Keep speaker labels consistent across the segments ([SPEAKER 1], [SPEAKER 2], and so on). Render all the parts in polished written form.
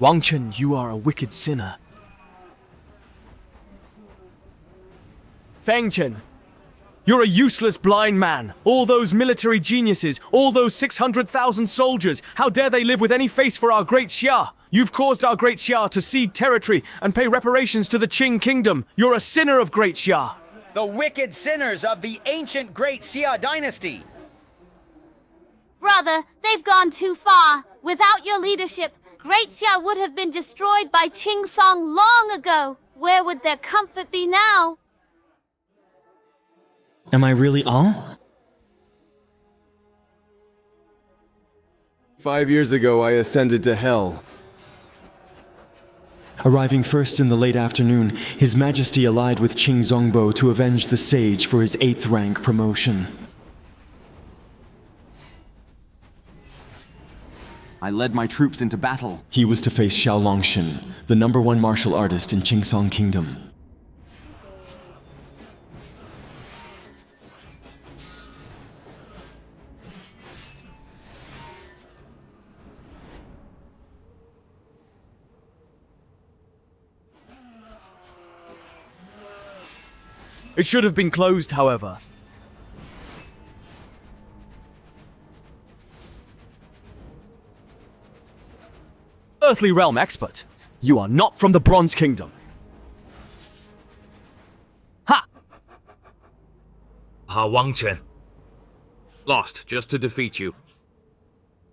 [SPEAKER 1] Wang Chen, you are a wicked sinner. Feng Chen, you're a useless blind man. All those military geniuses, all those 600,000 soldiers, how dare they live with any face for our Great Xia? You've caused our Great Xia to cede territory and pay reparations to the Qing kingdom. You're a sinner of Great Xia.
[SPEAKER 2] The wicked sinners of the ancient Great Xia dynasty.
[SPEAKER 3] Brother, they've gone too far. Without your leadership, Great Xia would have been destroyed by Qing Song long ago. Where would their comfort be now?
[SPEAKER 4] Am I really all?
[SPEAKER 5] 5 years ago, I ascended to hell.
[SPEAKER 4] Arriving first in the late afternoon, His Majesty allied with Qing Zongbo to avenge the sage for his 8th rank promotion.
[SPEAKER 6] I led my troops into battle.
[SPEAKER 4] He was to face Xiao Longshin, the #1 martial artist in Qing Song Kingdom.
[SPEAKER 1] It should have been closed, however. Earthly Realm expert, you are not from the Bronze Kingdom. Ha!
[SPEAKER 7] Wang Chen. Lost just to defeat you.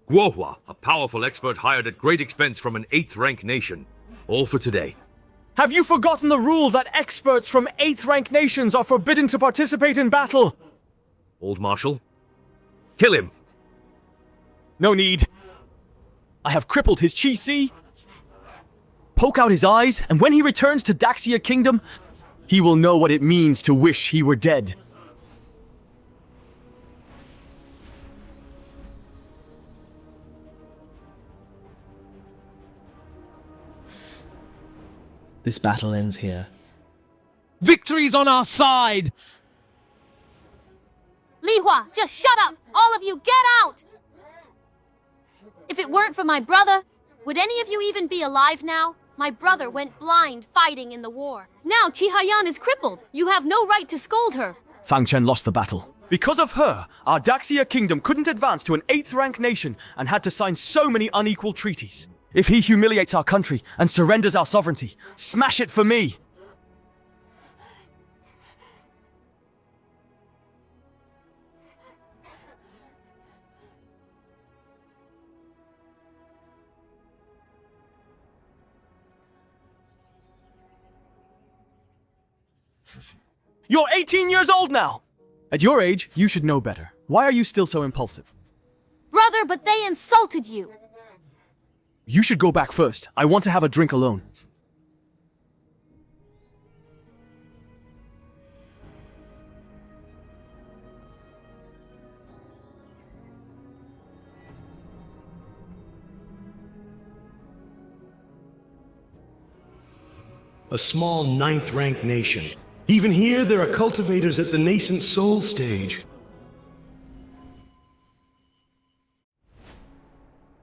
[SPEAKER 7] Guohua, a powerful expert hired at great expense from an 8th rank nation. All for today.
[SPEAKER 1] Have you forgotten the rule that experts from 8th rank nations are forbidden to participate in battle?
[SPEAKER 7] Old Marshal, kill him.
[SPEAKER 1] No need. I have crippled his Qi Si. Poke out his eyes, and when he returns to Daxia Kingdom, he will know what it means to wish he were dead.
[SPEAKER 8] This battle ends here.
[SPEAKER 9] Victory's on our side!
[SPEAKER 3] Li Hua, just shut up! All of you, get out! If it weren't for my brother, would any of you even be alive now? My brother went blind fighting in the war. Now Qi Haiyan is crippled. You have no right to scold her.
[SPEAKER 1] Fang Chen lost the battle. Because of her, our Daxia Kingdom couldn't advance to an 8th rank nation and had to sign so many unequal treaties. If he humiliates our country and surrenders our sovereignty, smash it for me! You're 18 years old now! At your age, you should know better. Why are you still so impulsive?
[SPEAKER 3] Brother, but they insulted you.
[SPEAKER 1] You should go back first. I want to have a drink alone.
[SPEAKER 10] A small 9th rank nation. Even here, there are cultivators at the nascent soul stage.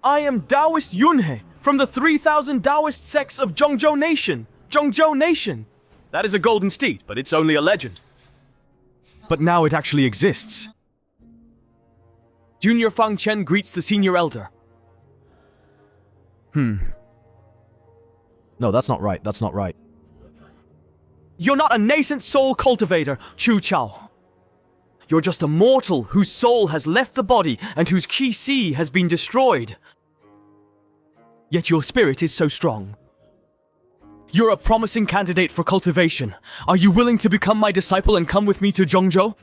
[SPEAKER 1] I am Taoist Yunhe, from the 3,000 Taoist sects of Zhongzhou Nation. Zhongzhou Nation. That is a golden steed, but it's only a legend. But now it actually exists. Junior Fang Chen greets the senior elder. No, that's not right, that's not right. You're not a nascent soul cultivator, Chu Chao. You're just a mortal whose soul has left the body and whose Qi Si has been destroyed. Yet your spirit is so strong. You're a promising candidate for cultivation. Are you willing to become my disciple and come with me to Zhongzhou?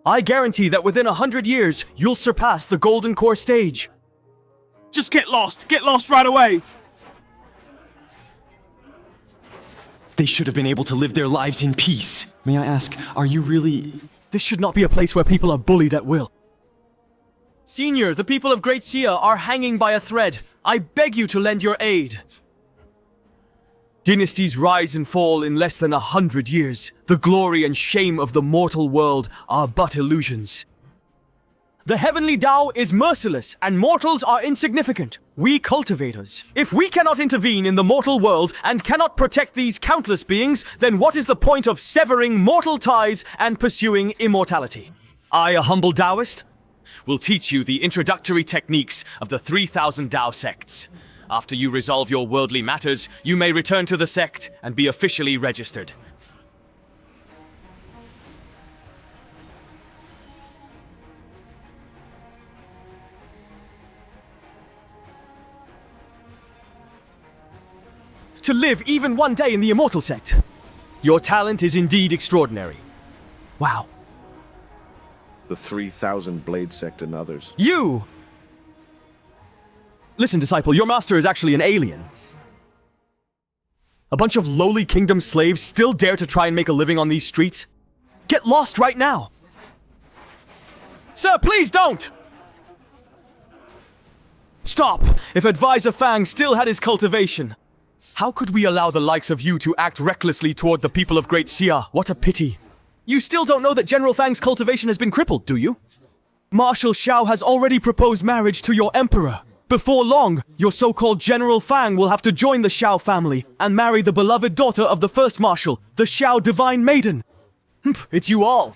[SPEAKER 1] I guarantee that within 100 years, you'll surpass the Golden Core stage.
[SPEAKER 9] Just get lost right away!
[SPEAKER 4] They should have been able to live their lives in peace. May I ask, are you really...
[SPEAKER 1] This should not be a place where people are bullied at will. Senior, the people of Great Xia are hanging by a thread. I beg you to lend your aid. Dynasties rise and fall in less than 100 years. The glory and shame of the mortal world are but illusions. The heavenly Tao is merciless, and mortals are insignificant. We cultivators. If we cannot intervene in the mortal world and cannot protect these countless beings, then what is the point of severing mortal ties and pursuing immortality? I, a humble Taoist, will teach you the introductory techniques of the 3,000 Tao sects. After you resolve your worldly matters, you may return to the sect and be officially registered. To live even one day in the immortal sect. Your talent is indeed extraordinary. Wow.
[SPEAKER 5] The 3,000 Blade Sect and others.
[SPEAKER 1] You! Listen, disciple, your master is actually an alien. A bunch of lowly kingdom slaves still dare to try and make a living on these streets? Get lost right now! Sir, please don't! Stop! If Advisor Fang still had his cultivation, how could we allow the likes of you to act recklessly toward the people of Great Xia? What a pity. You still don't know that General Fang's cultivation has been crippled, do you? Marshal Xiao has already proposed marriage to your emperor. Before long, your so-called General Fang will have to join the Xiao family and marry the beloved daughter of the first marshal, the Xiao Divine Maiden. It's you all.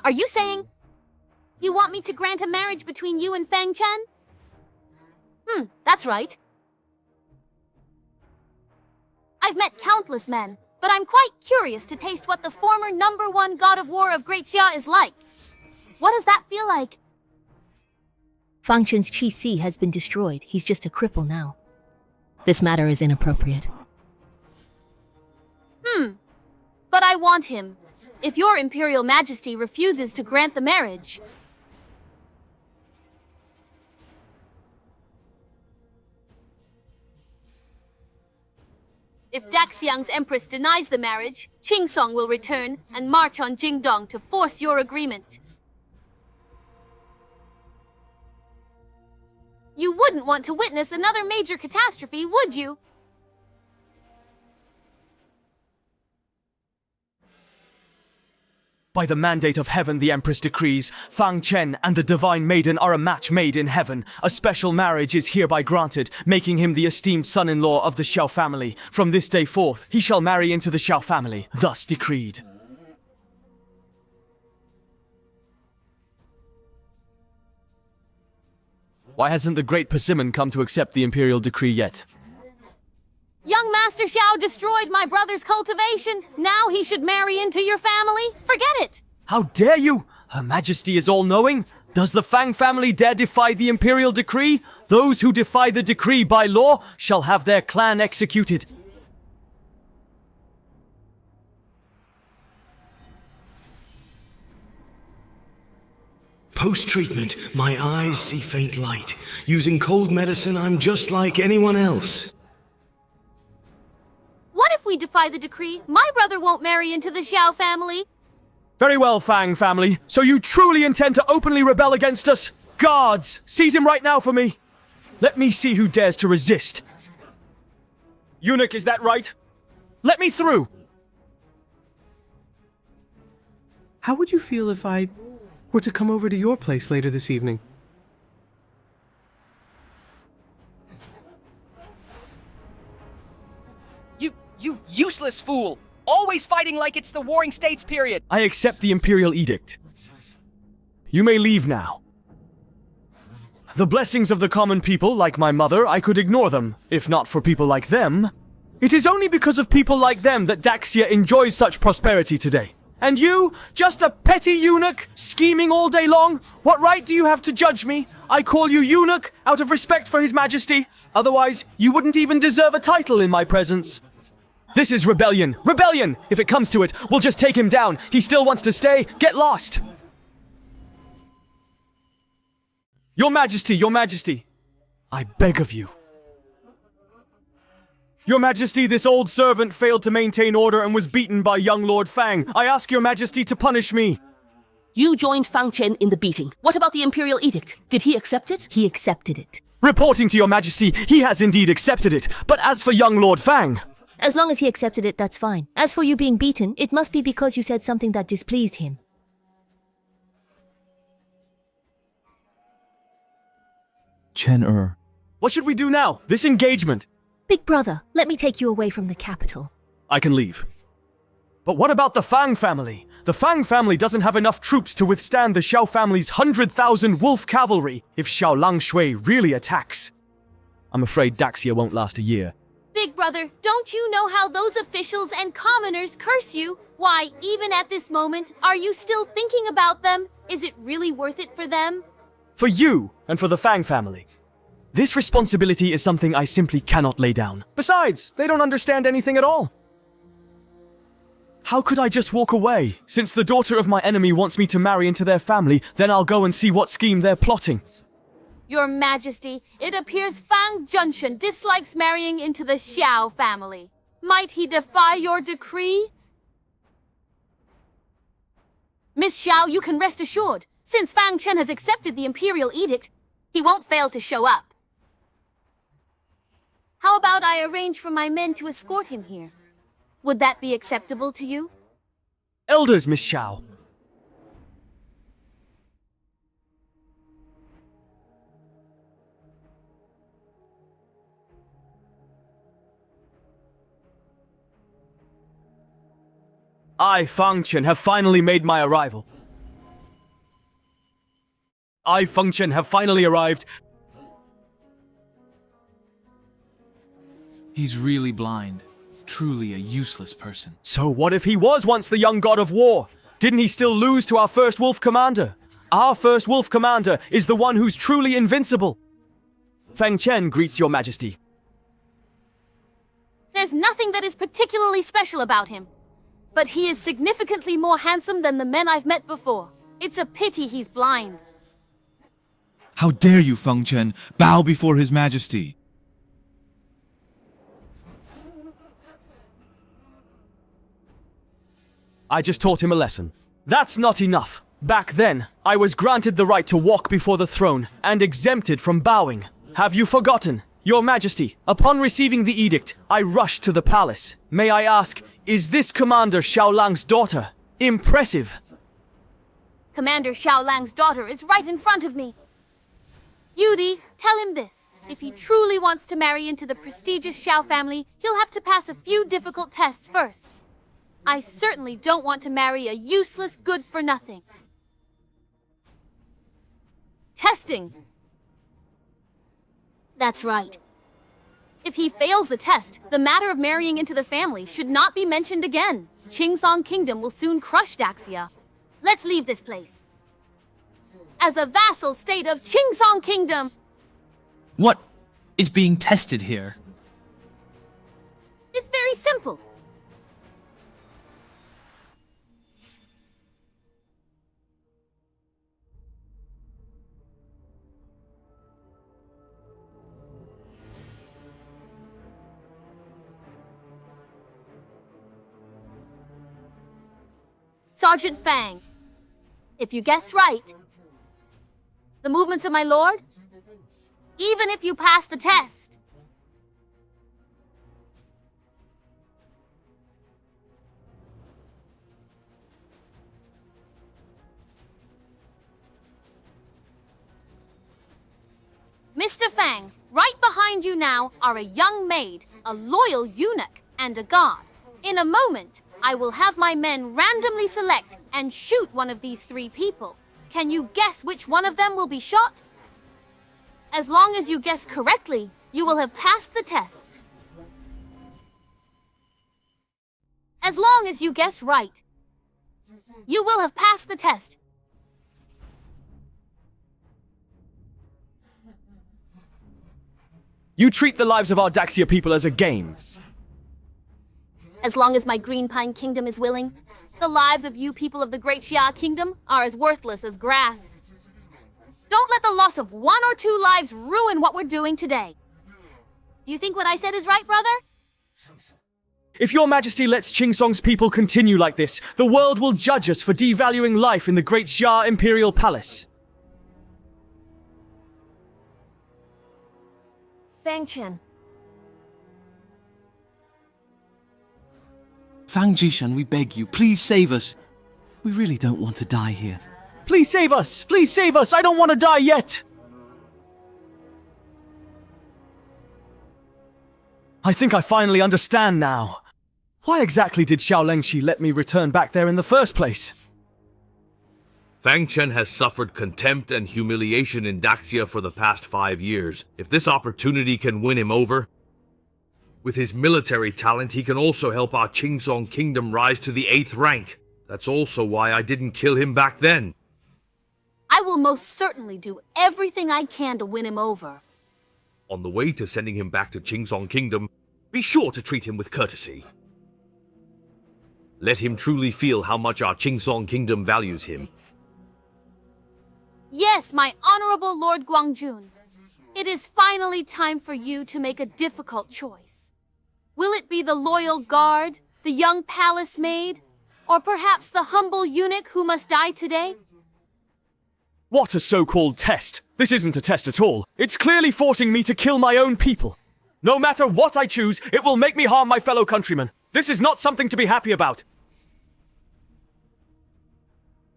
[SPEAKER 3] Are you saying you want me to grant a marriage between you and Fang Chen? That's right. I've met countless men, but I'm quite curious to taste what the former #1 god of war of Great Xia is like. What does that feel like?
[SPEAKER 11] Fang Chen's Qi Si has been destroyed. He's just a cripple now. This matter is inappropriate.
[SPEAKER 3] But I want him. If your Imperial Majesty refuses to grant the marriage... If Daxiang's Empress denies the marriage, Qingsong will return and march on Jingdong to force your agreement. You wouldn't want to witness another major catastrophe, would you?
[SPEAKER 1] By the mandate of heaven, the Empress decrees, Fang Chen and the Divine Maiden are a match made in heaven. A special marriage is hereby granted, making him the esteemed son-in-law of the Xiao family. From this day forth, he shall marry into the Xiao family, thus decreed. Why hasn't the great Persimmon come to accept the imperial decree yet?
[SPEAKER 3] Young Master Xiao destroyed my brother's cultivation. Now he should marry into your family? Forget it!
[SPEAKER 1] How dare you! Her Majesty is all-knowing. Does the Fang family dare defy the imperial decree? Those who defy the decree by law shall have their clan executed.
[SPEAKER 10] Post-treatment, my eyes see faint light. Using cold medicine, I'm just like anyone else.
[SPEAKER 3] What if we defy the decree? My brother won't marry into the Xiao family.
[SPEAKER 1] Very well, Fang family. So you truly intend to openly rebel against us? Guards, seize him right now for me. Let me see who dares to resist. Eunuch, is that right? Let me through.
[SPEAKER 12] How would you feel if I were to come over to your place later this evening?
[SPEAKER 2] You useless fool! Always fighting like it's the Warring States period!
[SPEAKER 1] I accept the imperial edict. You may leave now. The blessings of the common people, like my mother, I could ignore them. If not for people like them, it is only because of people like them that Daxia enjoys such prosperity today. And you, just a petty eunuch, scheming all day long? What right do you have to judge me? I call you eunuch out of respect for His Majesty. Otherwise, you wouldn't even deserve a title in my presence. This is rebellion. Rebellion! If it comes to it, we'll just take him down. He still wants to stay. Get lost! Your Majesty, Your Majesty, I beg of you. Your Majesty, this old servant failed to maintain order and was beaten by young Lord Fang. I ask Your Majesty to punish me.
[SPEAKER 13] You joined Fang Chen in the beating. What about the Imperial Edict? Did he accept it?
[SPEAKER 11] He accepted it.
[SPEAKER 1] Reporting to your majesty, he has indeed accepted it. But as for young Lord Fang...
[SPEAKER 11] As long as he accepted it, that's fine. As for you being beaten, it must be because you said something that displeased him.
[SPEAKER 8] Chen-er.
[SPEAKER 1] What should we do now? This engagement...
[SPEAKER 11] Big brother, let me take you away from the capital.
[SPEAKER 1] I can leave. But what about the Fang family? The Fang family doesn't have enough troops to withstand the Xiao family's 100,000 wolf cavalry if Xiao Langshui really attacks. I'm afraid Daxia won't last a year.
[SPEAKER 3] Big brother, don't you know how those officials and commoners curse you? Why, even at this moment, are you still thinking about them? Is it really worth it for them?
[SPEAKER 1] For you and for the Fang family. This responsibility is something I simply cannot lay down. Besides, they don't understand anything at all. How could I just walk away? Since the daughter of my enemy wants me to marry into their family, then I'll go and see what scheme they're plotting.
[SPEAKER 3] Your Majesty, it appears Fang Junshun dislikes marrying into the Xiao family. Might he defy your decree? Miss Xiao, you can rest assured. Since Fang Chen has accepted the Imperial Edict, he won't fail to show up. How about I arrange for my men to escort him here? Would that be acceptable to you?
[SPEAKER 1] Elders, Miss Xiao. I, Fang Chen, have finally made my arrival. I, Feng Chen, have finally arrived.
[SPEAKER 9] He's really blind. Truly a useless person.
[SPEAKER 1] So what if he was once the young god of war? Didn't he still lose to our first wolf commander? Our first wolf commander is the one who's truly invincible. Feng Chen greets your majesty.
[SPEAKER 3] There's nothing that is particularly special about him. But he is significantly more handsome than the men I've met before. It's a pity he's blind.
[SPEAKER 9] How dare you, Feng Chen, bow before His Majesty?
[SPEAKER 1] I just taught him a lesson. That's not enough. Back then, I was granted the right to walk before the throne and exempted from bowing. Have you forgotten? Your Majesty, upon receiving the edict, I rushed to the palace. May I ask, is this Commander Xiao Lang's daughter? Impressive.
[SPEAKER 3] Commander Xiao Lang's daughter is right in front of me. Yudi, tell him this. If he truly wants to marry into the prestigious Xiao family, he'll have to pass a few difficult tests first. I certainly don't want to marry a useless good-for-nothing. Testing. That's right. If he fails the test, the matter of marrying into the family should not be mentioned again. Qingsong Kingdom will soon crush Daxia. Let's leave this place. As a vassal state of Qingsong Kingdom...
[SPEAKER 9] What is being tested here?
[SPEAKER 3] It's very simple. Sergeant Fang, if you guess right, the movements of my lord, even if you pass the test, Mr. Fang, right behind you now are a young maid, a loyal eunuch, and a god. In a moment, I will have my men randomly select and shoot one of these three people. Can you guess which one of them will be shot? As long as you guess correctly, you will have passed the test. As long as you guess right, you will have passed the test.
[SPEAKER 1] You treat the lives of our Daxia people as a game.
[SPEAKER 3] As long as my Green Pine Kingdom is willing, the lives of you people of the Great Xia Kingdom are as worthless as grass. Don't let the loss of 1 or 2 lives ruin what we're doing today. Do you think what I said is right, brother?
[SPEAKER 1] If your majesty lets Qingsong's people continue like this, the world will judge us for devaluing life in the Great Xia Imperial Palace.
[SPEAKER 3] Fang Chen.
[SPEAKER 12] Fang Jishan, we beg you, please save us. We really don't want to die here.
[SPEAKER 1] Please save us! Please save us! I don't want to die yet! I think I finally understand now. Why exactly did Xiao Lengxi let me return back there in the first place?
[SPEAKER 7] Fang Chen has suffered contempt and humiliation in Daxia for the past 5 years. If this opportunity can win him over, with his military talent, he can also help our Qingsong kingdom rise to the 8th rank. That's also why I didn't kill him back then.
[SPEAKER 3] I will most certainly do everything I can to win him over.
[SPEAKER 7] On the way to sending him back to Qingsong kingdom, be sure to treat him with courtesy. Let him truly feel how much our Qingsong kingdom values him.
[SPEAKER 3] Yes, my honorable Lord Guangjun. It is finally time for you to make a difficult choice. Will it be the loyal guard, the young palace maid, or perhaps the humble eunuch who must die today?
[SPEAKER 1] What a so-called test! This isn't a test at all. It's clearly forcing me to kill my own people. No matter what I choose, it will make me harm my fellow countrymen. This is not something to be happy about.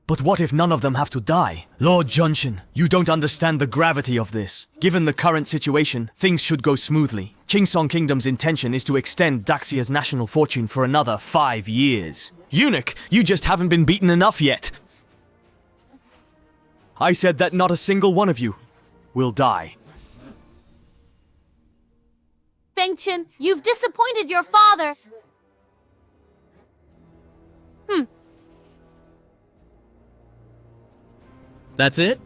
[SPEAKER 1] But what if none of them have to die? Lord Junshin, you don't understand the gravity of this. Given the current situation, things should go smoothly. Qingsong Kingdom's intention is to extend Daxia's national fortune for another 5 years. Eunuch, you just haven't been beaten enough yet. I said that not a single one of you will die.
[SPEAKER 3] Feng Chen, you've disappointed your father.
[SPEAKER 14] That's it?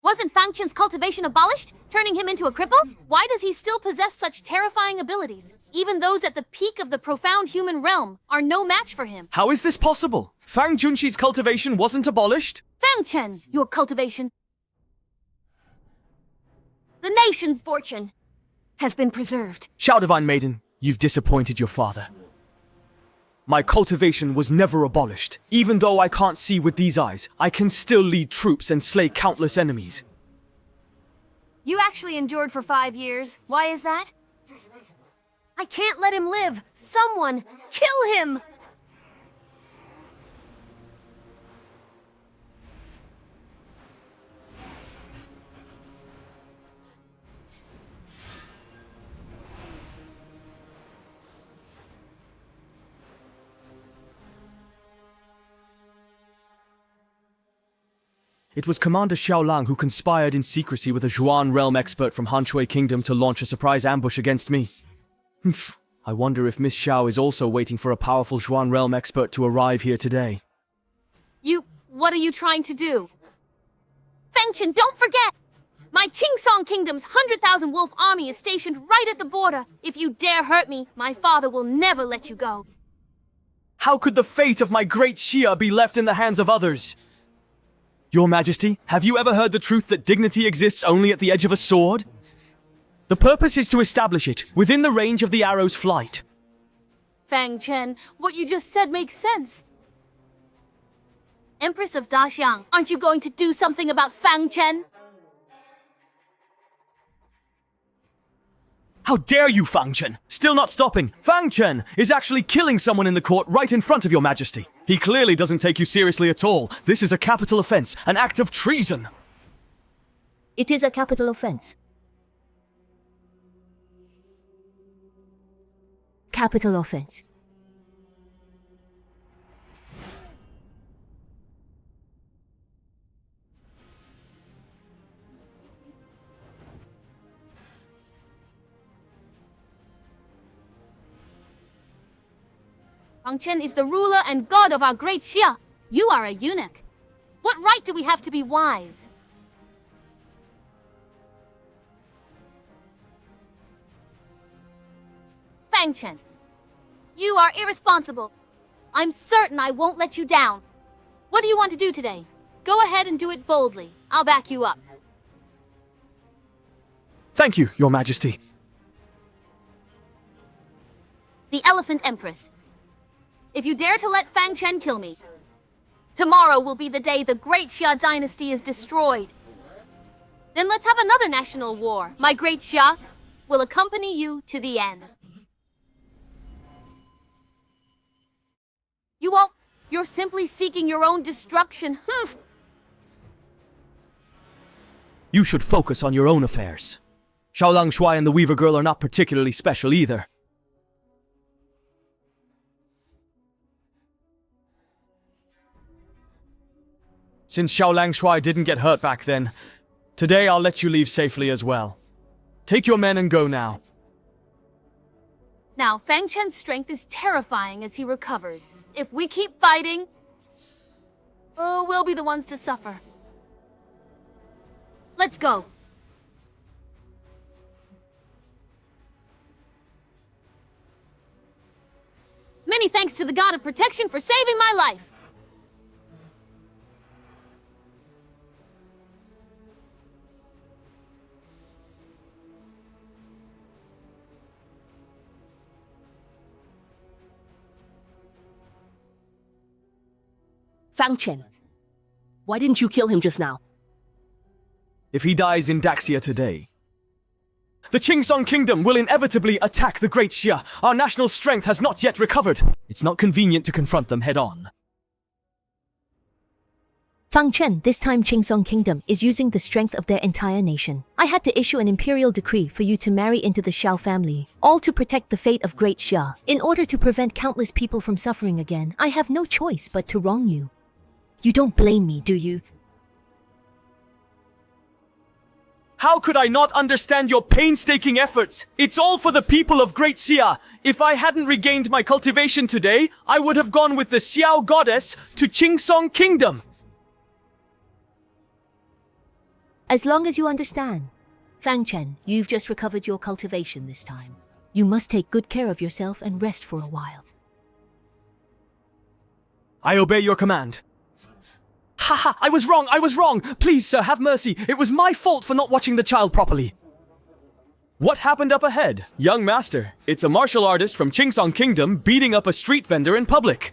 [SPEAKER 3] Wasn't Fang Chen's cultivation abolished, turning him into a cripple? Why does he still possess such terrifying abilities? Even those at the peak of the profound human realm are no match for him.
[SPEAKER 1] How is this possible? Fang Junshi's cultivation wasn't abolished?
[SPEAKER 3] Fang Chen, your cultivation. The nation's fortune has been preserved.
[SPEAKER 1] Xiao Divine Maiden, you've disappointed your father. My cultivation was never abolished. Even though I can't see with these eyes, I can still lead troops and slay countless enemies.
[SPEAKER 3] You actually endured for 5 years. Why is that? I can't let him live. Someone, kill him!
[SPEAKER 1] It was Commander Xiao Lang who conspired in secrecy with a Zhuan realm expert from Hanshui Kingdom to launch a surprise ambush against me. I wonder if Miss Xiao is also waiting for a powerful Zhuan realm expert to arrive here today.
[SPEAKER 3] What are you trying to do? Feng Chen, don't forget! My Qingsong Kingdom's 100,000 wolf army is stationed right at the border. If you dare hurt me, my father will never let you go.
[SPEAKER 1] How could the fate of my Great Xia be left in the hands of others? Your Majesty, have you ever heard the truth that dignity exists only at the edge of a sword? The purpose is to establish it within the range of the arrow's flight.
[SPEAKER 3] Fang Chen, what you just said makes sense. Empress of Daxiang, aren't you going to do something about Fang Chen?
[SPEAKER 1] How dare you, Fang Chen! Still not stopping! Fang Chen is actually killing someone in the court right in front of your Majesty. He clearly doesn't take you seriously at all. This is a capital offense, an act of treason.
[SPEAKER 11] It is a capital offense. Capital offense.
[SPEAKER 3] Fang Chen is the ruler and god of our Great Xia. You are a eunuch. What right do we have to be wise? Fang Chen, you are irresponsible. I'm certain I won't let you down. What do you want to do today? Go ahead and do it boldly. I'll back you up.
[SPEAKER 1] Thank you, Your Majesty.
[SPEAKER 3] The Elephant Empress. If you dare to let Fang Chen kill me, tomorrow will be the day the Great Xia dynasty is destroyed. Then let's have another national war. My Great Xia will accompany you to the end. You're simply seeking your own destruction.
[SPEAKER 1] You should focus on your own affairs. Xiaolang Shuai and the Weaver Girl are not particularly special either. Since Xiaolang Shuai didn't get hurt back then, today I'll let you leave safely as well. Take your men and go now.
[SPEAKER 3] Now, Fang Chen's strength is terrifying as he recovers. If we keep fighting, we'll be the ones to suffer. Let's go. Many thanks to the God of Protection for saving my life.
[SPEAKER 13] Fang Chen, why didn't you kill him just now?
[SPEAKER 1] If he dies in Daxia today, the Qingsong Kingdom will inevitably attack the Great Xia. Our national strength has not yet recovered. It's not convenient to confront them head-on.
[SPEAKER 11] Fang Chen, this time Qingsong Kingdom is using the strength of their entire nation. I had to issue an imperial decree for you to marry into the Xiao family, all to protect the fate of Great Xia. In order to prevent countless people from suffering again, I have no choice but to wrong you. You don't blame me, do you?
[SPEAKER 1] How could I not understand your painstaking efforts? It's all for the people of Great Xia. If I hadn't regained my cultivation today, I would have gone with the Xiao goddess to Qingsong Kingdom.
[SPEAKER 11] As long as you understand. Fang Chen, you've just recovered your cultivation this time. You must take good care of yourself and rest for a while.
[SPEAKER 1] I obey your command. Haha, I was wrong! Please, sir, have mercy. It was my fault for not watching the child properly. What happened up ahead? Young master, it's a martial artist from Qingsong Kingdom beating up a street vendor in public.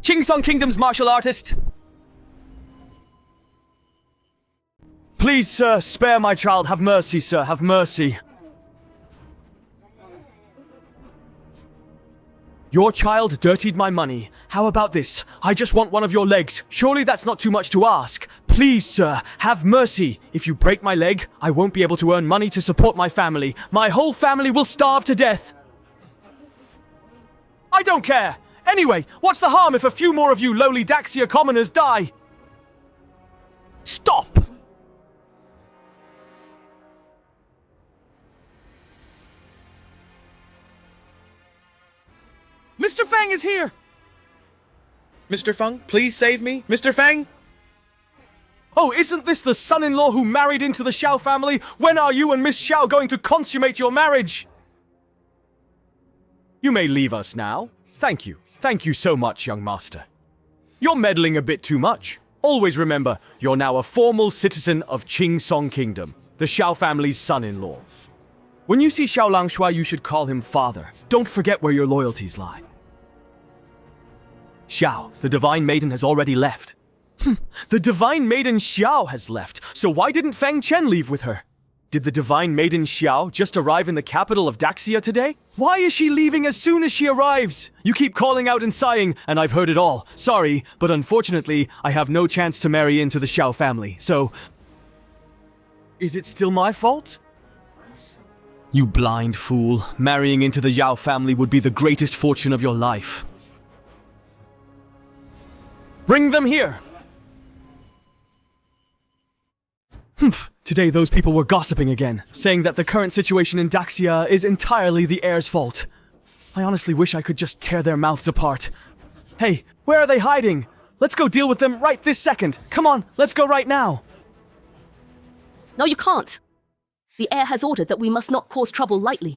[SPEAKER 1] Qingsong Kingdom's martial artist. Please, sir, spare my child. Have mercy, sir, have mercy. Your child dirtied my money. How about this? I just want one of your legs. Surely that's not too much to ask. Please, sir, have mercy. If you break my leg, I won't be able to earn money to support my family. My whole family will starve to death. I don't care. Anyway, what's the harm if a few more of you lowly Daxia commoners die? Stop!
[SPEAKER 12] Mr. Fang is here! Mr. Fang, please save me. Mr. Fang!
[SPEAKER 1] Oh, isn't this the son-in-law who married into the Xiao family? When are you and Miss Xiao going to consummate your marriage? You may leave us now. Thank you. Thank you so much, young master. You're meddling a bit too much. Always remember, you're now a formal citizen of Qingsong Kingdom, the Xiao family's son-in-law. When you see Xiaolang Shuai, you should call him father. Don't forget where your loyalties lie. Xiao, the Divine Maiden has already left. The Divine Maiden Xiao has left, so why didn't Fang Chen leave with her? Did the Divine Maiden Xiao just arrive in the capital of Daxia today? Why is she leaving as soon as she arrives? You keep calling out and sighing, and I've heard it all. Sorry, but unfortunately, I have no chance to marry into the Xiao family, so... Is it still my fault? You blind fool. Marrying into the Yao family would be the greatest fortune of your life. Bring them here! Today those people were gossiping again, saying that the current situation in Daxia is entirely the heir's fault. I honestly wish I could just tear their mouths apart. Hey, where are they hiding? Let's go deal with them right this second. Come on, let's go right now.
[SPEAKER 13] No, you can't. The heir has ordered that we must not cause trouble lightly.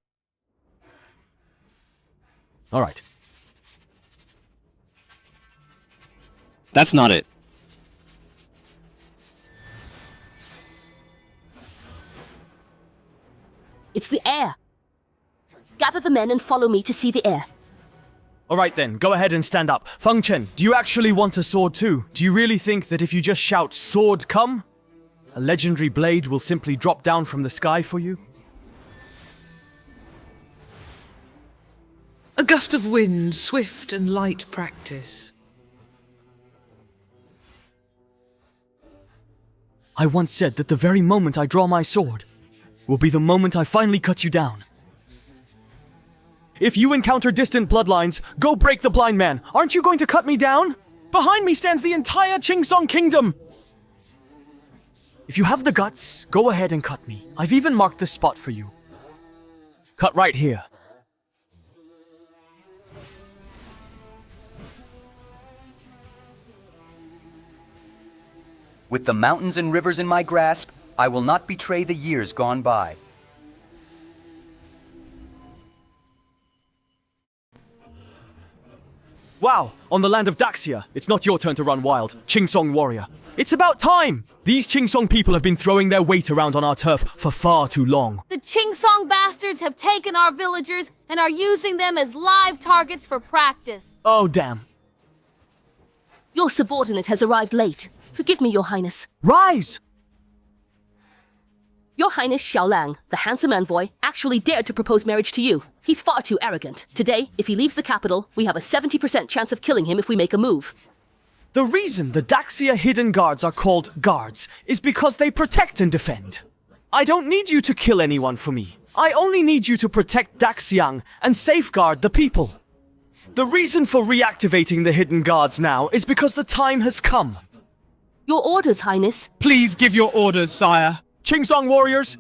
[SPEAKER 1] Alright.
[SPEAKER 14] That's not it.
[SPEAKER 13] It's the heir. Gather the men and follow me to see the heir.
[SPEAKER 1] Alright then, go ahead and stand up. Feng Chen, do you actually want a sword too? Do you really think that if you just shout, "Sword come," a legendary blade will simply drop down from the sky for you?
[SPEAKER 12] A gust of wind, swift and light practice.
[SPEAKER 1] I once said that the very moment I draw my sword will be the moment I finally cut you down. If you encounter distant bloodlines, go break the blind man. Aren't you going to cut me down? Behind me stands the entire Qingsong Kingdom! If you have the guts, go ahead and cut me. I've even marked the spot for you. Cut right here.
[SPEAKER 2] With the mountains and rivers in my grasp, I will not betray the years gone by.
[SPEAKER 1] Wow, on the land of Daxia, it's not your turn to run wild, Qingsong warrior. It's about time! These Qingsong people have been throwing their weight around on our turf for far too long.
[SPEAKER 3] The Qingsong bastards have taken our villagers and are using them as live targets for practice.
[SPEAKER 1] Oh, damn.
[SPEAKER 13] Your subordinate has arrived late. Forgive me, Your Highness.
[SPEAKER 1] Rise!
[SPEAKER 13] Your Highness Xiaolang, the handsome envoy, actually dared to propose marriage to you. He's far too arrogant. Today, if he leaves the capital, we have a 70% chance of killing him if we make a move.
[SPEAKER 1] The reason the Daxia hidden guards are called guards is because they protect and defend. I don't need you to kill anyone for me. I only need you to protect Daxiang and safeguard the people. The reason for reactivating the hidden guards now is because the time has come.
[SPEAKER 13] Your orders, Highness.
[SPEAKER 15] Please give your orders, sire.
[SPEAKER 1] Qingsong warriors,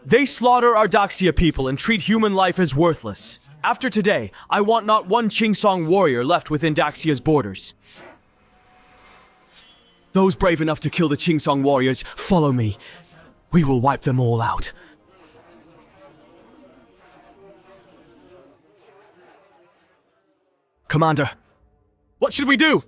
[SPEAKER 1] they slaughter our Daxia people and treat human life as worthless. After today, I want not one Qingsong warrior left within Daxia's borders. Those brave enough to kill the Qingsong warriors, follow me. We will wipe them all out. Commander, what should we do?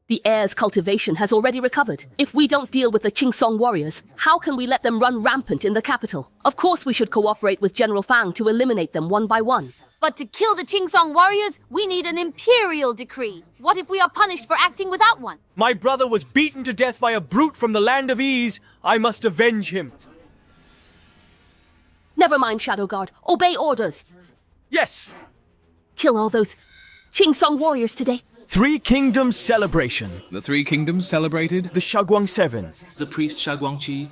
[SPEAKER 13] The heir's cultivation has already recovered. If we don't deal with the Qingsong warriors, how can we let them run rampant in the capital? Of course we should cooperate with General Fang to eliminate them one by one.
[SPEAKER 3] But to kill the Qingsong warriors, we need an imperial decree. What if we are punished for acting without one?
[SPEAKER 1] My brother was beaten to death by a brute from the land of ease. I must avenge him.
[SPEAKER 13] Never mind, Shadow Guard. Obey orders.
[SPEAKER 1] Yes.
[SPEAKER 13] Kill all those Qingsong warriors today.
[SPEAKER 1] Three Kingdoms celebration.
[SPEAKER 15] The Three Kingdoms celebrated.
[SPEAKER 1] The Shaguang Seven.
[SPEAKER 15] The priest Shaguangqi.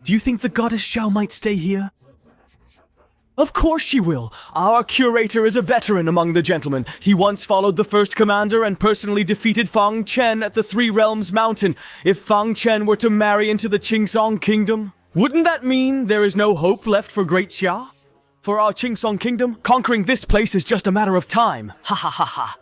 [SPEAKER 1] Do you think the goddess Xiao might stay here? Of course she will. Our curator is a veteran among the gentlemen. He once followed the first commander and personally defeated Fang Chen at the Three Realms Mountain. If Fang Chen were to marry into the Qingsong Kingdom, wouldn't that mean there is no hope left for Great Xia? For our Qingsong Kingdom, conquering this place is just a matter of time. Ha ha ha ha.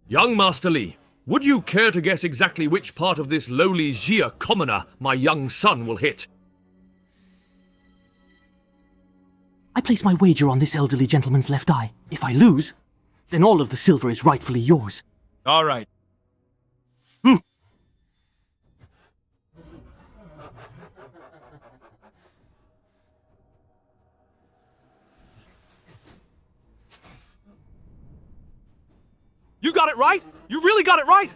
[SPEAKER 7] Young Master Li, would you care to guess exactly which part of this lowly Xia commoner my young son will hit?
[SPEAKER 16] I place my wager on this elderly gentleman's left eye. If I lose, then all of the silver is rightfully yours.
[SPEAKER 15] All right.
[SPEAKER 7] You got it right? You really got it right?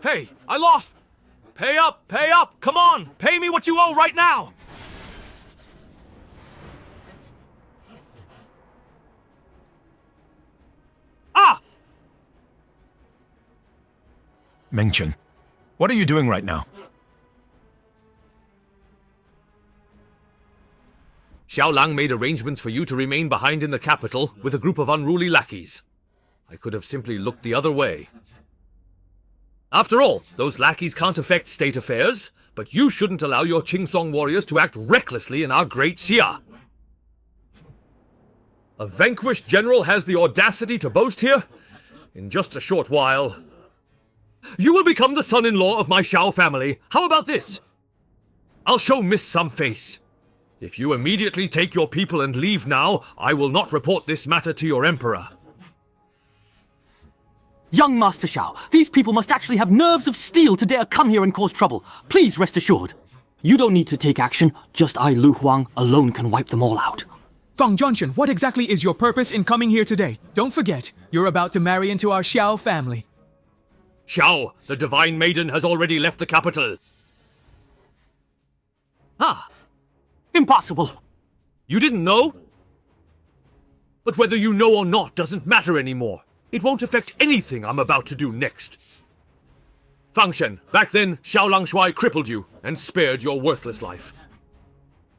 [SPEAKER 7] Hey, I lost. Pay up, pay up. Come on, pay me what you owe right now. Ah!
[SPEAKER 17] Mengchen, what are you doing right now?
[SPEAKER 7] Xiaolang made arrangements for you to remain behind in the capital with a group of unruly lackeys. I could have simply looked the other way. After all, those lackeys can't affect state affairs, but you shouldn't allow your Qingsong warriors to act recklessly in our Great Xia. A vanquished general has the audacity to boast here? In just a short while, you will become the son-in-law of my Xiao family. How about this? I'll show Miss some face. If you immediately take your people and leave now, I will not report this matter to your emperor.
[SPEAKER 16] Young Master Xiao, these people must actually have nerves of steel to dare come here and cause trouble. Please rest assured. You don't need to take action. Just I, Lu Huang, alone can wipe them all out.
[SPEAKER 15] Fang Zhongchen, what exactly is your purpose in coming here today? Don't forget, you're about to marry into our Xiao family.
[SPEAKER 7] Xiao, the divine maiden has already left the capital.
[SPEAKER 16] Ah! Impossible!
[SPEAKER 7] You didn't know? But whether you know or not doesn't matter anymore. It won't affect anything I'm about to do next. Fang Shen, back then, Xiao Langshuai crippled you and spared your worthless life.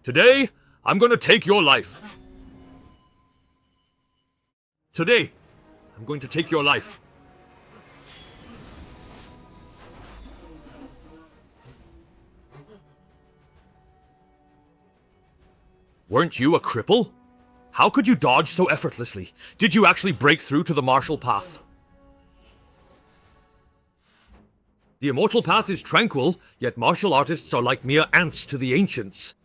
[SPEAKER 7] Today, I'm gonna take your life. Today, I'm going to take your life. Weren't you a cripple? How could you dodge so effortlessly? Did you actually break through to the martial path? The immortal path is tranquil, yet martial artists are like mere ants to the ancients.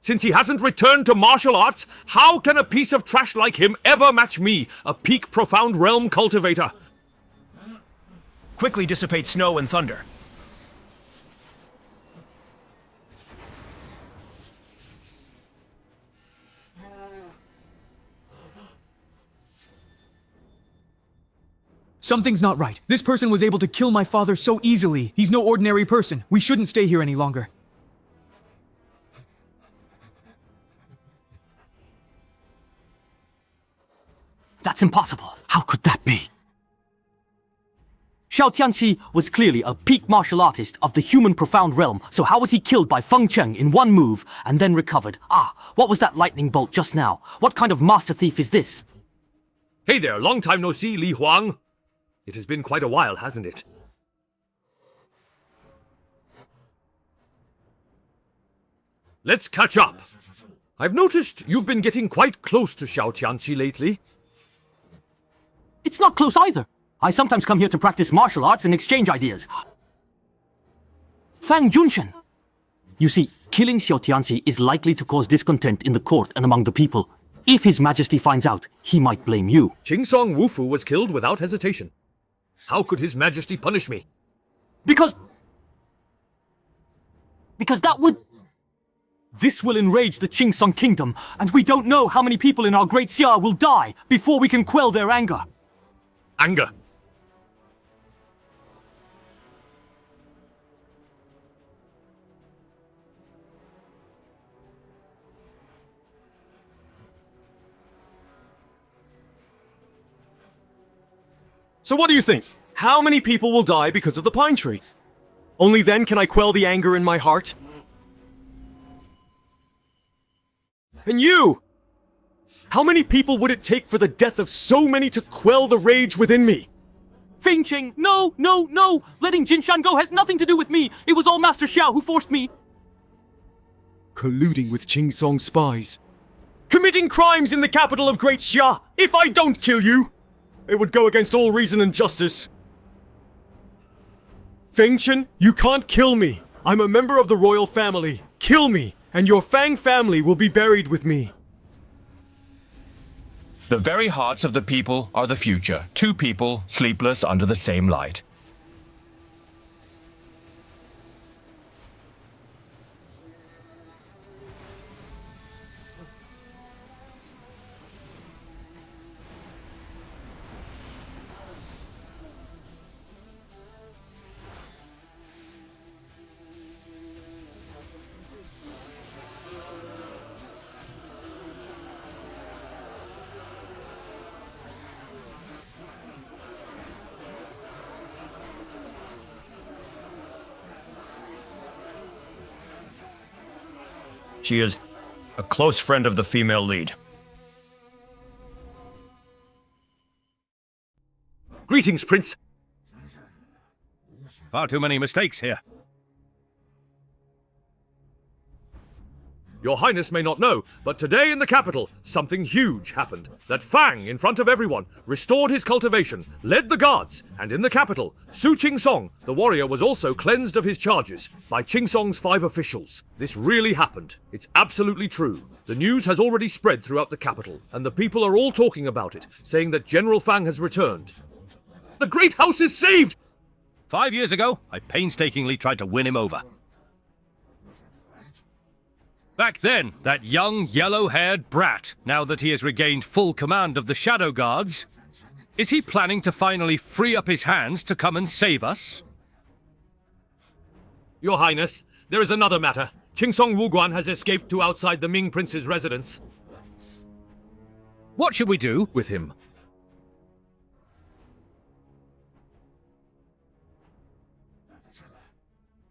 [SPEAKER 7] Since he hasn't returned to martial arts, how can a piece of trash like him ever match me, a peak profound realm cultivator?
[SPEAKER 17] Quickly dissipate snow and thunder.
[SPEAKER 15] Something's not right. This person was able to kill my father so easily. He's no ordinary person. We shouldn't stay here any longer.
[SPEAKER 16] That's impossible. How could that be? Xiao Tianqi was clearly a peak martial artist of the human profound realm, so how was he killed by Feng Cheng in one move and then recovered? Ah, what was that lightning bolt just now? What kind of master thief is this?
[SPEAKER 7] Hey there, long time no see, Li Huang. It has been quite a while, hasn't it? Let's catch up. I've noticed you've been getting quite close to Xiao Tianqi lately.
[SPEAKER 16] It's not close either. I sometimes come here to practice martial arts and exchange ideas. Fang Junshen. You see, killing Xiao Tianqi is likely to cause discontent in the court and among the people. If His Majesty finds out, he might blame you.
[SPEAKER 7] Qingsong Wufu was killed without hesitation. How could His Majesty punish me?
[SPEAKER 16] Because that would... This will enrage the Qingsong Kingdom, and we don't know how many people in our Great Xia will die before we can quell their anger.
[SPEAKER 7] Anger?
[SPEAKER 1] So what do you think? How many people will die because of the pine tree? Only then can I quell the anger in my heart. And you! How many people would it take for the death of so many to quell the rage within me?
[SPEAKER 16] Feng Qing, no, no, no! Letting Jinshan go has nothing to do with me! It was all Master Xiao who forced me!
[SPEAKER 1] Colluding with Qingsong spies. Committing crimes in the capital of Great Xia! If I don't kill you, it would go against all reason and justice. Feng Chen, you can't kill me. I'm a member of the royal family. Kill me, and your Fang family will be buried with me.
[SPEAKER 17] The very hearts of the people are the future. Two people sleepless under the same light. She is a close friend of the female lead.
[SPEAKER 7] Greetings, Prince.
[SPEAKER 17] Far too many mistakes here.
[SPEAKER 7] Your Highness may not know, but today in the capital, something huge happened. That Fang, in front of everyone, restored his cultivation, led the guards, and in the capital, Su Qingsong, the warrior, was also cleansed of his charges by Qingsong's 5 officials. This really happened. It's absolutely true. The news has already spread throughout the capital, and the people are all talking about it, saying that General Fang has returned. The Great House is saved!
[SPEAKER 17] 5 years ago, I painstakingly tried to win him over. Back then, that young, yellow-haired brat, now that he has regained full command of the Shadow Guards, is he planning to finally free up his hands to come and save us?
[SPEAKER 7] Your Highness, there is another matter. Qingsong Wuguan has escaped to outside the Ming Prince's residence.
[SPEAKER 17] What should we do
[SPEAKER 7] with him?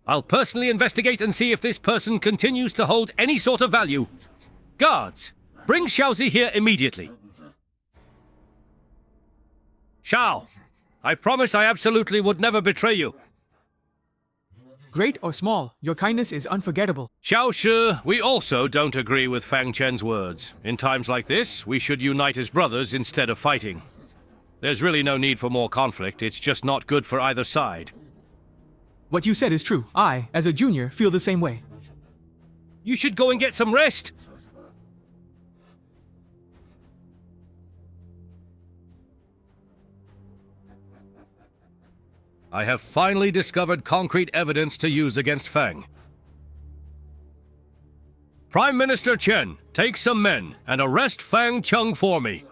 [SPEAKER 17] I'll personally investigate and see if this person continues to hold any sort of value. Guards, bring Xiaozi here immediately. Xiao, I promise I absolutely would never betray you.
[SPEAKER 15] Great or small, your kindness is unforgettable.
[SPEAKER 17] Xiao Shi, we also don't agree with Fang Chen's words. In times like this, we should unite as brothers instead of fighting. There's really no need for more conflict, it's just not good for either side.
[SPEAKER 15] What you said is true. I, as a junior, feel the same way.
[SPEAKER 17] You should go and get some rest. I have finally discovered concrete evidence to use against Fang. Prime Minister Chen, take some men and arrest Fang Chung for me.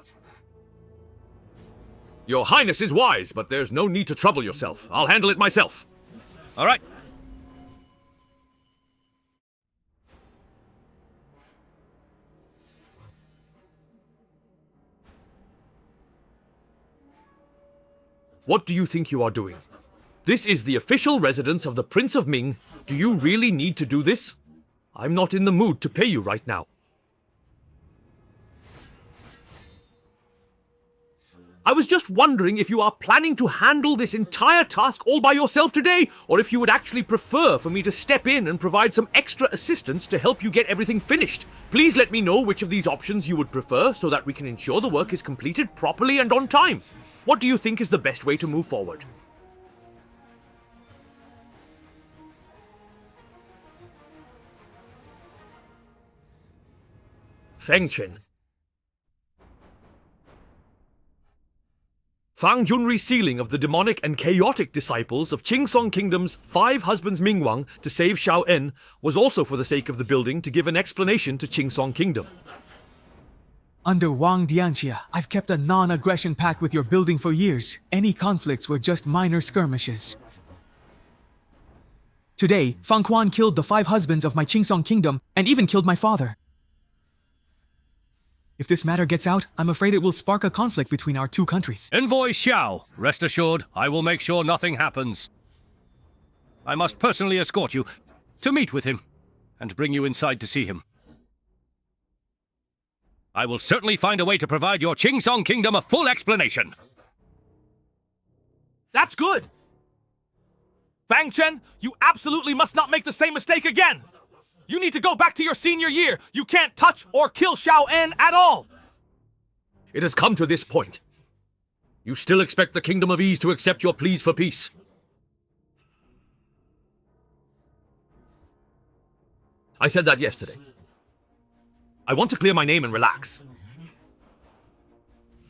[SPEAKER 7] Your Highness is wise, but there's no need to trouble yourself. I'll handle it myself.
[SPEAKER 17] All right.
[SPEAKER 7] What do you think you are doing? This is the official residence of the Prince of Ming. Do you really need to do this? I'm not in the mood to pay you right now. I was just wondering if you are planning to handle this entire task all by yourself today, or if you would actually prefer for me to step in and provide some extra assistance to help you get everything finished. Please let me know which of these options you would prefer so that we can ensure the work is completed properly and on time. What do you think is the best way to move forward? Feng Chen. Fang Junri sealing of the demonic and chaotic disciples of Qingsong Kingdom's 5 husbands Mingwang to save Xiao En was also for the sake of the building to give an explanation to Qingsong Kingdom.
[SPEAKER 15] Under Wang Dianxia, I've kept a non-aggression pact with your building for years. Any conflicts were just minor skirmishes. Today, Fang Quan killed the 5 husbands of my Qingsong Kingdom and even killed my father. If this matter gets out, I'm afraid it will spark a conflict between our 2 countries.
[SPEAKER 17] Envoy Xiao, rest assured, I will make sure nothing happens. I must personally escort you to meet with him and bring you inside to see him. I will certainly find a way to provide your Qingsong Kingdom a full explanation.
[SPEAKER 7] That's good! Fang Chen, you absolutely must not make the same mistake again! You need to go back to your senior year! You can't touch or kill Xiao En at all! It has come to this point. You still expect the Kingdom of Ease to accept your pleas for peace. I said that yesterday. I want to clear my name and relax.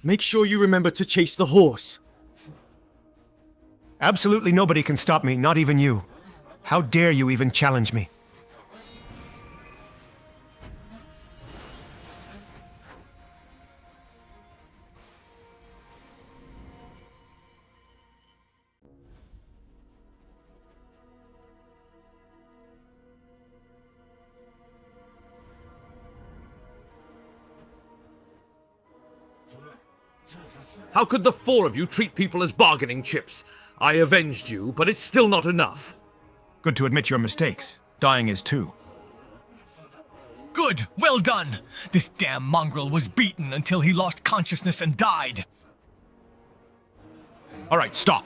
[SPEAKER 12] Make sure you remember to chase the horse.
[SPEAKER 18] Absolutely nobody can stop me, not even you. How dare you even challenge me?
[SPEAKER 7] How could the 4 of you treat people as bargaining chips? I avenged you, but it's still not enough.
[SPEAKER 18] Good to admit your mistakes. Dying is too.
[SPEAKER 19] Good! Well done! This damn mongrel was beaten until he lost consciousness and died.
[SPEAKER 18] All right, stop.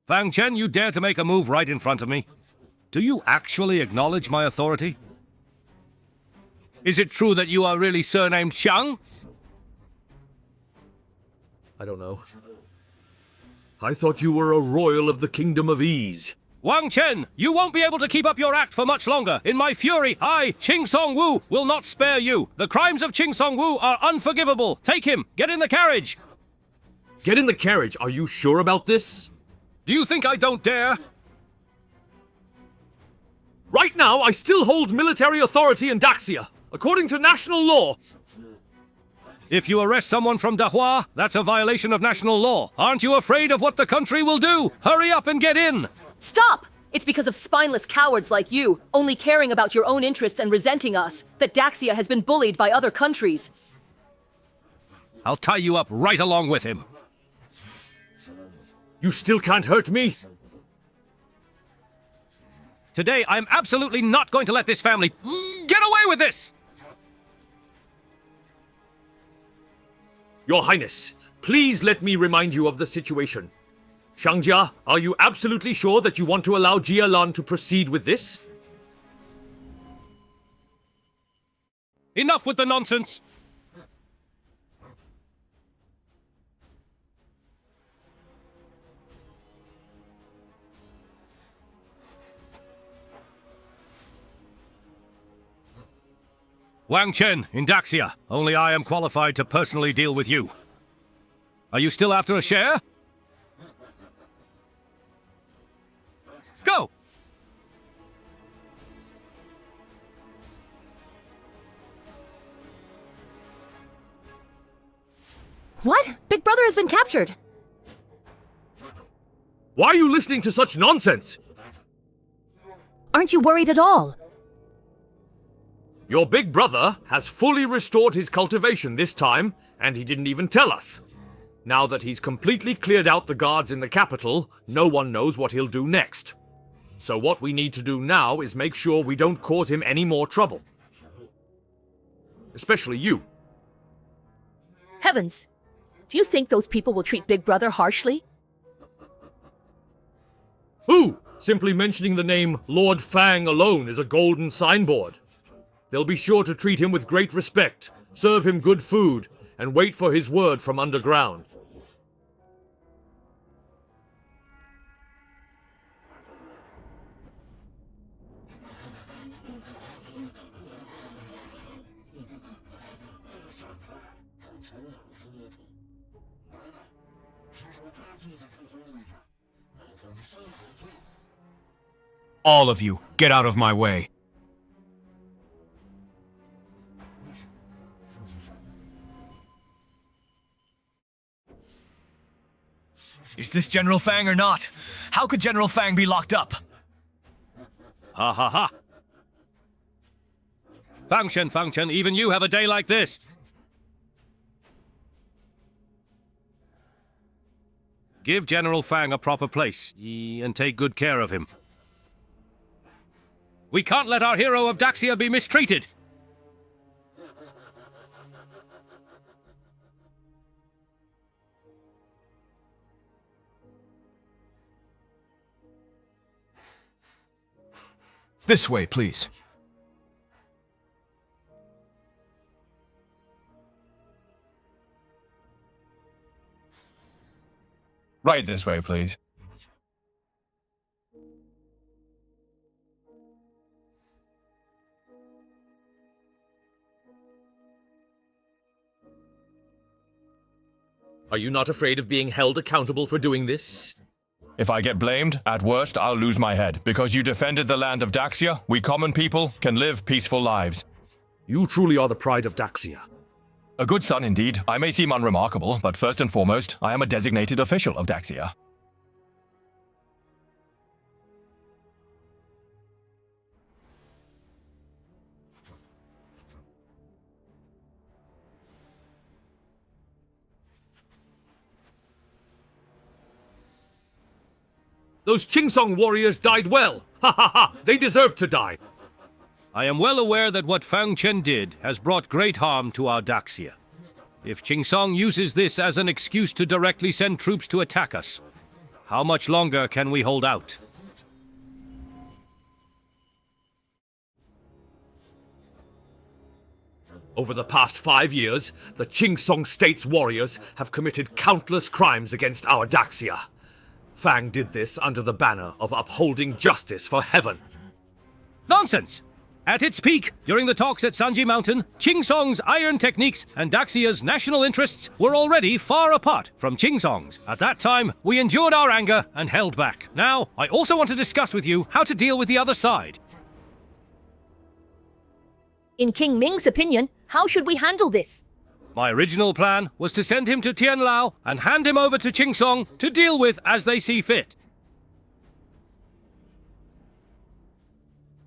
[SPEAKER 17] Fang Chen, you dare to make a move right in front of me? Do you actually acknowledge my authority? Is it true that you are really surnamed Xiang?
[SPEAKER 7] I don't know. I thought you were a royal of the Kingdom of Ease.
[SPEAKER 17] Wang Chen, you won't be able to keep up your act for much longer. In my fury, I, Qing Song Wu, will not spare you. The crimes of Qing Song Wu are unforgivable. Take him. Get in the carriage.
[SPEAKER 7] Get in the carriage. Are you sure about this?
[SPEAKER 17] Do you think I don't dare?
[SPEAKER 7] Right now, I still hold military authority in Daxia, according to national law.
[SPEAKER 17] If you arrest someone from Dahua, that's a violation of national law. Aren't you afraid of what the country will do? Hurry up and get in!
[SPEAKER 13] Stop! It's because of spineless cowards like you, only caring about your own interests and resenting us, that Daxia has been bullied by other countries.
[SPEAKER 17] I'll tie you up right along with him.
[SPEAKER 7] You still can't hurt me?
[SPEAKER 17] Today, I'm absolutely not going to let this family get away with this!
[SPEAKER 7] Your Highness, please let me remind you of the situation. Xiangjia, are you absolutely sure that you want to allow Jia Lan to proceed with this?
[SPEAKER 17] Enough with the nonsense! Wang Chen, in Daxia. Only I am qualified to personally deal with you. Are you still after a share? Go!
[SPEAKER 11] What? Big Brother has been captured!
[SPEAKER 7] Why are you listening to such nonsense?
[SPEAKER 11] Aren't you worried at all?
[SPEAKER 7] Your big brother has fully restored his cultivation this time, and he didn't even tell us. Now that he's completely cleared out the guards in the capital, no one knows what he'll do next. So what we need to do now is make sure we don't cause him any more trouble. Especially you.
[SPEAKER 13] Heavens! Do you think those people will treat Big Brother harshly?
[SPEAKER 7] Who? Simply mentioning the name Lord Fang alone is a golden signboard. They'll be sure to treat him with great respect, serve him good food, and wait for his word from underground.
[SPEAKER 18] All of you, get out of my way.
[SPEAKER 19] Is this General Fang or not? How could General Fang be locked up?
[SPEAKER 17] Ha ha ha! Fang Chen, even you have a day like this! Give General Fang a proper place, and take good care of him. We can't let our hero of Daxia be mistreated!
[SPEAKER 18] This way, please.
[SPEAKER 20] Right this way, please.
[SPEAKER 7] Are you not afraid of being held accountable for doing this?
[SPEAKER 20] If I get blamed, at worst, I'll lose my head. Because you defended the land of Daxia, we common people can live peaceful lives.
[SPEAKER 7] You truly are the pride of Daxia.
[SPEAKER 20] A good son indeed. I may seem unremarkable, but first and foremost, I am a designated official of Daxia.
[SPEAKER 7] Those Qingsong warriors died well! Ha ha ha! They deserve to die!
[SPEAKER 17] I am well aware that what Fang Chen did has brought great harm to our Daxia. If Qingsong uses this as an excuse to directly send troops to attack us, How much longer can we hold out?
[SPEAKER 7] Over the past 5 years, the Qingsong State's warriors have committed countless crimes against our Daxia. Fang did this under the banner of upholding justice for heaven.
[SPEAKER 17] Nonsense! At its peak, during the talks at Sanji Mountain, Qingsong's iron techniques and Daxia's national interests were already far apart from Qingsong's. At that time, we endured our anger and held back. Now, I also want to discuss with you how to deal with the other side.
[SPEAKER 13] In King Ming's opinion, how should we handle this?
[SPEAKER 17] My original plan was to send him to Tianlao and hand him over to Qingsong to deal with as they see fit.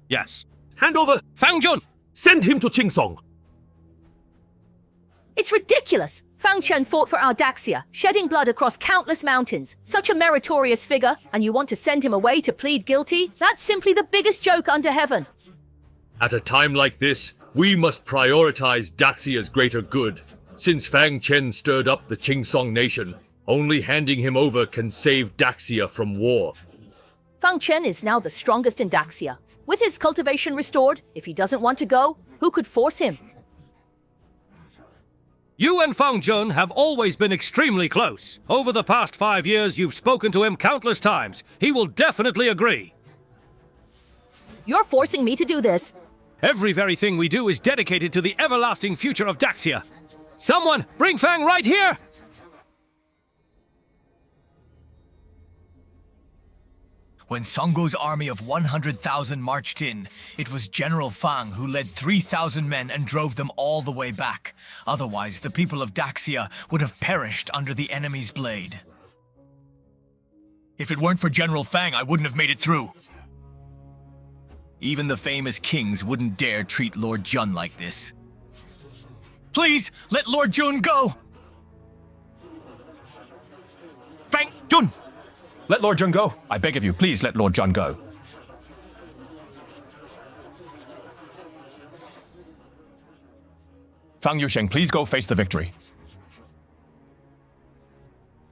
[SPEAKER 17] Yes.
[SPEAKER 7] Hand over
[SPEAKER 17] Fang Jun!
[SPEAKER 7] Send him to Qingsong!
[SPEAKER 13] It's ridiculous! Fang Chen fought for our Daxia, shedding blood across countless mountains. Such a meritorious figure, and you want to send him away to plead guilty? That's simply the biggest joke under heaven.
[SPEAKER 7] At a time like this, we must prioritize Daxia's greater good. Since Fang Chen stirred up the Qingsong nation, only handing him over can save Daxia from war.
[SPEAKER 13] Fang Chen is now the strongest in Daxia. With his cultivation restored, if he doesn't want to go, who could force him?
[SPEAKER 17] You and Fang Jun have always been extremely close. Over the past 5 years, you've spoken to him countless times. He will definitely agree.
[SPEAKER 13] You're forcing me to do this.
[SPEAKER 17] Every very thing we do is dedicated to the everlasting future of Daxia. Someone, bring Fang right here!
[SPEAKER 19] When Songgo's army of 100,000 marched in, it was General Fang who led 3,000 men and drove them all the way back. Otherwise, the people of Daxia would have perished under the enemy's blade. If it weren't for General Fang, I wouldn't have made it through. Even the famous kings wouldn't dare treat Lord Jun like this. Please, let Lord Jun go! Fang Jun!
[SPEAKER 20] Let Lord Jun go. I beg of you, please let Lord Jun go. Fang Yusheng, please go face the victory.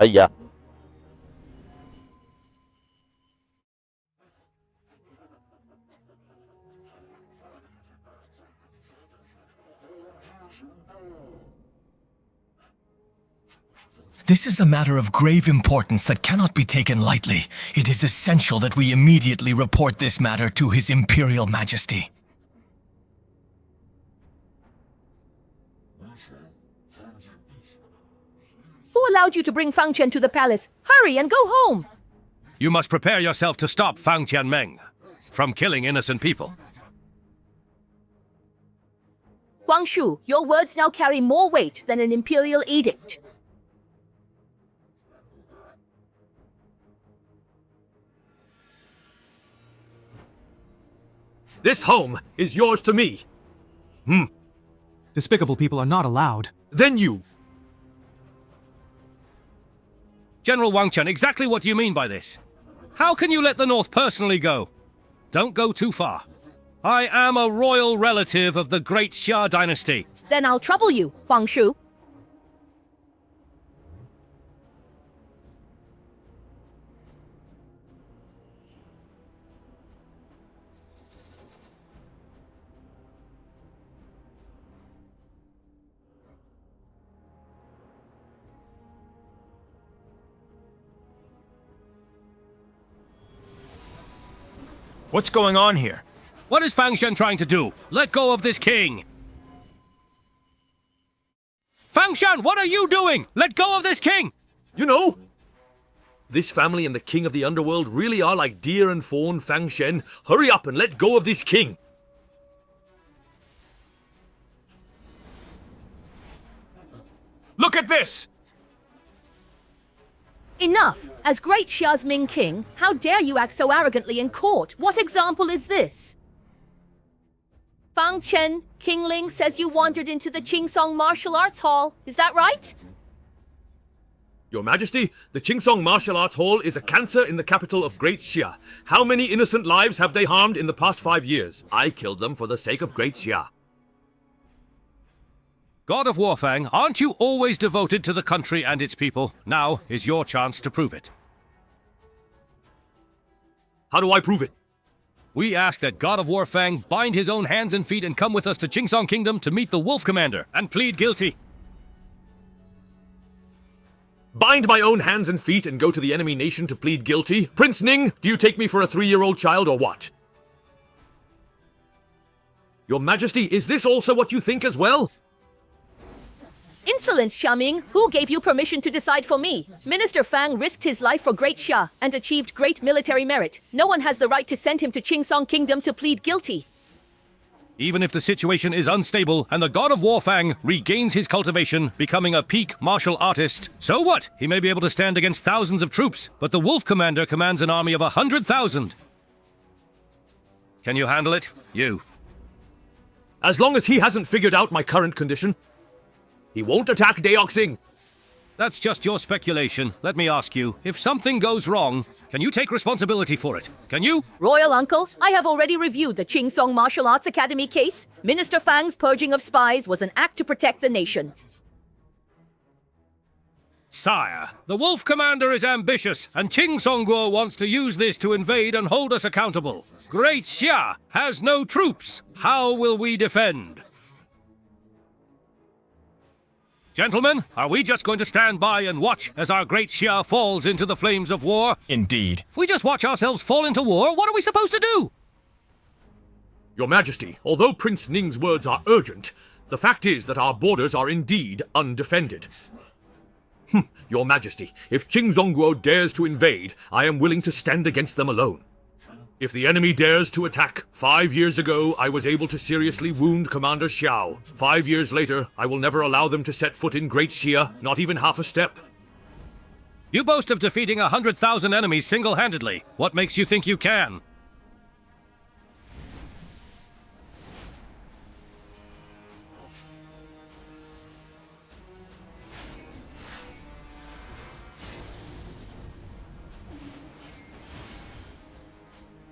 [SPEAKER 21] Yeah.
[SPEAKER 19] This is a matter of grave importance that cannot be taken lightly. It is essential that we immediately report this matter to His Imperial Majesty.
[SPEAKER 13] Who allowed you to bring Fang Chen to the palace? Hurry and go home!
[SPEAKER 17] You must prepare yourself to stop Fang Tianmeng from killing innocent people.
[SPEAKER 13] Huang Shu, your words now carry more weight than an imperial edict.
[SPEAKER 7] This home is yours to me.
[SPEAKER 15] Despicable people are not allowed.
[SPEAKER 7] Then you.
[SPEAKER 17] General Wang Chen, exactly what do you mean by this? How can you let the North personally go? Don't go too far. I am a royal relative of the Great Xia dynasty.
[SPEAKER 13] Then I'll trouble you, Huang Shu.
[SPEAKER 18] What's going on here?
[SPEAKER 17] What is Fang Shen trying to do? Let go of this king! Fang Shen, what are you doing? Let go of this king!
[SPEAKER 7] You know, this family and the king of the underworld really are like deer and fawn, Fang Shen. Hurry up and let go of this king!
[SPEAKER 18] Look at this!
[SPEAKER 13] Enough! As Great Xia's Ming King, how dare you act so arrogantly in court? What example is this? Fang Chen, King Ling says you wandered into the Qingsong Martial Arts Hall. Is that right?
[SPEAKER 7] Your Majesty, the Qingsong Martial Arts Hall is a cancer in the capital of Great Xia. How many innocent lives have they harmed in the past 5 years? I killed them for the sake of Great Xia.
[SPEAKER 17] God of War Fang, aren't you always devoted to the country and its people? Now is your chance to prove it.
[SPEAKER 7] How do I prove it?
[SPEAKER 17] We ask that God of War Fang bind his own hands and feet and come with us to Qingsong Kingdom to meet the Wolf Commander and plead guilty.
[SPEAKER 7] Bind my own hands and feet and go to the enemy nation to plead guilty? Prince Ning, do you take me for a 3-year-old child or what? Your Majesty, is this also what you think as well?
[SPEAKER 13] Insolence, Xiaming! Who gave you permission to decide for me? Minister Fang risked his life for Great Xia and achieved great military merit. No one has the right to send him to Qingsong Kingdom to plead guilty.
[SPEAKER 17] Even if the situation is unstable and the God of War Fang regains his cultivation, becoming a peak martial artist, so what? He may be able to stand against thousands of troops, but the Wolf Commander commands an army of 100,000. Can you handle it? You.
[SPEAKER 7] As long as he hasn't figured out my current condition, he won't attack Deoxing.
[SPEAKER 17] That's just your speculation. Let me ask you, if something goes wrong, can you take responsibility for it? Can you?
[SPEAKER 13] Royal Uncle, I have already reviewed the Qingsong Martial Arts Academy case. Minister Fang's purging of spies was an act to protect the nation.
[SPEAKER 17] Sire, the Wolf Commander is ambitious, and Qingsongguo wants to use this to invade and hold us accountable. Great Xia has no troops. How will we defend? Gentlemen, are we just going to stand by and watch as our Great Xia falls into the flames of war?
[SPEAKER 20] Indeed.
[SPEAKER 17] If we just watch ourselves fall into war, what are we supposed to do?
[SPEAKER 7] Your Majesty, although Prince Ning's words are urgent, the fact is that our borders are indeed undefended. Your Majesty, if Qingsongguo dares to invade, I am willing to stand against them alone. If the enemy dares to attack, 5 years ago I was able to seriously wound Commander Xiao. 5 years later, I will never allow them to set foot in Great Xia, not even half a step.
[SPEAKER 17] You boast of defeating 100,000 enemies single-handedly. What makes you think you can?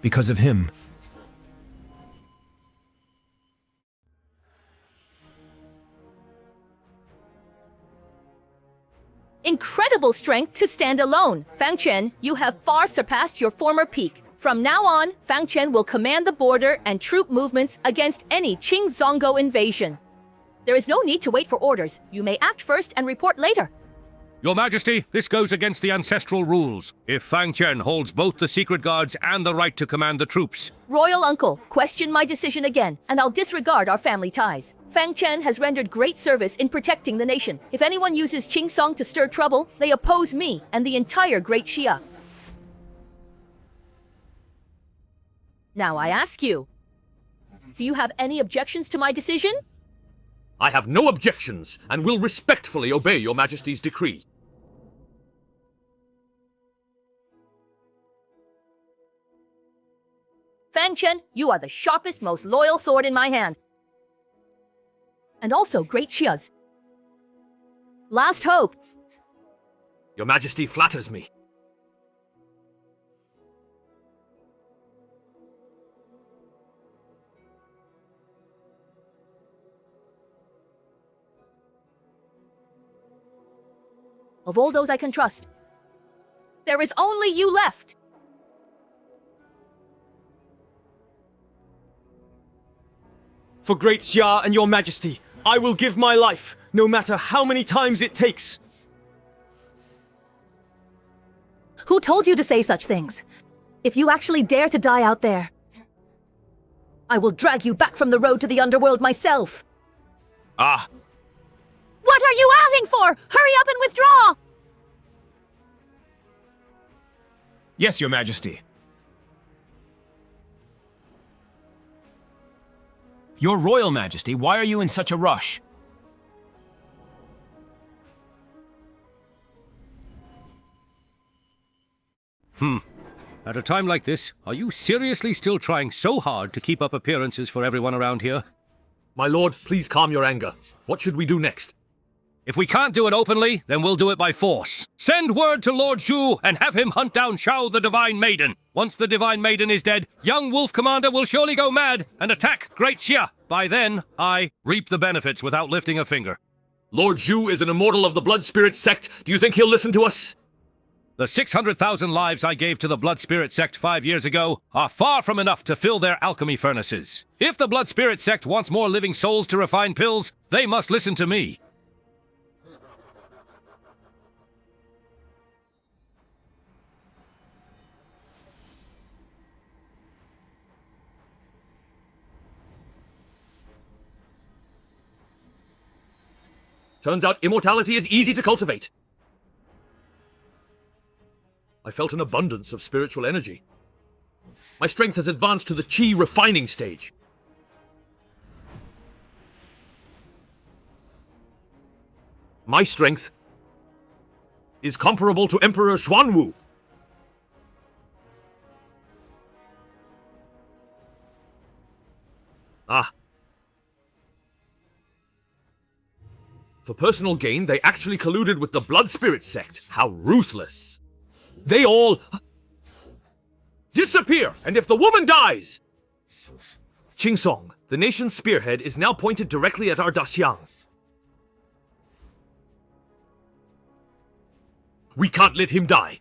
[SPEAKER 18] Because of him.
[SPEAKER 13] Incredible strength to stand alone. Fang Chen, you have far surpassed your former peak. From now on, Fang Chen will command the border and troop movements against any Qingzonggo invasion. There is no need to wait for orders. You may act first and report later.
[SPEAKER 17] Your Majesty, this goes against the ancestral rules. If Fang Chen holds both the secret guards and the right to command the troops.
[SPEAKER 13] Royal Uncle, question my decision again, and I'll disregard our family ties. Fang Chen has rendered great service in protecting the nation. If anyone uses Qingsong to stir trouble, they oppose me and the entire Great Xia. Now I ask you, do you have any objections to my decision?
[SPEAKER 7] I have no objections, and will respectfully obey Your Majesty's decree.
[SPEAKER 13] Fang Chen, you are the sharpest, most loyal sword in my hand. And also Great Xia's last hope.
[SPEAKER 7] Your Majesty flatters me.
[SPEAKER 13] Of all those I can trust, there is only you left.
[SPEAKER 1] For Great Xia and Your Majesty, I will give my life, no matter how many times it takes.
[SPEAKER 11] Who told you to say such things? If you actually dare to die out there, I will drag you back from the road to the underworld myself.
[SPEAKER 20] Ah.
[SPEAKER 11] What are you asking for? Hurry up and withdraw!
[SPEAKER 18] Yes, Your Majesty. Your Royal Majesty, why are you in such a rush?
[SPEAKER 17] At a time like this, are you seriously still trying so hard to keep up appearances for everyone around here?
[SPEAKER 7] My lord, please calm your anger. What should we do next?
[SPEAKER 17] If we can't do it openly, then we'll do it by force. Send word to Lord Zhu and have him hunt down Xiao the Divine Maiden. Once the Divine Maiden is dead, young Wolf Commander will surely go mad and attack Great Xia. By then, I reap the benefits without lifting a finger.
[SPEAKER 7] Lord Zhu is an immortal of the Blood Spirit sect. Do you think he'll listen to us?
[SPEAKER 17] The 600,000 lives I gave to the Blood Spirit sect 5 years ago are far from enough to fill their alchemy furnaces. If the Blood Spirit sect wants more living souls to refine pills, they must listen to me.
[SPEAKER 7] Turns out immortality is easy to cultivate. I felt an abundance of spiritual energy. My strength has advanced to the Qi refining stage. My strength is comparable to Emperor Xuanwu. Ah. For personal gain, they actually colluded with the Blood Spirit sect. How ruthless. They all disappear, and if the woman dies... Qingsong, the nation's spearhead, is now pointed directly at our Daxiang. We can't let him die.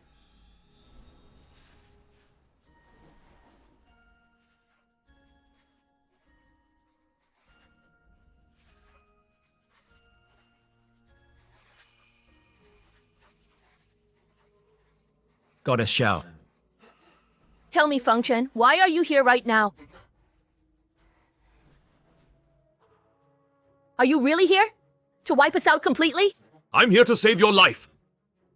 [SPEAKER 18] Goddess Xiao.
[SPEAKER 13] Tell me, Feng Chen, why are you here right now? Are you really here? To wipe us out completely?
[SPEAKER 7] I'm here to save your life.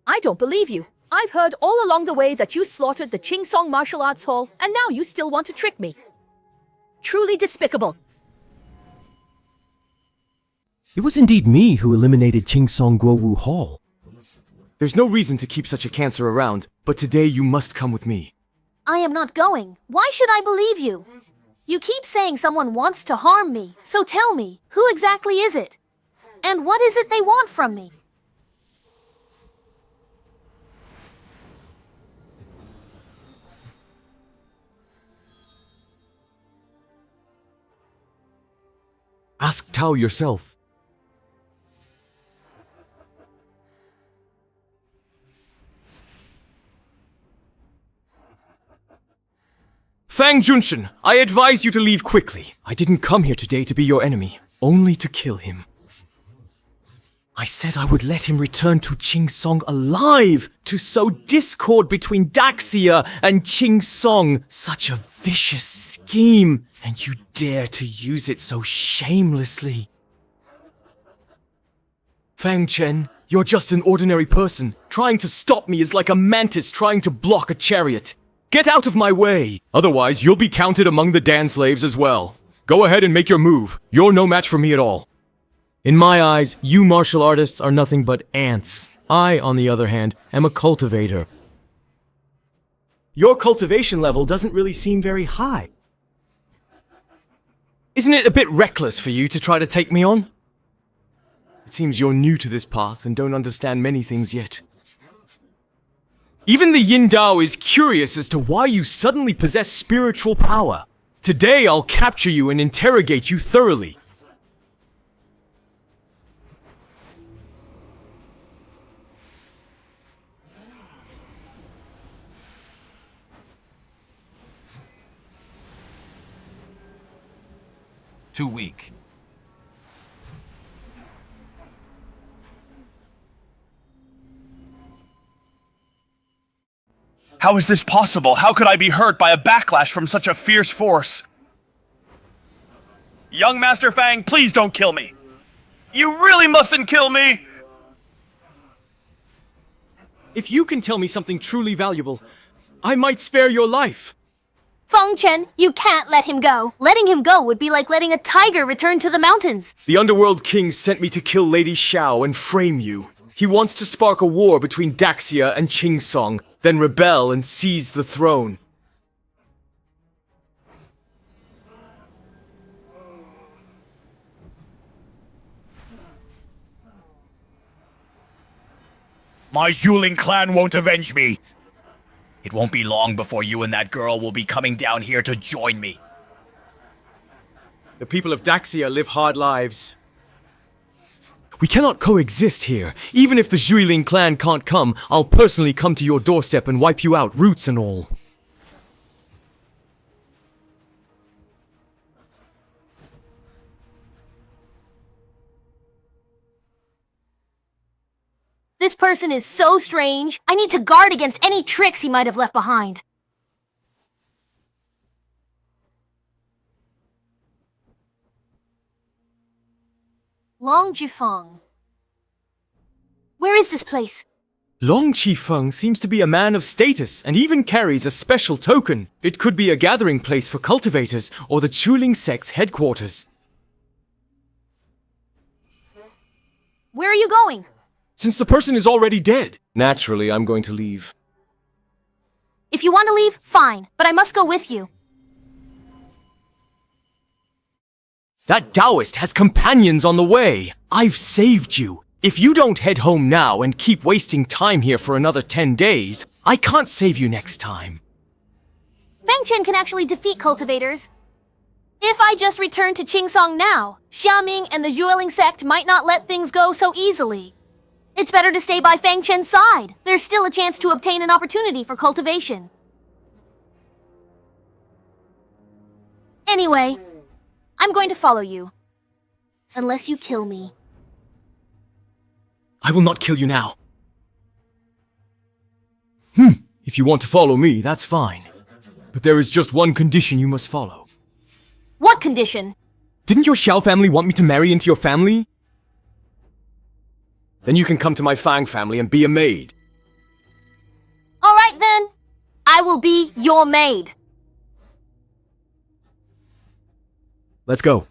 [SPEAKER 13] I don't believe you. I've heard all along the way that you slaughtered the Qingsong Martial Arts Hall, and now you still want to trick me. Truly despicable.
[SPEAKER 12] It was indeed me who eliminated Qingsong Guowu Hall. There's no reason to keep such a cancer around, but today you must come with me.
[SPEAKER 3] I am not going. Why should I believe you? You keep saying someone wants to harm me, so tell me, who exactly is it? And what is it they want from me?
[SPEAKER 12] Ask Tao yourself. Fang Junshin, I advise you to leave quickly. I didn't come here today to be your enemy, only to kill him. I said I would let him return to Qingsong alive, to sow discord between Daxia and Qingsong. Such a vicious scheme, and you dare to use it so shamelessly. Fang Chen, you're just an ordinary person. Trying to stop me is like a mantis trying to block a chariot. Get out of my way! Otherwise, you'll be counted among the Dan slaves as well. Go ahead and make your move. You're no match for me at all. In my eyes, you martial artists are nothing but ants. I, on the other hand, am a cultivator. Your cultivation level doesn't really seem very high. Isn't it a bit reckless for you to try to take me on? It seems you're new to this path and don't understand many things yet. Even the Yin Dao is curious as to why you suddenly possess spiritual power. Today I'll capture you and interrogate you thoroughly.
[SPEAKER 6] Too weak.
[SPEAKER 21] How is this possible? How could I be hurt by a backlash from such a fierce force? Young Master Fang, please don't kill me. You really mustn't kill me!
[SPEAKER 12] If you can tell me something truly valuable, I might spare your life.
[SPEAKER 3] Feng Chen, you can't let him go. Letting him go would be like letting a tiger return to the mountains.
[SPEAKER 12] The Underworld King sent me to kill Lady Xiao and frame you. He wants to spark a war between Daxia and Qingsong, then rebel and seize the throne.
[SPEAKER 21] My Zhuling clan won't avenge me. It won't be long before you and that girl will be coming down here to join me.
[SPEAKER 12] The people of Daxia live hard lives. We cannot coexist here. Even if the Zhuiling clan can't come, I'll personally come to your doorstep and wipe you out, roots and all.
[SPEAKER 3] This person is so strange. I need to guard against any tricks he might have left behind. Long Jifeng. Where is this place?
[SPEAKER 12] Long Qifeng seems to be a man of status and even carries a special token. It could be a gathering place for cultivators or the Zhuiling sect's headquarters.
[SPEAKER 3] Where are you going?
[SPEAKER 12] Since the person is already dead, naturally I'm going to leave.
[SPEAKER 3] If you want to leave, fine, but I must go with you.
[SPEAKER 12] That Taoist has companions on the way. I've saved you. If you don't head home now and keep wasting time here for another 10 days, I can't save you next time.
[SPEAKER 3] Feng Chen can actually defeat cultivators. If I just return to Qingsong now, Xiaming and the Zhuiling sect might not let things go so easily. It's better to stay by Feng Chen's side. There's still a chance to obtain an opportunity for cultivation. Anyway, I'm going to follow you. Unless you kill me.
[SPEAKER 12] I will not kill you now. If you want to follow me, that's fine. But there is just one condition you must follow.
[SPEAKER 3] What condition?
[SPEAKER 12] Didn't your Xiao family want me to marry into your family? Then you can come to my Fang family and be a maid.
[SPEAKER 3] All right then. I will be your maid.
[SPEAKER 12] Let's go.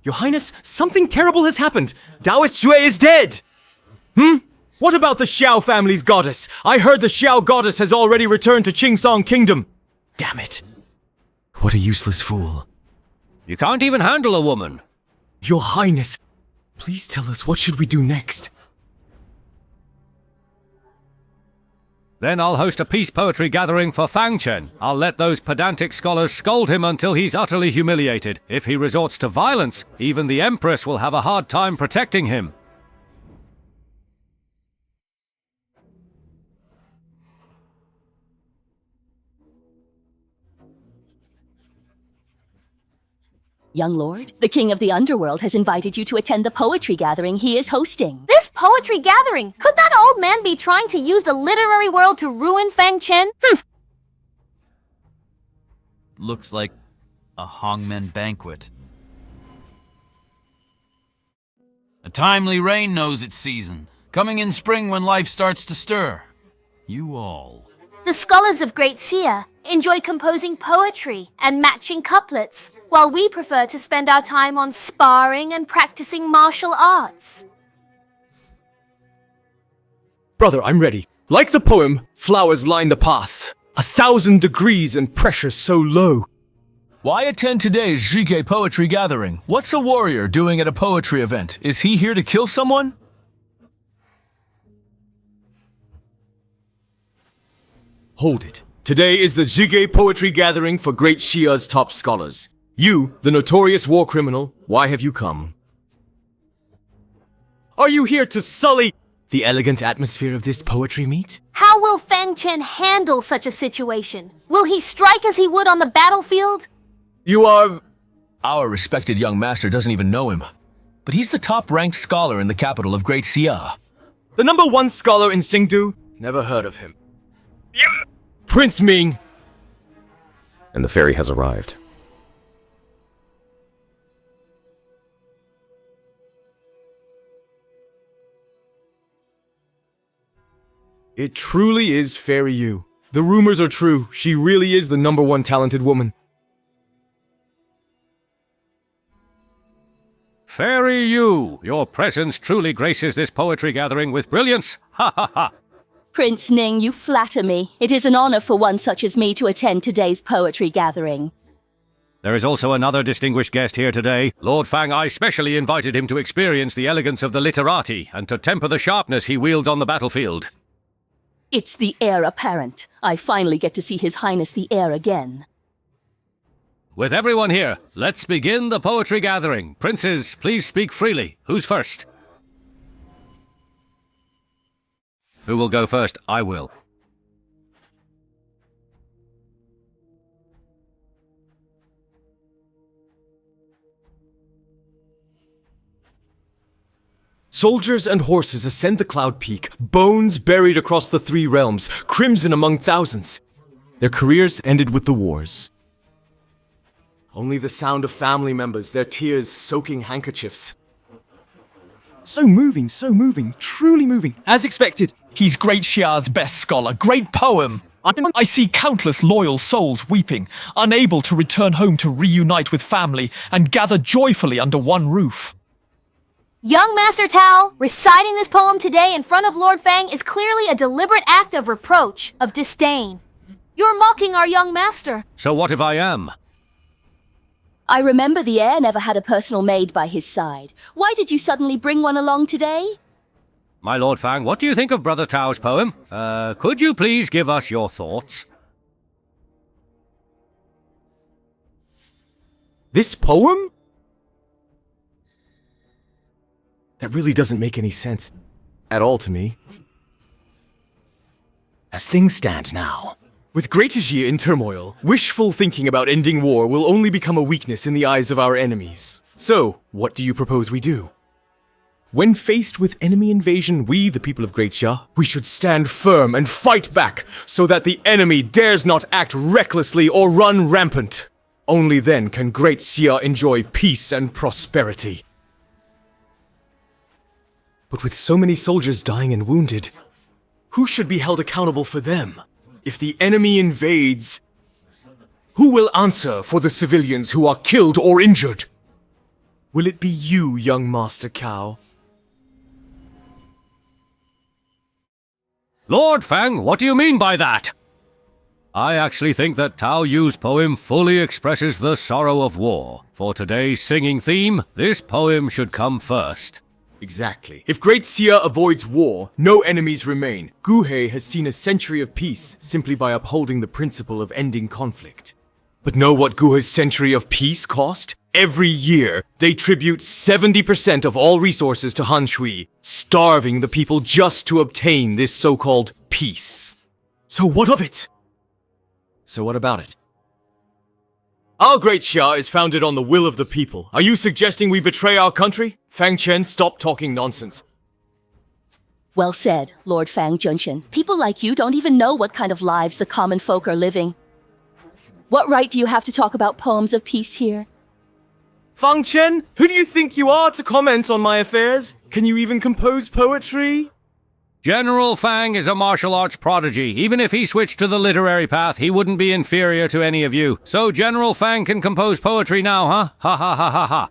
[SPEAKER 12] Your Highness, something terrible has happened. Taoist Xue is dead. What about the Xiao family's goddess? I heard the Xiao goddess has already returned to Qingsong Kingdom. Damn it. What a useless fool.
[SPEAKER 17] You can't even handle a woman.
[SPEAKER 12] Your Highness, please tell us what should we do next?
[SPEAKER 17] Then I'll host a peace poetry gathering for Fang Chen. I'll let those pedantic scholars scold him until he's utterly humiliated. If he resorts to violence, even the Empress will have a hard time protecting him.
[SPEAKER 4] Young lord, the king of the underworld has invited you to attend the poetry gathering he is hosting.
[SPEAKER 3] This poetry gathering? Could that old man be trying to use the literary world to ruin Feng Chen?
[SPEAKER 22] Looks like a Hongmen banquet. A timely rain knows its season, coming in spring when life starts to stir. You all.
[SPEAKER 3] The scholars of Great Xia enjoy composing poetry and matching couplets, while we prefer to spend our time on sparring and practicing martial arts.
[SPEAKER 12] Brother, I'm ready. Like the poem, flowers line the path. 1,000 degrees and pressure so low.
[SPEAKER 23] Why attend today's Zhige poetry gathering? What's a warrior doing at a poetry event? Is he here to kill someone?
[SPEAKER 12] Hold it. Today is the Zhige poetry gathering for Great Xia's top scholars. You, the notorious war criminal, why have you come? Are you here to sully the elegant atmosphere of this poetry meet?
[SPEAKER 3] How will Feng Chen handle such a situation? Will he strike as he would on the battlefield?
[SPEAKER 12] You are...
[SPEAKER 23] Our respected young master doesn't even know him. But he's the top-ranked scholar in the capital of Great Xia.
[SPEAKER 12] The #1 scholar in Xingdu? Never heard of him. Prince Ming!
[SPEAKER 5] And the ferry has arrived.
[SPEAKER 12] It truly is Fairy Yu. The rumors are true. She really is the #1 talented woman.
[SPEAKER 17] Fairy Yu, your presence truly graces this poetry gathering with brilliance. Ha ha ha.
[SPEAKER 4] Prince Ning, you flatter me. It is an honor for one such as me to attend today's poetry gathering.
[SPEAKER 17] There is also another distinguished guest here today. Lord Fang I specially invited him to experience the elegance of the literati and to temper the sharpness he wields on the battlefield.
[SPEAKER 4] It's the heir apparent. I finally get to see His Highness the heir again.
[SPEAKER 17] With everyone here, let's begin the poetry gathering. Princes, please speak freely. Who's first? Who will go first? I will.
[SPEAKER 12] Soldiers and horses ascend the cloud peak, bones buried across the three realms, crimson among thousands. Their careers ended with the wars. Only the sound of family members, their tears soaking handkerchiefs. So moving, truly moving, as expected.
[SPEAKER 23] He's Great Xia's best scholar. Great poem. I see countless loyal souls weeping, unable to return home to reunite with family and gather joyfully under one roof.
[SPEAKER 3] Young Master Tao, reciting this poem today in front of Lord Fang is clearly a deliberate act of reproach, of disdain. You're mocking our young master.
[SPEAKER 17] So what if I am?
[SPEAKER 4] I remember the heir never had a personal maid by his side. Why did you suddenly bring one along today?
[SPEAKER 17] My Lord Fang, what do you think of Brother Tao's poem? Could you please give us your thoughts?
[SPEAKER 12] This poem? That really doesn't make any sense at all to me. As things stand now, with Great Xia in turmoil, wishful thinking about ending war will only become a weakness in the eyes of our enemies. So, what do you propose we do? When faced with enemy invasion, we, the people of Great Xia, we should stand firm and fight back so that the enemy dares not act recklessly or run rampant. Only then can Great Xia enjoy peace and prosperity. But with so many soldiers dying and wounded, who should be held accountable for them? If the enemy invades, who will answer for the civilians who are killed or injured? Will it be you, young Master Cao?
[SPEAKER 17] Lord Fang, what do you mean by that? I actually think that Tao Yu's poem fully expresses the sorrow of war. For today's singing theme, this poem should come first.
[SPEAKER 12] Exactly. If Great Xia avoids war, no enemies remain. Gu He has seen a century of peace simply by upholding the principle of ending conflict. But know what Gu He's century of peace cost? Every year, they tribute 70% of all resources to Han Shui, starving the people just to obtain this so-called peace. So what of it? So what about it? Our Great Xia is founded on the will of the people. Are you suggesting we betray our country? Fang Chen, stop talking nonsense.
[SPEAKER 4] Well said, Lord Fang Junshin. People like you don't even know what kind of lives the common folk are living. What right do you have to talk about poems of peace here?
[SPEAKER 12] Fang Chen, who do you think you are to comment on my affairs? Can you even compose poetry?
[SPEAKER 17] General Fang is a martial arts prodigy. Even if he switched to the literary path, he wouldn't be inferior to any of you. So General Fang can compose poetry now, huh? Ha ha ha ha ha.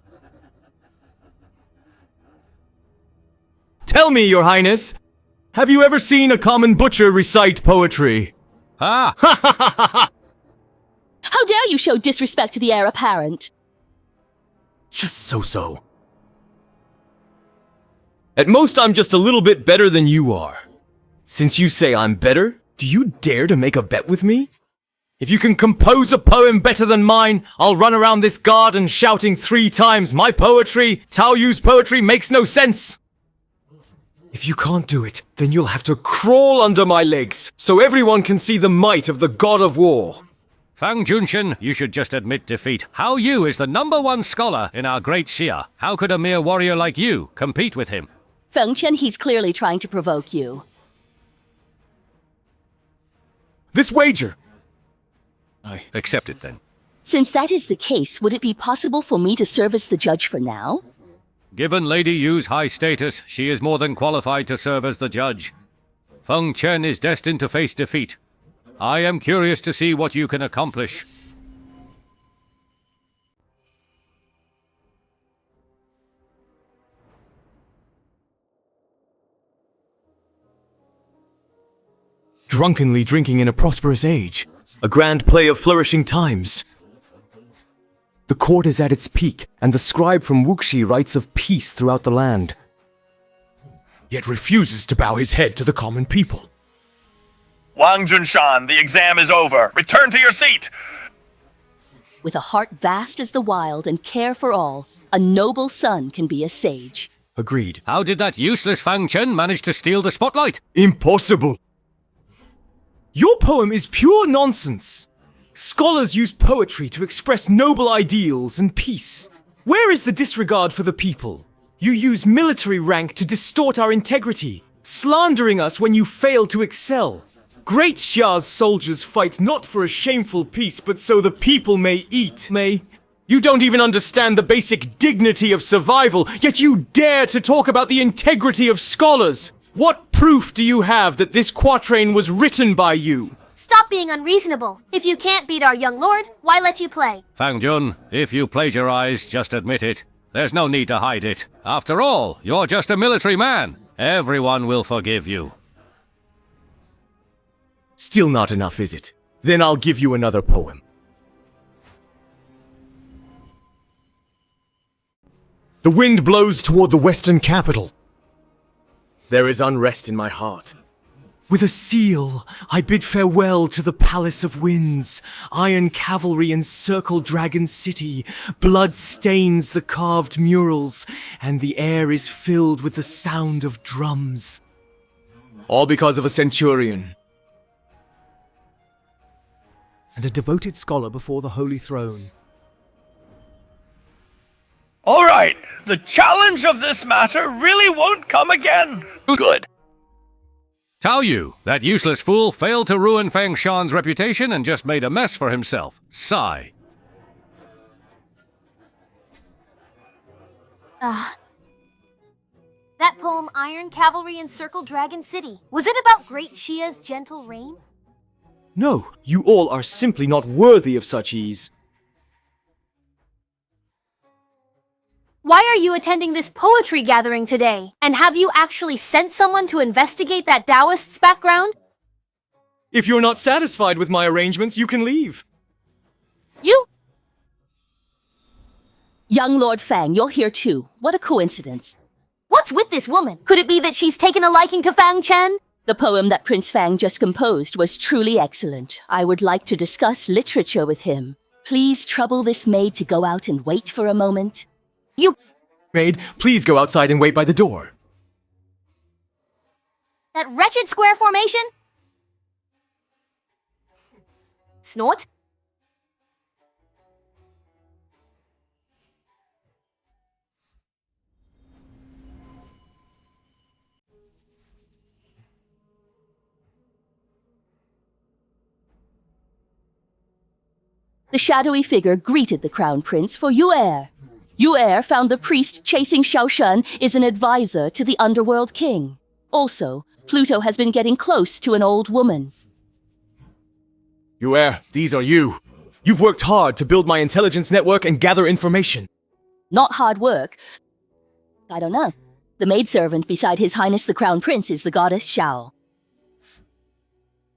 [SPEAKER 12] Tell me, Your Highness, have you ever seen a common butcher recite poetry?
[SPEAKER 17] Ah!
[SPEAKER 12] Ha ha ha ha ha!
[SPEAKER 4] How dare you show disrespect to the heir apparent?
[SPEAKER 12] Just so-so. At most, I'm just a little bit better than you are. Since you say I'm better, do you dare to make a bet with me? If you can compose a poem better than mine, I'll run around this garden shouting 3 times, my poetry, Tao Yu's poetry makes no sense! If you can't do it, then you'll have to crawl under my legs, so everyone can see the might of the God of War.
[SPEAKER 17] Fang Junshin, you should just admit defeat. Hao Yu is the #1 scholar in our Great Xia. How could a mere warrior like you compete with him?
[SPEAKER 4] Feng Chen, he's clearly trying to provoke you.
[SPEAKER 12] This wager!
[SPEAKER 17] I accept it then.
[SPEAKER 4] Since that is the case, would it be possible for me to serve as the judge for now?
[SPEAKER 17] Given Lady Yu's high status, she is more than qualified to serve as the judge. Feng Chen is destined to face defeat. I am curious to see what you can accomplish.
[SPEAKER 12] Drunkenly drinking in a prosperous age. A grand play of flourishing times. The court is at its peak, and the scribe from Wuxi writes of peace throughout the land. Yet refuses to bow his head to the common people.
[SPEAKER 21] Wang Junshan, the exam is over. Return to your seat!
[SPEAKER 4] With a heart vast as the wild and care for all, a noble son can be a sage.
[SPEAKER 12] Agreed.
[SPEAKER 17] How did that useless Fang Chen manage to steal the spotlight?
[SPEAKER 12] Impossible! Your poem is pure nonsense. Scholars use poetry to express noble ideals and peace. Where is the disregard for the people? You use military rank to distort our integrity, slandering us when you fail to excel. Great Xia's soldiers fight not for a shameful peace, but so the people may eat. You don't even understand the basic dignity of survival, yet you dare to talk about the integrity of scholars. What proof do you have that this quatrain was written by you?
[SPEAKER 3] Stop being unreasonable. If you can't beat our young lord, why let you play?
[SPEAKER 17] Fang Jun, if you plagiarize, just admit it. There's no need to hide it. After all, you're just a military man. Everyone will forgive you.
[SPEAKER 12] Still not enough, is it? Then I'll give you another poem. The wind blows toward the western capital. There is unrest in my heart. With a seal, I bid farewell to the Palace of Winds. Iron cavalry encircle Dragon City. Blood stains the carved murals, and the air is filled with the sound of drums. All because of a centurion. And a devoted scholar before the Holy Throne.
[SPEAKER 21] All right, the challenge of this matter really won't come again. Good.
[SPEAKER 17] Tao Yu, that useless fool, failed to ruin Fang Shan's reputation and just made a mess for himself. Sigh.
[SPEAKER 3] That poem, Iron Cavalry Encircle Dragon City, was it about Great Xia's gentle reign?
[SPEAKER 12] No, you all are simply not worthy of such ease.
[SPEAKER 3] Why are you attending this poetry gathering today? And have you actually sent someone to investigate that Taoist's background?
[SPEAKER 12] If you're not satisfied with my arrangements, you can leave.
[SPEAKER 3] You?
[SPEAKER 4] Young Lord Fang, you're here too. What a coincidence.
[SPEAKER 3] What's with this woman? Could it be that she's taken a liking to Fang Chen?
[SPEAKER 4] The poem that Prince Fang just composed was truly excellent. I would like to discuss literature with him. Please trouble this maid to go out and wait for a moment.
[SPEAKER 3] You...
[SPEAKER 12] Maid, please go outside and wait by the door.
[SPEAKER 3] That wretched square formation? Snort?
[SPEAKER 4] The shadowy figure greeted the crown prince for Yu'er. Yu'er found the priest chasing Xiaoshan is an advisor to the underworld king. Also, Pluto has been getting close to an old woman.
[SPEAKER 12] Yu'er, these are you. You've worked hard to build my intelligence network and gather information.
[SPEAKER 4] Not hard work. I don't know. The maidservant beside His Highness the Crown Prince is the goddess Xiao.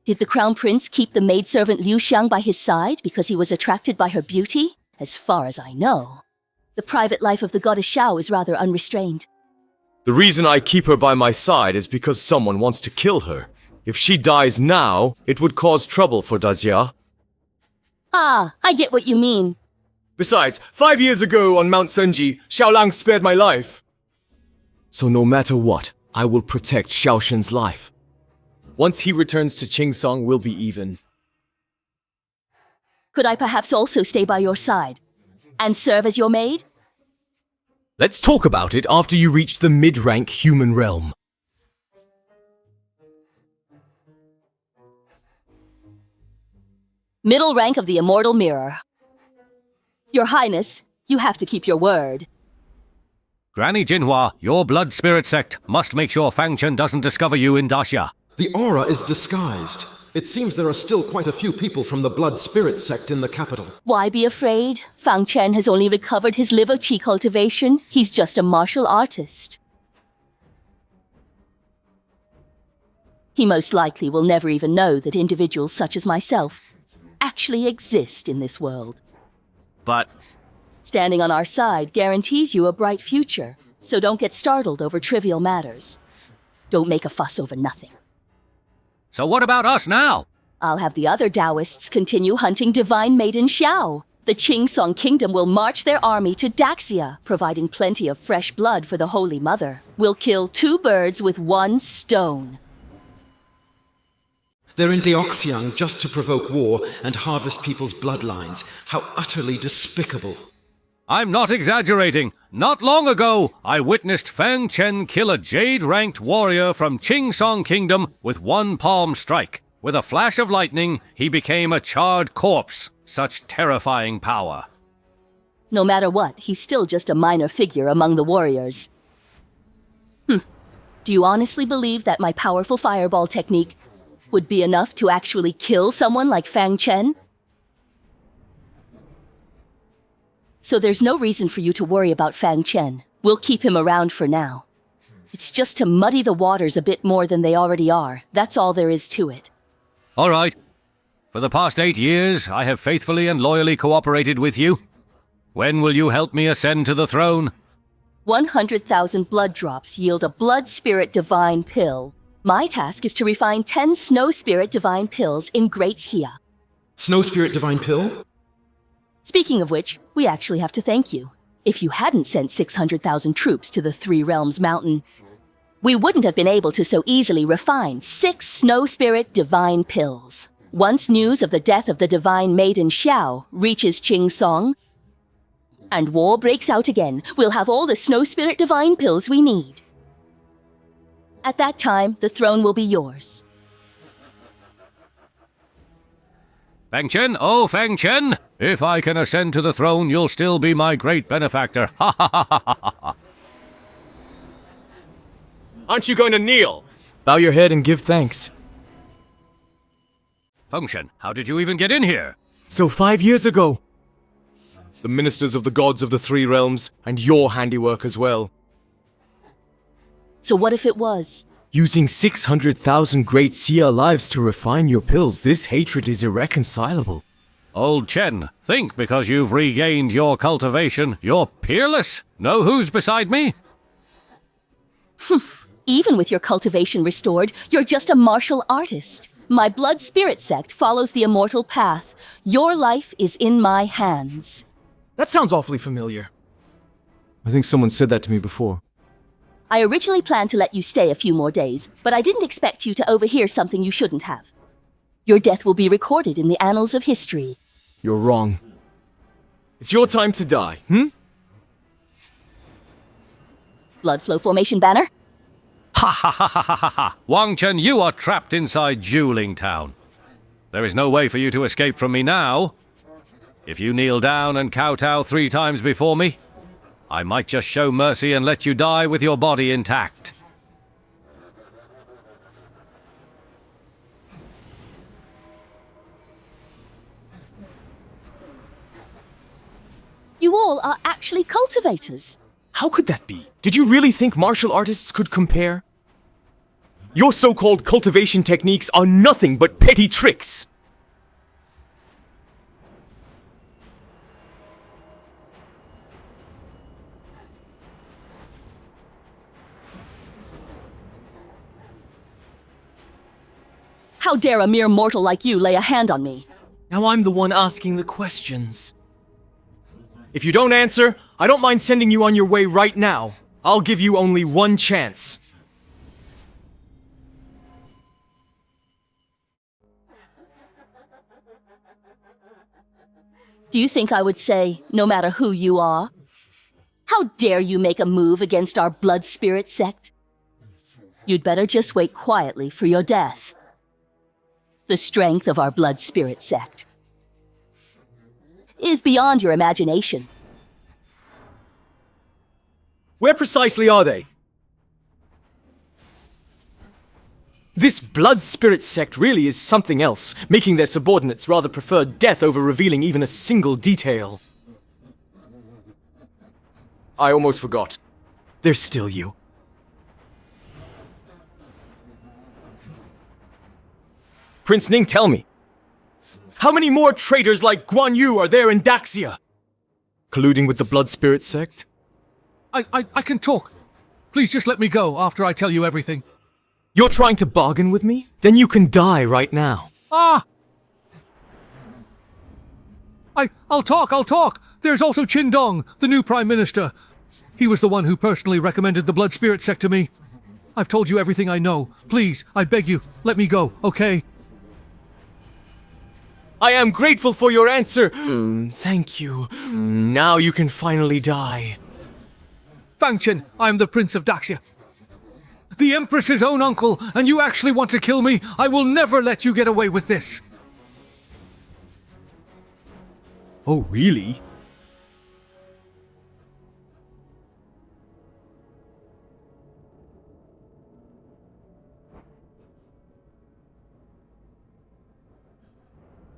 [SPEAKER 4] Did the Crown Prince keep the maidservant Liu Xiang by his side because he was attracted by her beauty? As far as I know. The private life of the goddess Xiao is rather unrestrained.
[SPEAKER 12] The reason I keep her by my side is because someone wants to kill her. If she dies now, it would cause trouble for Dazia.
[SPEAKER 4] Ah, I get what you mean.
[SPEAKER 12] Besides, 5 years ago on Mount Senji, Xiaolang spared my life. So no matter what, I will protect Xiaoshen's life. Once he returns to Qingsong, we'll be even.
[SPEAKER 4] Could I perhaps also stay by your side? And serve as your maid?
[SPEAKER 12] Let's talk about it after you reach the mid-rank human realm.
[SPEAKER 4] Middle rank of the Immortal Mirror. Your Highness, you have to keep your word.
[SPEAKER 17] Granny Jinhua, your blood spirit sect must make sure Fang Chen doesn't discover you in Daxia.
[SPEAKER 8] The aura is disguised. It seems there are still quite a few people from the blood spirit sect in the capital.
[SPEAKER 4] Why be afraid? Fang Chen has only recovered his liver qi cultivation. He's just a martial artist. He most likely will never even know that individuals such as myself actually exist in this world.
[SPEAKER 17] But
[SPEAKER 4] standing on our side guarantees you a bright future, so don't get startled over trivial matters. Don't make a fuss over nothing.
[SPEAKER 17] So what about us now?
[SPEAKER 4] I'll have the other Taoists continue hunting Divine Maiden Xiao. The Qing Kingdom will march their army to Daxia, providing plenty of fresh blood for the Holy Mother. We'll kill 2 birds with 1 stone.
[SPEAKER 8] They're in Deoxiang just to provoke war and harvest people's bloodlines. How utterly despicable.
[SPEAKER 17] I'm not exaggerating. Not long ago, I witnessed Fang Chen kill a jade-ranked warrior from Qing Kingdom with 1 palm strike. With a flash of lightning, he became a charred corpse. Such terrifying power.
[SPEAKER 4] No matter what, he's still just a minor figure among the warriors. Do you honestly believe that my powerful fireball technique would be enough to actually kill someone like Fang Chen? So there's no reason for you to worry about Fang Chen. We'll keep him around for now. It's just to muddy the waters a bit more than they already are. That's all there is to it.
[SPEAKER 17] All right. For the past 8 years, I have faithfully and loyally cooperated with you. When will you help me ascend to the throne?
[SPEAKER 4] 100,000 blood drops yield a blood spirit divine pill. My task is to refine 10 snow spirit divine pills in Great Xia.
[SPEAKER 8] Snow spirit divine pill?
[SPEAKER 4] Speaking of which, we actually have to thank you. If you hadn't sent 600,000 troops to the Three Realms Mountain, we wouldn't have been able to so easily refine 6 snow spirit divine pills. Once news of the death of the divine maiden Xiao reaches Qing and war breaks out again, we'll have all the snow spirit divine pills we need. At that time, the throne will be yours.
[SPEAKER 17] Fang Chen, oh Fang Chen! If I can ascend to the throne, you'll still be my great benefactor. Ha ha ha ha ha ha!
[SPEAKER 12] Aren't you going to kneel? Bow your head and give thanks.
[SPEAKER 17] Feng Chen, how did you even get in here?
[SPEAKER 12] So 5 years ago, the ministers of the gods of the 3 realms, and your handiwork as well.
[SPEAKER 4] So what if it was?
[SPEAKER 12] Using 600,000 Great Xia lives to refine your pills, this hatred is irreconcilable.
[SPEAKER 17] Old Chen, think because you've regained your cultivation, you're peerless? Know who's beside me?
[SPEAKER 4] Even with your cultivation restored, you're just a martial artist. My blood spirit sect follows the immortal path. Your life is in my hands.
[SPEAKER 12] That sounds awfully familiar. I think someone said that to me before.
[SPEAKER 4] I originally planned to let you stay a few more days, but I didn't expect you to overhear something you shouldn't have. Your death will be recorded in the annals of history.
[SPEAKER 12] You're wrong. It's your time to die,
[SPEAKER 4] Blood flow formation banner?
[SPEAKER 17] Ha ha ha ha ha ha! Wang Chen, you are trapped inside Dueling Town. There is no way for you to escape from me now. If you kneel down and kowtow 3 times before me, I might just show mercy and let you die with your body intact.
[SPEAKER 4] You all are actually cultivators.
[SPEAKER 12] How could that be? Did you really think martial artists could compare? Your so-called cultivation techniques are nothing but petty tricks.
[SPEAKER 4] How dare a mere mortal like you lay a hand on me?
[SPEAKER 12] Now I'm the one asking the questions. If you don't answer, I don't mind sending you on your way right now. I'll give you only 1 chance.
[SPEAKER 4] Do you think I would say, no matter who you are? How dare you make a move against our blood spirit sect? You'd better just wait quietly for your death. The strength of our blood spirit sect is beyond your imagination.
[SPEAKER 12] Where precisely are they? This blood spirit sect really is something else, making their subordinates rather prefer death over revealing even a single detail. I almost forgot. There's still you. Prince Ning, tell me. How many more traitors like Guan Yu are there in Daxia? Colluding with the blood spirit sect?
[SPEAKER 17] I can talk. Please just let me go after I tell you everything.
[SPEAKER 12] You're trying to bargain with me? Then you can die right now.
[SPEAKER 17] Ah! I'll talk. There's also Qindong, the new Prime Minister. He was the one who personally recommended the Blood Spirit sect to me. I've told you everything I know. Please, I beg you, let me go, okay?
[SPEAKER 12] I am grateful for your answer. Thank you. Now you can finally die.
[SPEAKER 17] Fang Chen, I am the Prince of Daxia. The Empress's own uncle, and you actually want to kill me? I will never let you get away with this.
[SPEAKER 12] Oh, really?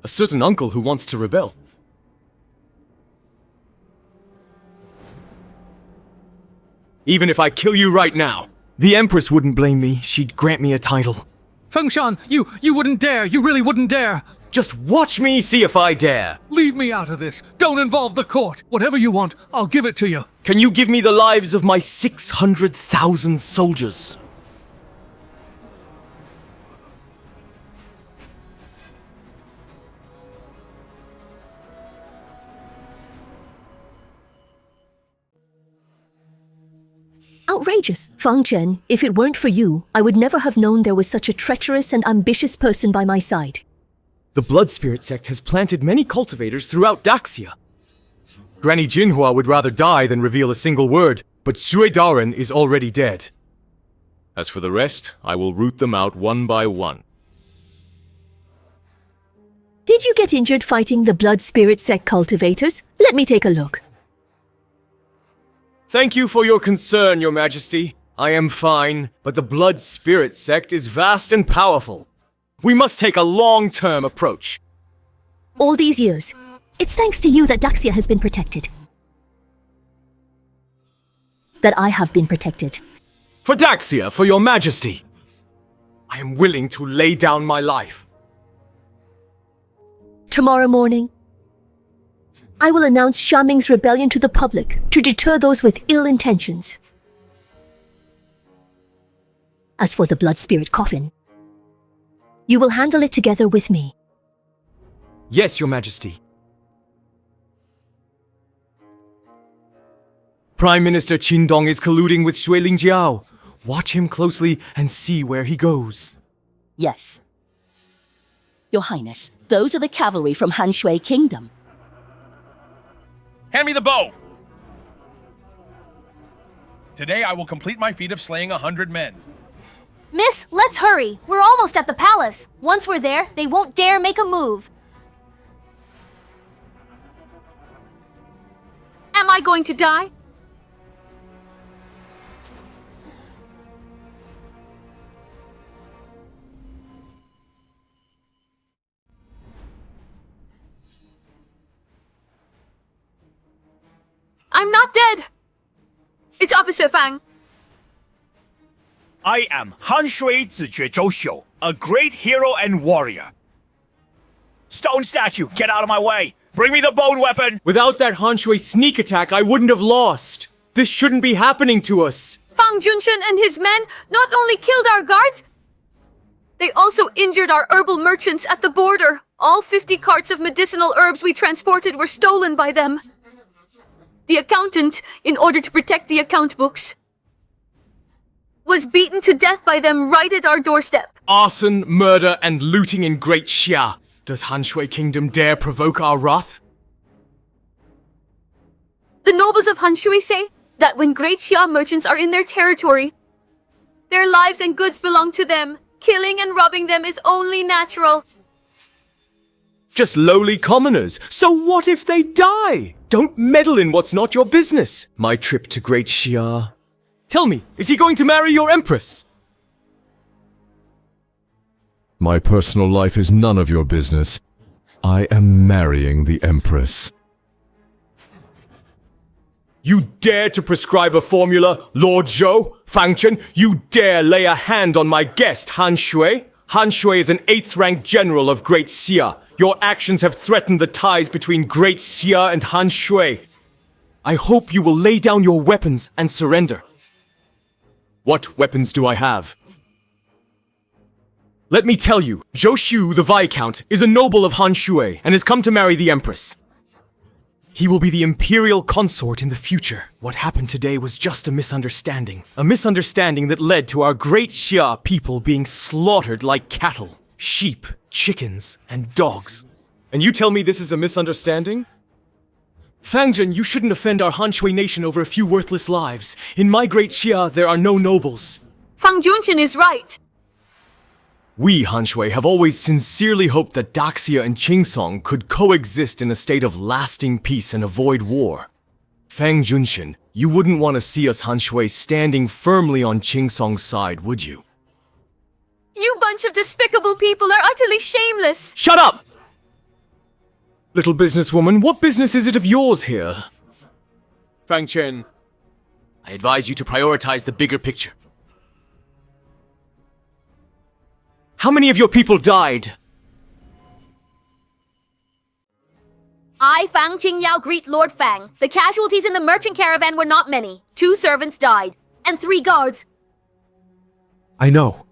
[SPEAKER 12] A certain uncle who wants to rebel. Even if I kill you right now, the Empress wouldn't blame me. She'd grant me a title.
[SPEAKER 17] Fengshan, you wouldn't dare. You really wouldn't dare.
[SPEAKER 12] Just watch me see if I dare.
[SPEAKER 17] Leave me out of this. Don't involve the court. Whatever you want, I'll give it to you.
[SPEAKER 12] Can you give me the lives of my 600,000 soldiers?
[SPEAKER 11] Outrageous. Fang Chen, if it weren't for you, I would never have known there was such a treacherous and ambitious person by my side.
[SPEAKER 12] The Blood Spirit sect has planted many cultivators throughout Daxia. Granny Jinhua would rather die than reveal a single word, but Sui Daren is already dead. As for the rest, I will root them out one by one.
[SPEAKER 11] Did you get injured fighting the Blood Spirit sect cultivators? Let me take a look.
[SPEAKER 12] Thank you for your concern, Your Majesty. I am fine, but the Blood Spirit sect is vast and powerful. We must take a long-term approach.
[SPEAKER 11] All these years, it's thanks to you that Daxia has been protected. That I have been protected.
[SPEAKER 12] For Daxia, for Your Majesty, I am willing to lay down my life.
[SPEAKER 11] Tomorrow morning, I will announce Xiaming's rebellion to the public to deter those with ill intentions. As for the Blood Spirit coffin, you will handle it together with me.
[SPEAKER 12] Yes, Your Majesty. Prime Minister Qindong is colluding with Shuiling Jiao. Watch him closely and see where he goes.
[SPEAKER 4] Yes. Your Highness, those are the cavalry from Han Shui Kingdom.
[SPEAKER 21] Hand me the bow! Today I will complete my feat of slaying 100 men.
[SPEAKER 3] Miss, let's hurry. We're almost at the palace. Once we're there, they won't dare make a move. Am I going to die? I'm not dead! It's Officer Fang.
[SPEAKER 21] I am Han Shui Zijue Zhou Xiu, a great hero and warrior. Stone statue, get out of my way! Bring me the bone weapon!
[SPEAKER 12] Without that Han Shui sneak attack, I wouldn't have lost. This shouldn't be happening to us.
[SPEAKER 3] Fang Junshen and his men not only killed our guards, they also injured our herbal merchants at the border. All 50 carts of medicinal herbs we transported were stolen by them. The accountant, in order to protect the account books, was beaten to death by them right at our doorstep.
[SPEAKER 12] Arson, murder, and looting in Great Xia. Does Han Shui Kingdom dare provoke our wrath?
[SPEAKER 3] The nobles of Han Shui say that when Great Xia merchants are in their territory, their lives and goods belong to them. Killing and robbing them is only natural.
[SPEAKER 12] Just lowly commoners. So what if they die? Don't meddle in what's not your business. My trip to Great Xia. Tell me, is he going to marry your Empress?
[SPEAKER 5] My personal life is none of your business. I am marrying the Empress.
[SPEAKER 12] You dare to prescribe a formula, Lord Zhou? Fang Chen, you dare lay a hand on my guest, Han Shui? Han Shui is an 8th-rank general of Great Xia. Your actions have threatened the ties between Great Xia and Han Shui. I hope you will lay down your weapons and surrender. What weapons do I have? Let me tell you, Zhou Shu, the Viscount, is a noble of Han Shui and has come to marry the Empress. He will be the imperial consort in the future. What happened today was just a misunderstanding. A misunderstanding that led to our Great Xia people being slaughtered like cattle, sheep, chickens, and dogs. And you tell me this is a misunderstanding? Fangjin, you shouldn't offend our Han Shui nation over a few worthless lives. In my Great Xia, there are no nobles.
[SPEAKER 3] Fang Junshin is right.
[SPEAKER 12] We, Han Shui, have always sincerely hoped that Daxia and Qingsong could coexist in a state of lasting peace and avoid war. Fang Junshin, you wouldn't want to see us Han Shui standing firmly on Qingsong's side, would you?
[SPEAKER 3] You bunch of despicable people are utterly shameless.
[SPEAKER 12] Shut up! Little businesswoman, what business is it of yours here? Fang Chen, I advise you to prioritize the bigger picture. How many of your people died?
[SPEAKER 3] I, Fang Qingyao, greet Lord Fang. The casualties in the merchant caravan were not many. 2 servants died, and 3 guards.
[SPEAKER 12] I know.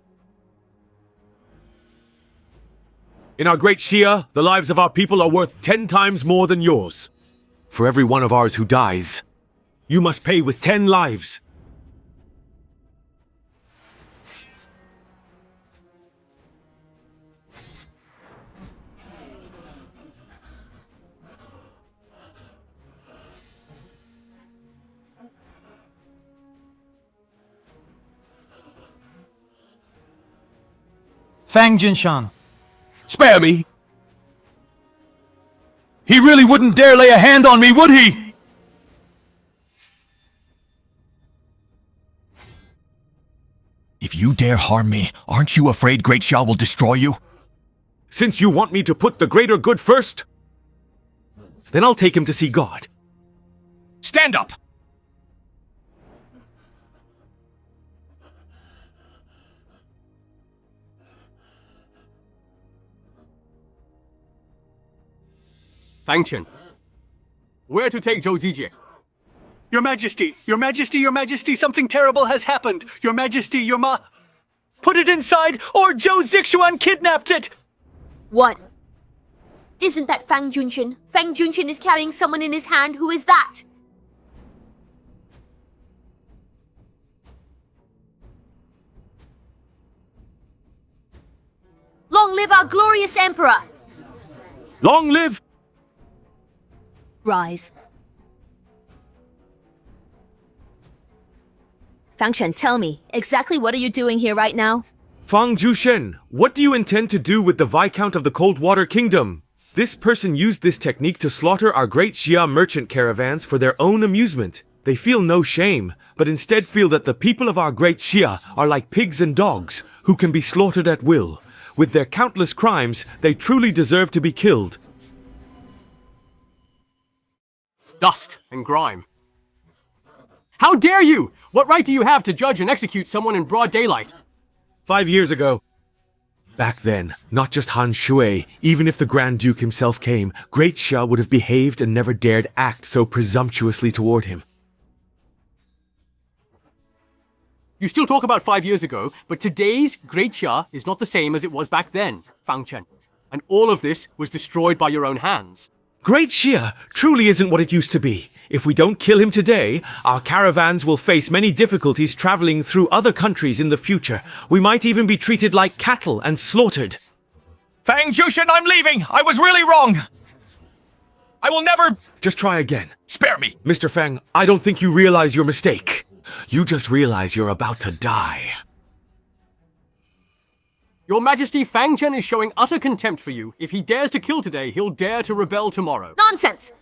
[SPEAKER 7] In our Great Xia, the lives of our people are worth 10 times more than yours. For every one of ours who dies, you must pay with 10 lives.
[SPEAKER 9] Fang Jinshan.
[SPEAKER 21] Spare me! He really wouldn't dare lay a hand on me, would he? If you dare harm me, aren't you afraid Great Xia will destroy you?
[SPEAKER 7] Since you want me to put the greater good first, then I'll take him to see God.
[SPEAKER 21] Stand up!
[SPEAKER 12] Fang Chen, where to take Zhou Zijie?
[SPEAKER 10] Your Majesty, Your Majesty, Your Majesty, something terrible has happened. Your Majesty, Your Put it inside, or Zhou Zixuan kidnapped it!
[SPEAKER 3] What? Isn't that Fang Junshin? Fang Junshin is carrying someone in his hand. Who is that? Long live our glorious Emperor!
[SPEAKER 7] Long live!
[SPEAKER 13] Rise. Fang Chen, tell me, exactly what are you doing here right now?
[SPEAKER 7] Fang Jushen, what do you intend to do with the Viscount of the Coldwater Kingdom? This person used this technique to slaughter our Great Xia merchant caravans for their own amusement. They feel no shame, but instead feel that the people of our Great Xia are like pigs and dogs, who can be slaughtered at will. With their countless crimes, they truly deserve to be killed.
[SPEAKER 12] Dust and grime. How dare you! What right do you have to judge and execute someone in broad daylight?
[SPEAKER 7] 5 years ago. Back then, not just Han Shui, even if the Grand Duke himself came, Great Xia would have behaved and never dared act so presumptuously toward him.
[SPEAKER 12] You still talk about 5 years ago, but today's Great Xia is not the same as it was back then, Fang Chen. And all of this was destroyed by your own hands.
[SPEAKER 7] Great Xia truly isn't what it used to be. If we don't kill him today, our caravans will face many difficulties traveling through other countries in the future. We might even be treated like cattle and slaughtered.
[SPEAKER 21] Fang Jushin, I'm leaving! I was really wrong! I will never—
[SPEAKER 7] Just try again.
[SPEAKER 21] Spare me!
[SPEAKER 7] Mr. Fang, I don't think you realize your mistake. You just realize you're about to die.
[SPEAKER 12] Your Majesty, Fang Chen is showing utter contempt for you. If he dares to kill today, he'll dare to rebel tomorrow.
[SPEAKER 3] Nonsense!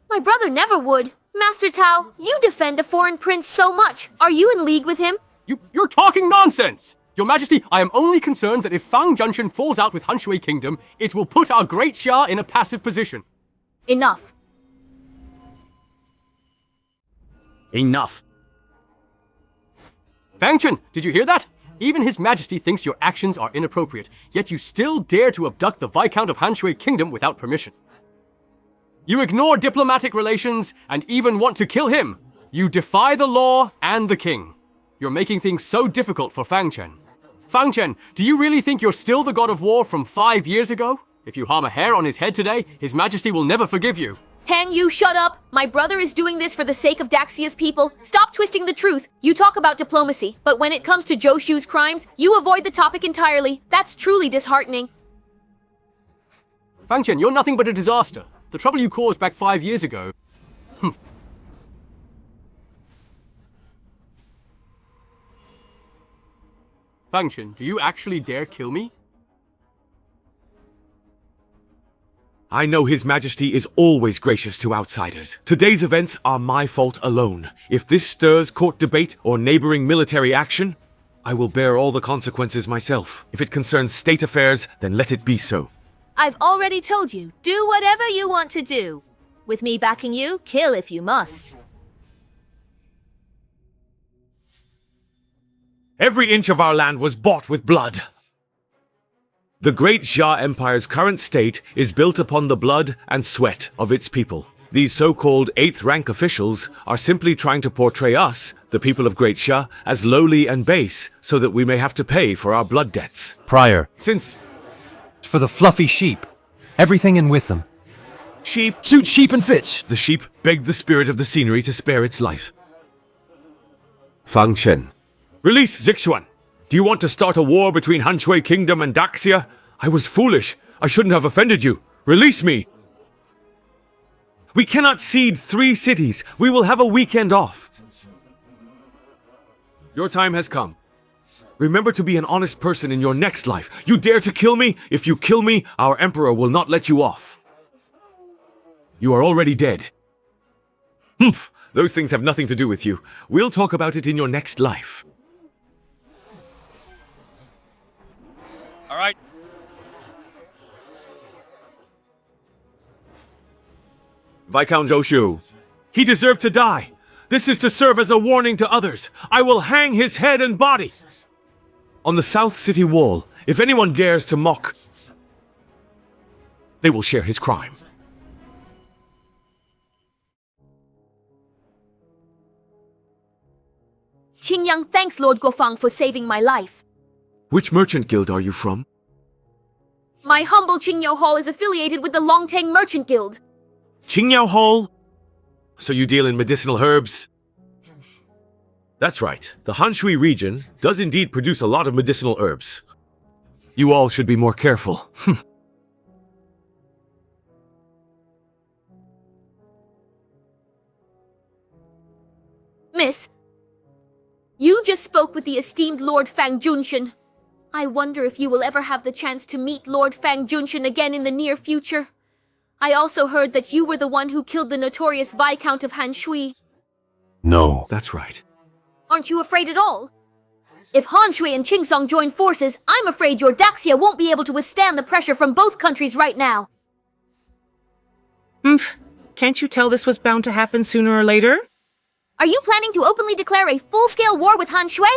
[SPEAKER 3] My brother never would. Master Tao, you defend a foreign prince so much. Are you in league with him?
[SPEAKER 12] You're talking nonsense! Your Majesty, I am only concerned that if Fang Junshin falls out with Han Shui Kingdom, it will put our Great Xia in a passive position.
[SPEAKER 3] Enough.
[SPEAKER 12] Enough. Fang Chen, did you hear that? Even His Majesty thinks your actions are inappropriate, yet you still dare to abduct the Viscount of Han Shui Kingdom without permission. You ignore diplomatic relations and even want to kill him. You defy the law and the king. You're making things so difficult for Fang Chen. Fang Chen, do you really think you're still the god of war from 5 years ago? If you harm a hair on his head today, His Majesty will never forgive you.
[SPEAKER 3] Tang, you shut up! My brother is doing this for the sake of Daxia's people. Stop twisting the truth. You talk about diplomacy, but when it comes to Joshu's crimes, you avoid the topic entirely. That's truly disheartening.
[SPEAKER 12] Fang Chen, you're nothing but a disaster. The trouble you caused back 5 years ago. Fang Chen, do you actually dare kill me?
[SPEAKER 7] I know His Majesty is always gracious to outsiders. Today's events are my fault alone. If this stirs court debate or neighboring military action, I will bear all the consequences myself. If it concerns state affairs, then let it be so.
[SPEAKER 13] I've already told you, do whatever you want to do. With me backing you, kill if you must.
[SPEAKER 7] Every inch of our land was bought with blood. The Great Xia Empire's current state is built upon the blood and sweat of its people. These so-called 8th rank officials are simply trying to portray us, the people of Great Xia, as lowly and base, so that we may have to pay for our blood debts.
[SPEAKER 18] Prior.
[SPEAKER 7] Since...
[SPEAKER 18] For the fluffy sheep. Everything in with them.
[SPEAKER 7] Sheep...
[SPEAKER 18] Suit sheep and fits.
[SPEAKER 7] The sheep begged the spirit of the scenery to spare its life. Fang Chen. Release Zixuan! Do you want to start a war between Han Shui Kingdom and Daxia? I was foolish. I shouldn't have offended you. Release me! We cannot cede 3 cities. We will have a weekend off. Your time has come. Remember to be an honest person in your next life. You dare to kill me? If you kill me, our Emperor will not let you off. You are already dead. Humph! Those things have nothing to do with you. We'll talk about it in your next life.
[SPEAKER 17] All right.
[SPEAKER 7] Viscount Joshu. He deserved to die. This is to serve as a warning to others. I will hang his head and body on the South City Wall. If anyone dares to mock, they will share his crime.
[SPEAKER 3] Qingyang thanks Lord Guofang for saving my life.
[SPEAKER 7] Which merchant guild are you from?
[SPEAKER 3] My humble Qingyao Hall is affiliated with the Longtang Merchant Guild.
[SPEAKER 7] Qingyao Hall? So you deal in medicinal herbs? That's right. The Han Shui region does indeed produce a lot of medicinal herbs. You all should be more careful.
[SPEAKER 3] Miss, you just spoke with the esteemed Lord Fang Junshin. I wonder if you will ever have the chance to meet Lord Fang Junshin again in the near future. I also heard that you were the one who killed the notorious Viscount of Han Shui.
[SPEAKER 7] No. That's right.
[SPEAKER 3] Aren't you afraid at all? If Han Shui and Qingsong join forces, I'm afraid your Daxia won't be able to withstand the pressure from both countries right now.
[SPEAKER 2] Can't you tell this was bound to happen sooner or later?
[SPEAKER 3] Are you planning to openly declare a full-scale war with Han Shui?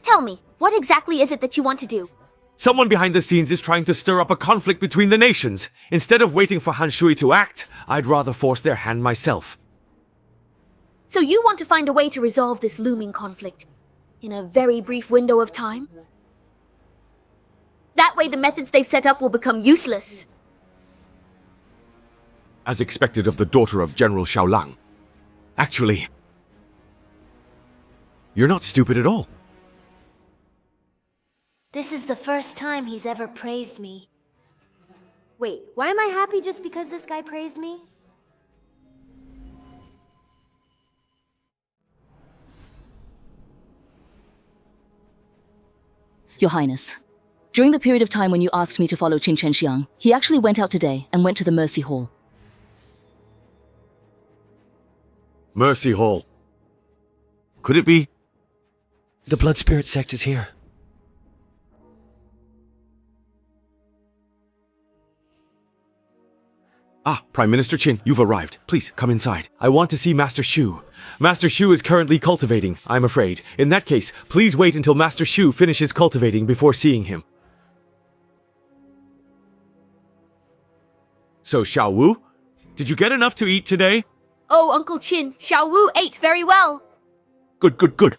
[SPEAKER 3] Tell me, what exactly is it that you want to do?
[SPEAKER 7] Someone behind the scenes is trying to stir up a conflict between the nations. Instead of waiting for Han Shui to act, I'd rather force their hand myself.
[SPEAKER 3] So you want to find a way to resolve this looming conflict in a very brief window of time? That way the methods they've set up will become useless.
[SPEAKER 7] As expected of the daughter of General Xiaolang. Actually, you're not stupid at all.
[SPEAKER 9] This is the first time he's ever praised me. Wait, why am I happy just because this guy praised me?
[SPEAKER 4] Your Highness, during the period of time when you asked me to follow Qin Xiang, he actually went out today and went to the Mercy Hall.
[SPEAKER 7] Mercy Hall. Could it be?
[SPEAKER 18] The Blood Spirit sect is here.
[SPEAKER 7] Ah, Prime Minister Qin, you've arrived. Please, come inside. I want to see Master Shu. Master Shu is currently cultivating, I'm afraid. In that case, please wait until Master Shu finishes cultivating before seeing him. So, Xiao Wu? Did you get enough to eat today?
[SPEAKER 3] Oh, Uncle Qin, Xiao Wu ate very well.
[SPEAKER 7] Good, good, good.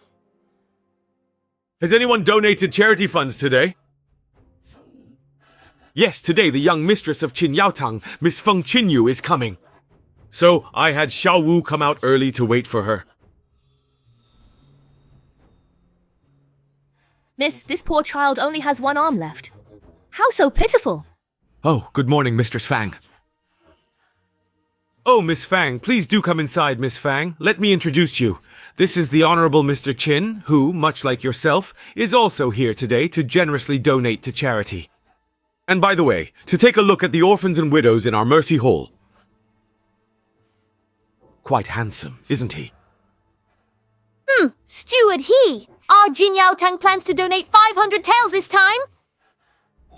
[SPEAKER 7] Has anyone donated charity funds today?
[SPEAKER 14] Yes, today the young mistress of Qin Yaotang, Miss Feng Qinyu, is coming. So I had Xiao Wu come out early to wait for her.
[SPEAKER 13] Miss, this poor child only has one arm left. How so pitiful?
[SPEAKER 14] Oh, good morning, Mistress Fang. Oh, Miss Fang, please do come inside, Miss Fang. Let me introduce you. This is the Honorable Mr. Qin, who, much like yourself, is also here today to generously donate to charity. And by the way, to take a look at the orphans and widows in our Mercy Hall. Quite handsome, isn't he?
[SPEAKER 3] Steward He! Our Jin Yao Tang plans to donate 500 taels this time!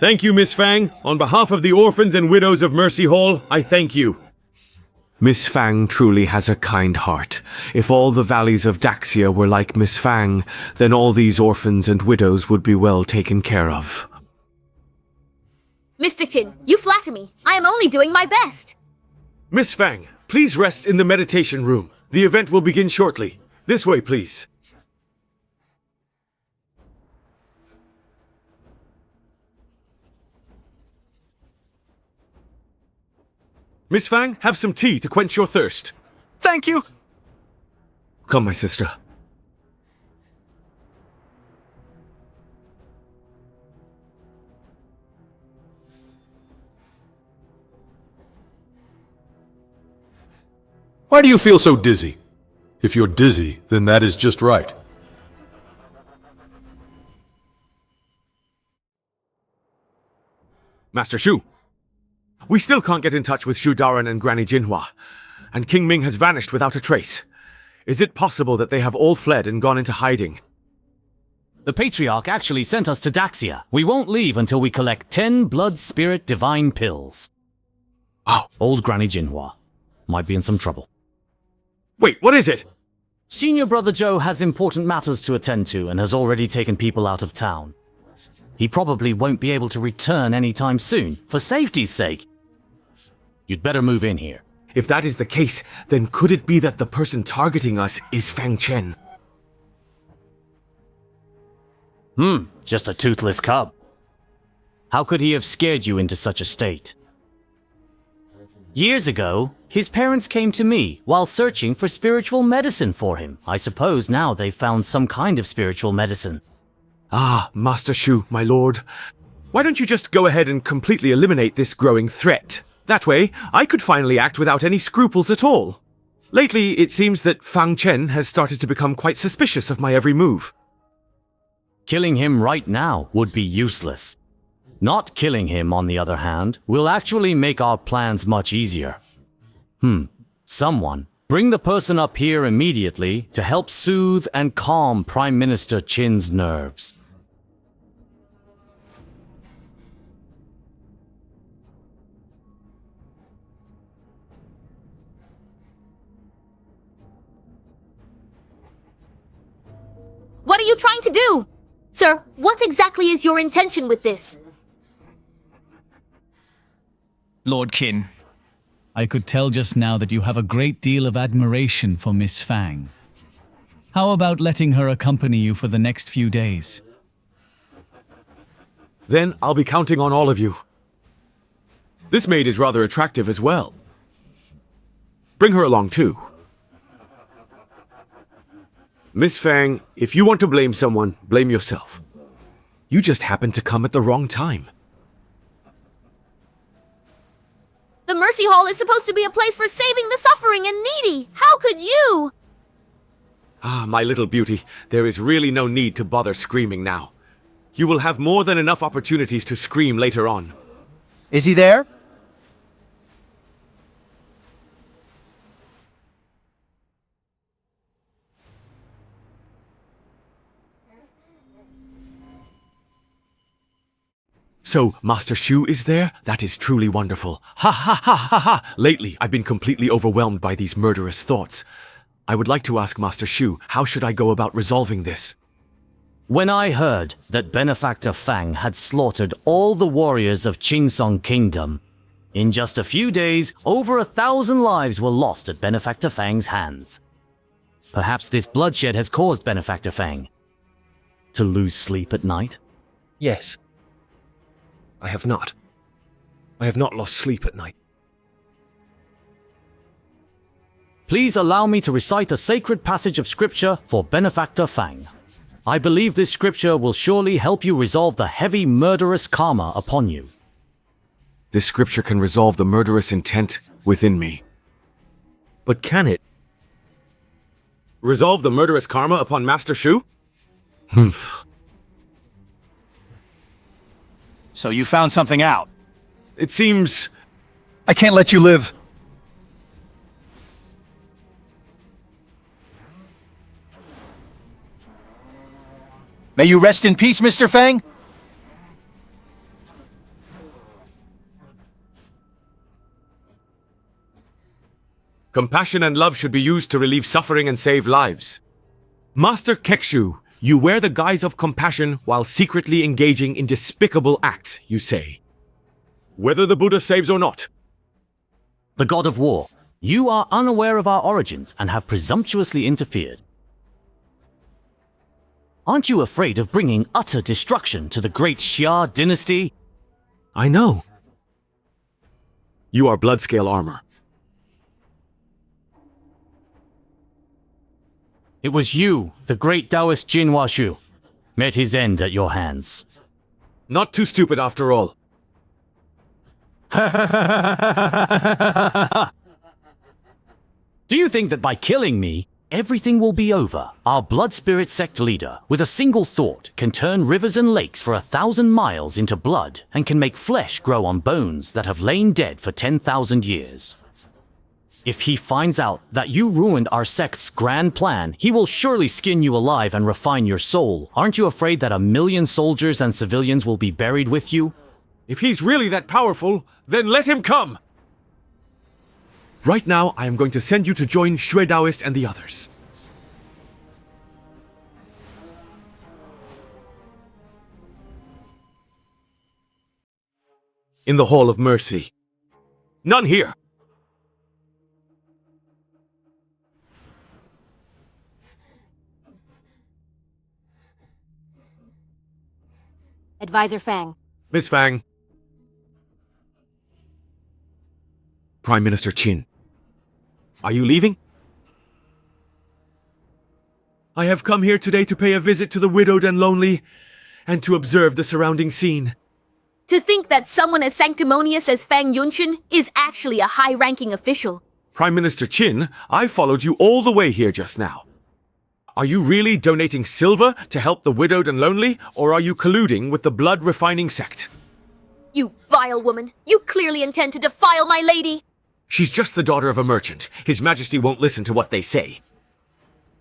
[SPEAKER 14] Thank you, Miss Fang. On behalf of the orphans and widows of Mercy Hall, I thank you. Miss Fang truly has a kind heart. If all the valleys of Daxia were like Miss Fang, then all these orphans and widows would be well taken care of.
[SPEAKER 3] Mr. Qin, you flatter me. I am only doing my best.
[SPEAKER 14] Miss Fang, please rest in the meditation room. The event will begin shortly. This way, please. Miss Fang, have some tea to quench your thirst.
[SPEAKER 10] Thank you.
[SPEAKER 14] Come, my sister.
[SPEAKER 16] Why do you feel so dizzy? If you're dizzy, then that is just right.
[SPEAKER 14] Master Shu. We still can't get in touch with Shu Daran and Granny Jinhua, and King Ming has vanished without a trace. Is it possible that they have all fled and gone into hiding?
[SPEAKER 19] The Patriarch actually sent us to Daxia. We won't leave until we collect 10 Blood Spirit Divine Pills.
[SPEAKER 14] Oh.
[SPEAKER 19] Old Granny Jinhua might be in some trouble.
[SPEAKER 14] Wait, what is it?
[SPEAKER 19] Senior Brother Joe has important matters to attend to and has already taken people out of town. He probably won't be able to return anytime soon, for safety's sake. You'd better move in here.
[SPEAKER 14] If that is the case, then could it be that the person targeting us is Fang Chen?
[SPEAKER 19] Just a toothless cub. How could he have scared you into such a state? Years ago, his parents came to me while searching for spiritual medicine for him. I suppose now they've found some kind of spiritual medicine.
[SPEAKER 14] Ah, Master Shu, my lord. Why don't you just go ahead and completely eliminate this growing threat? That way, I could finally act without any scruples at all. Lately, it seems that Fang Chen has started to become quite suspicious of my every move.
[SPEAKER 19] Killing him right now would be useless. Not killing him, on the other hand, will actually make our plans much easier. Someone, bring the person up here immediately to help soothe and calm Prime Minister Qin's nerves.
[SPEAKER 3] What are you trying to do? Sir, what exactly is your intention with this?
[SPEAKER 24] Lord Qin, I could tell just now that you have a great deal of admiration for Miss Fang. How about letting her accompany you for the next few days?
[SPEAKER 14] Then I'll be counting on all of you. This maid is rather attractive as well. Bring her along too. Miss Fang, if you want to blame someone, blame yourself. You just happened to come at the wrong time.
[SPEAKER 3] The Mercy Hall is supposed to be a place for saving the suffering and needy. How could you?
[SPEAKER 14] Ah, my little beauty, there is really no need to bother screaming now. You will have more than enough opportunities to scream later on.
[SPEAKER 25] Is he there?
[SPEAKER 14] So, Master Shu is there? That is truly wonderful. Ha ha ha ha ha! Lately, I've been completely overwhelmed by these murderous thoughts. I would like to ask Master Shu, how should I go about resolving this?
[SPEAKER 19] When I heard that Benefactor Fang had slaughtered all the warriors of Qingsong Kingdom, in just a few days, over 1,000 lives were lost at Benefactor Fang's hands. Perhaps this bloodshed has caused Benefactor Fang to lose sleep at night?
[SPEAKER 15] Yes. I have not.
[SPEAKER 14] I have not lost sleep at night.
[SPEAKER 19] Please allow me to recite a sacred passage of scripture for Benefactor Fang. I believe this scripture will surely help you resolve the heavy murderous karma upon you.
[SPEAKER 14] This scripture can resolve the murderous intent within me. But can it resolve the murderous karma upon Master Shu?
[SPEAKER 21] So you found something out?
[SPEAKER 14] It seems...
[SPEAKER 21] I can't let you live. May you rest in peace, Mr. Fang?
[SPEAKER 14] Compassion and love should be used to relieve suffering and save lives. Master Kekshu, you wear the guise of compassion while secretly engaging in despicable acts, you say. Whether the Buddha saves or not.
[SPEAKER 19] The God of War, you are unaware of our origins and have presumptuously interfered. Aren't you afraid of bringing utter destruction to the Great Xia dynasty?
[SPEAKER 14] I know. You are Bloodscale armor.
[SPEAKER 19] It was you, the great Taoist Jin Washu, met his end at your hands.
[SPEAKER 14] Not too stupid after all.
[SPEAKER 19] Do you think that by killing me, everything will be over? Our blood spirit sect leader, with a single thought, can turn rivers and lakes for 1,000 miles into blood and can make flesh grow on bones that have lain dead for 10,000 years. If he finds out that you ruined our sect's grand plan, he will surely skin you alive and refine your soul. Aren't you afraid that 1,000,000 soldiers and civilians will be buried with you?
[SPEAKER 14] If he's really that powerful, then let him come! Right now, I am going to send you to join Shui Daoist and the others. In the Hall of Mercy. None here!
[SPEAKER 9] Advisor Fang.
[SPEAKER 14] Miss Fang. Prime Minister Qin. Are you leaving? I have come here today to pay a visit to the widowed and lonely, and to observe the surrounding scene.
[SPEAKER 3] To think that someone as sanctimonious as Fang Yunshin is actually a high-ranking official.
[SPEAKER 14] Prime Minister Qin, I followed you all the way here just now. Are you really donating silver to help the widowed and lonely, or are you colluding with the blood-refining sect?
[SPEAKER 3] You vile woman! You clearly intend to defile my lady!
[SPEAKER 14] She's just the daughter of a merchant. His Majesty won't listen to what they say.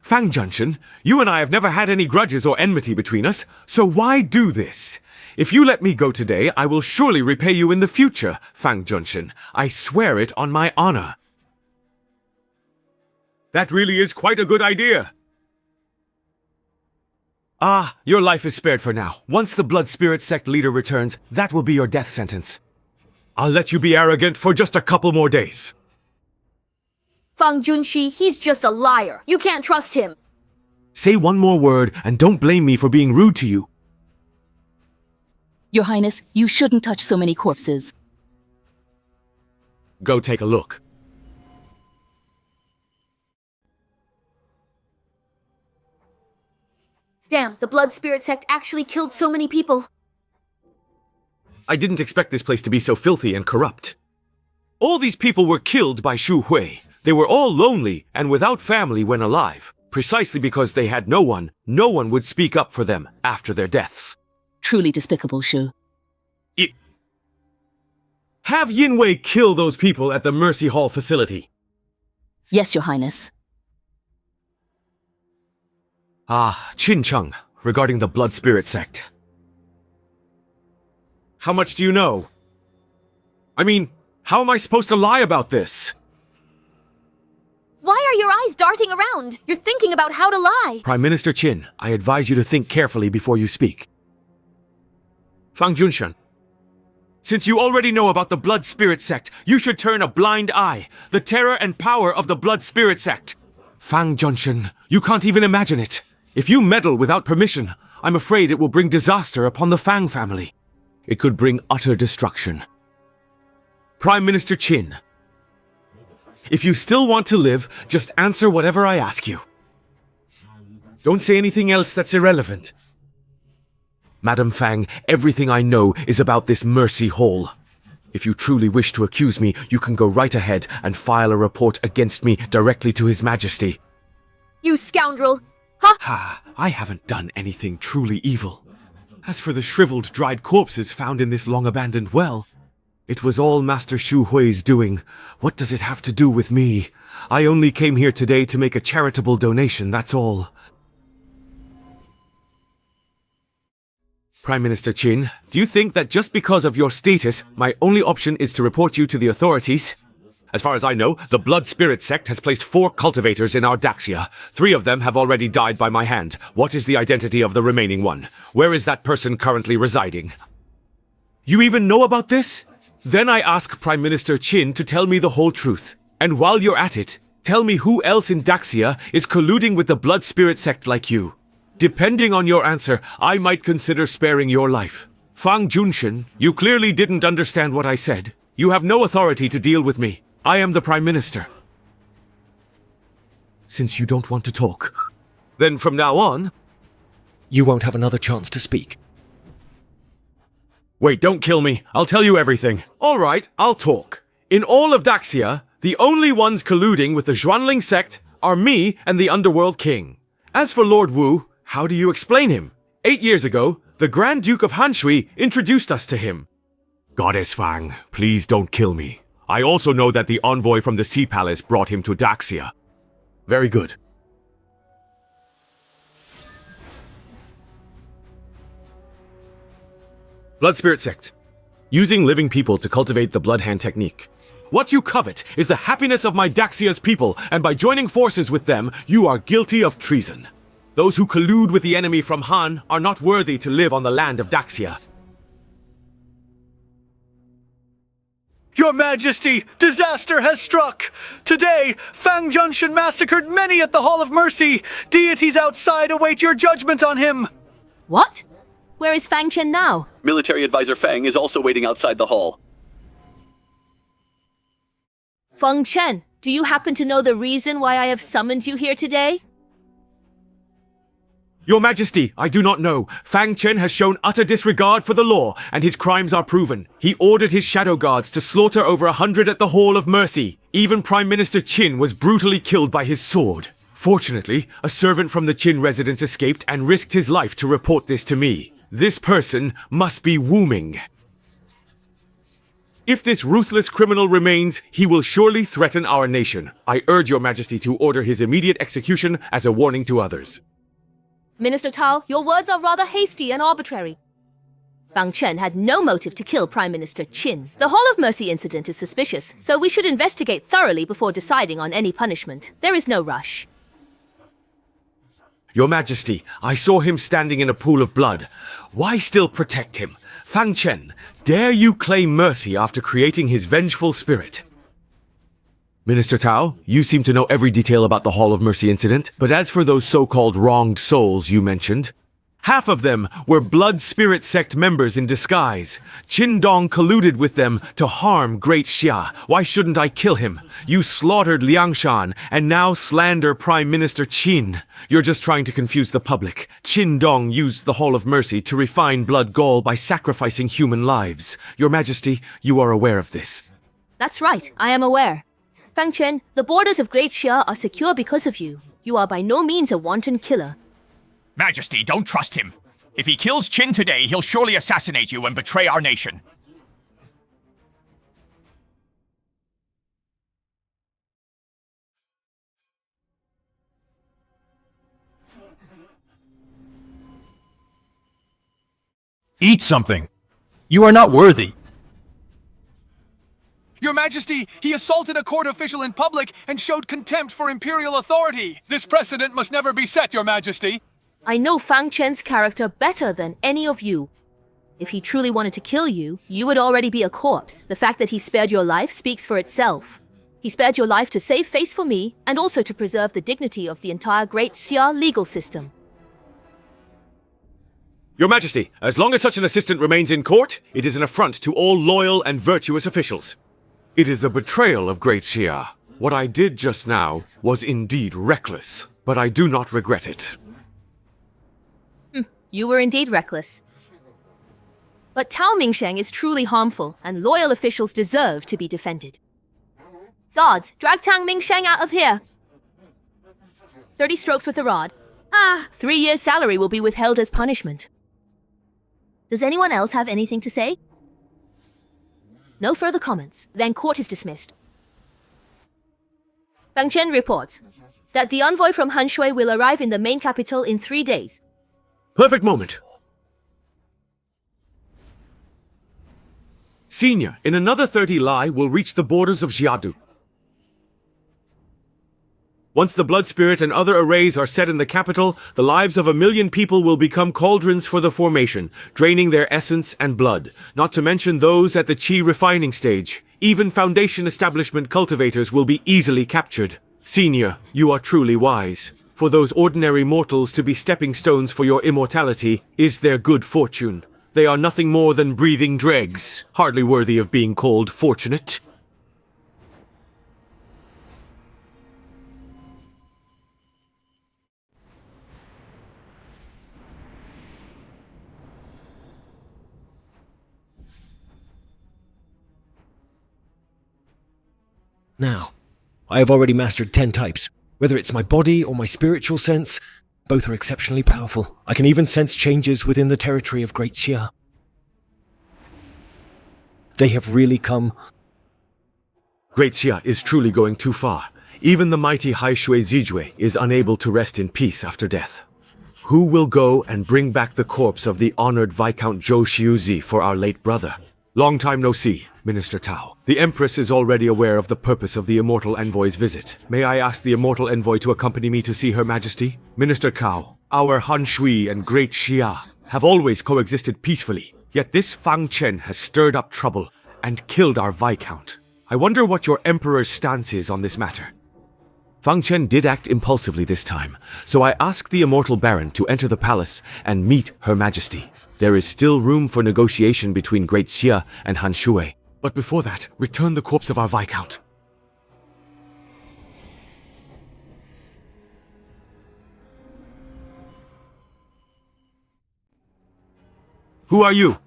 [SPEAKER 14] Fang Junshin, you and I have never had any grudges or enmity between us, so why do this? If you let me go today, I will surely repay you in the future, Fang Junshin. I swear it on my honor. That really is quite a good idea. Ah, your life is spared for now. Once the Blood Spirit sect leader returns, that will be your death sentence. I'll let you be arrogant for just a couple more days.
[SPEAKER 3] Fang Junshi, he's just a liar. You can't trust him.
[SPEAKER 14] Say one more word and don't blame me for being rude to you.
[SPEAKER 4] Your Highness, you shouldn't touch so many corpses.
[SPEAKER 14] Go take a look.
[SPEAKER 3] Damn, the Blood Spirit sect actually killed so many people.
[SPEAKER 14] I didn't expect this place to be so filthy and corrupt. All these people were killed by Shu Hui. They were all lonely and without family when alive, precisely because they had no one would speak up for them after their deaths.
[SPEAKER 4] Truly despicable, Shu.
[SPEAKER 14] Have Yinwei kill those people at the Mercy Hall facility.
[SPEAKER 4] Yes, Your Highness.
[SPEAKER 14] Ah, Qin Cheng, regarding the Blood Spirit sect. How much do you know? I mean, how am I supposed to lie about this?
[SPEAKER 3] Why are your eyes darting around? You're thinking about how to lie.
[SPEAKER 14] Prime Minister Qin, I advise you to think carefully before you speak. Fang Junshan, since you already know about the Blood Spirit sect, you should turn a blind eye. The terror and power of the Blood Spirit sect. Fang Junshan, you can't even imagine it. If you meddle without permission, I'm afraid it will bring disaster upon the Fang family. It could bring utter destruction. Prime Minister Qin. If you still want to live, just answer whatever I ask you. Don't say anything else that's irrelevant. Madam Fang, everything I know is about this Mercy Hall. If you truly wish to accuse me, you can go right ahead and file a report against me directly to His Majesty.
[SPEAKER 3] You scoundrel! Huh?
[SPEAKER 14] Ha, I haven't done anything truly evil. As for the shriveled, dried corpses found in this long-abandoned well, it was all Master Shu Hui's doing. What does it have to do with me? I only came here today to make a charitable donation, that's all. Prime Minister Qin, do you think that just because of your status, my only option is to report you to the authorities? As far as I know, the Blood Spirit sect has placed 4 cultivators in our Daxia. 3 of them have already died by my hand. What is the identity of the remaining one? Where is that person currently residing? You even know about this? Then I ask Prime Minister Qin to tell me the whole truth. And while you're at it, tell me who else in Daxia is colluding with the Blood Spirit sect like you. Depending on your answer, I might consider sparing your life. Fang Junshin, you clearly didn't understand what I said. You have no authority to deal with me. I am the Prime Minister. Since you don't want to talk, then from now on, you won't have another chance to speak. Wait, don't kill me. I'll tell you everything. All right, I'll talk. In all of Daxia, the only ones colluding with the Xuanling sect are me and the Underworld King. As for Lord Wu, how do you explain him? 8 years ago, the Grand Duke of Hanshui introduced us to him. Goddess Fang, please don't kill me. I also know that the envoy from the Sea Palace brought him to Daxia. Very good. Blood Spirit Sect. Using living people to cultivate the Blood Hand technique. What you covet is the happiness of my Daxia's people, and by joining forces with them, you are guilty of treason. Those who collude with the enemy from Han are not worthy to live on the land of Daxia.
[SPEAKER 10] Your Majesty, disaster has struck! Today, Fang Junshin massacred many at the Hall of Mercy! Deities outside await your judgment on him!
[SPEAKER 13] What? Where is Fang Chen now?
[SPEAKER 1] Military Advisor Fang is also waiting outside the hall.
[SPEAKER 13] Feng Chen, do you happen to know the reason why I have summoned you here today?
[SPEAKER 14] Your Majesty, I do not know. Fang Chen has shown utter disregard for the law, and his crimes are proven. He ordered his shadow guards to slaughter over 100 at the Hall of Mercy. Even Prime Minister Qin was brutally killed by his sword. Fortunately, a servant from the Qin residence escaped and risked his life to report this to me. This person must be Wu Ming. If this ruthless criminal remains, he will surely threaten our nation. I urge your Majesty to order his immediate execution as a warning to others.
[SPEAKER 13] Minister Tao, your words are rather hasty and arbitrary. Fang Chen had no motive to kill Prime Minister Qin. The Hall of Mercy incident is suspicious, so we should investigate thoroughly before deciding on any punishment. There is no rush.
[SPEAKER 14] Your Majesty, I saw him standing in a pool of blood. Why still protect him? Fang Chen, dare you claim mercy after creating his vengeful spirit? Minister Tao, you seem to know every detail about the Hall of Mercy incident, but as for those so-called wronged souls you mentioned, half of them were Blood Spirit sect members in disguise. Qin Dong colluded with them to harm Great Xia. Why shouldn't I kill him? You slaughtered Liangshan, and now slander Prime Minister Qin. You're just trying to confuse the public. Qin Dong used the Hall of Mercy to refine Blood Gall by sacrificing human lives. Your Majesty, you are aware of this.
[SPEAKER 13] That's right, I am aware. Fang Chen, the borders of Great Xia are secure because of you. You are by no means a wanton killer.
[SPEAKER 21] Majesty, don't trust him. If he kills Qin today, he'll surely assassinate you and betray our nation.
[SPEAKER 1] Eat something. You are not worthy.
[SPEAKER 23] Your Majesty, he assaulted a court official in public and showed contempt for imperial authority. This precedent must never be set, Your Majesty.
[SPEAKER 13] I know Fang Chen's character better than any of you. If he truly wanted to kill you, you would already be a corpse. The fact that he spared your life speaks for itself. He spared your life to save face for me, and also to preserve the dignity of the entire Great Xia legal system.
[SPEAKER 14] Your Majesty, as long as such an assistant remains in court, it is an affront to all loyal and virtuous officials. It is a betrayal of Great Xia. What I did just now was indeed reckless, but I do not regret it.
[SPEAKER 13] You were indeed reckless. But Tao Mingsheng is truly harmful, and loyal officials deserve to be defended. Guards, drag Tang Mingsheng out of here. 30 strokes with the rod. 3 years' salary will be withheld as punishment. Does anyone else have anything to say? No further comments. Then court is dismissed. Fang Chen reports that the envoy from Han Shui will arrive in the main capital in 3 days.
[SPEAKER 14] Perfect moment. Senior, in another 30 Lai, will reach the borders of Jiadu. Once the Blood Spirit and other arrays are set in the capital, the lives of 1 million people will become cauldrons for the formation, draining their essence and blood, not to mention those at the Qi refining stage. Even Foundation establishment cultivators will be easily captured. Senior, you are truly wise. For those ordinary mortals to be stepping stones for your immortality is their good fortune. They are nothing more than breathing dregs, hardly worthy of being called fortunate.
[SPEAKER 6] Now, I have already mastered 10 types. Whether it's my body or my spiritual sense, both are exceptionally powerful. I can even sense changes within the territory of Great Xia. They have really come.
[SPEAKER 14] Great Xia is truly going too far. Even the mighty Hai Shui Zijue is unable to rest in peace after death. Who will go and bring back the corpse of the honored Viscount Zhou Xiuzi for our late brother? Long time no see, Minister Tao. The Empress is already aware of the purpose of the Immortal Envoy's visit. May I ask the Immortal Envoy to accompany me to see Her Majesty? Minister Cao, our Han Shui and Great Xia have always coexisted peacefully, yet this Fang Chen has stirred up trouble and killed our Viscount. I wonder what your Emperor's stance is on this matter. Fang Chen did act impulsively this time, so I asked the Immortal Baron to enter the palace and meet Her Majesty. There is still room for negotiation between Great Xia and Han Shui. But before that, return the corpse of our Viscount. Who are you?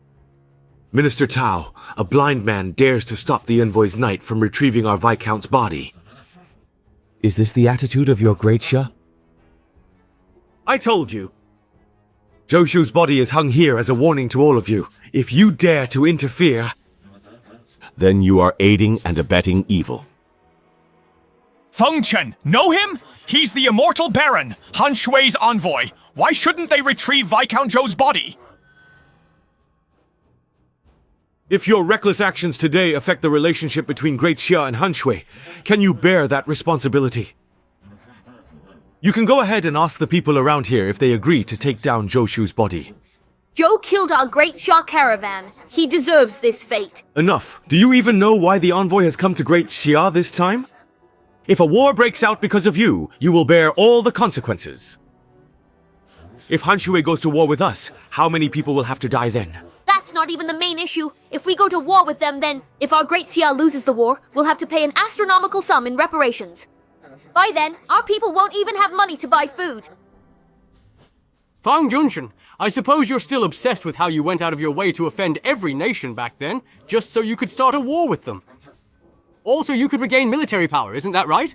[SPEAKER 14] Minister Tao, a blind man dares to stop the envoy's knight from retrieving our Viscount's body. Is this the attitude of your Great Xia? I told you. Joshu's body is hung here as a warning to all of you. If you dare to interfere, then you are aiding and abetting evil.
[SPEAKER 21] Feng Chen, know him? He's the Immortal Baron, Han Shui's envoy. Why shouldn't they retrieve Viscount Zhou's body?
[SPEAKER 14] If your reckless actions today affect the relationship between Great Xia and Han Shui, can you bear that responsibility? You can go ahead and ask the people around here if they agree to take down Joshu's body.
[SPEAKER 3] Zhou killed our Great Xia caravan. He deserves this fate.
[SPEAKER 14] Enough. Do you even know why the envoy has come to Great Xia this time? If a war breaks out because of you, you will bear all the consequences. If Han Shui goes to war with us, how many people will have to die then?
[SPEAKER 3] That's not even the main issue. If we go to war with them, then if our Great Xia loses the war, we'll have to pay an astronomical sum in reparations. By then, our people won't even have money to buy food.
[SPEAKER 8] Fang Junshin, I suppose you're still obsessed with how you went out of your way to offend every nation back then, just so you could start a war with them. Also, you could regain military power, isn't that right?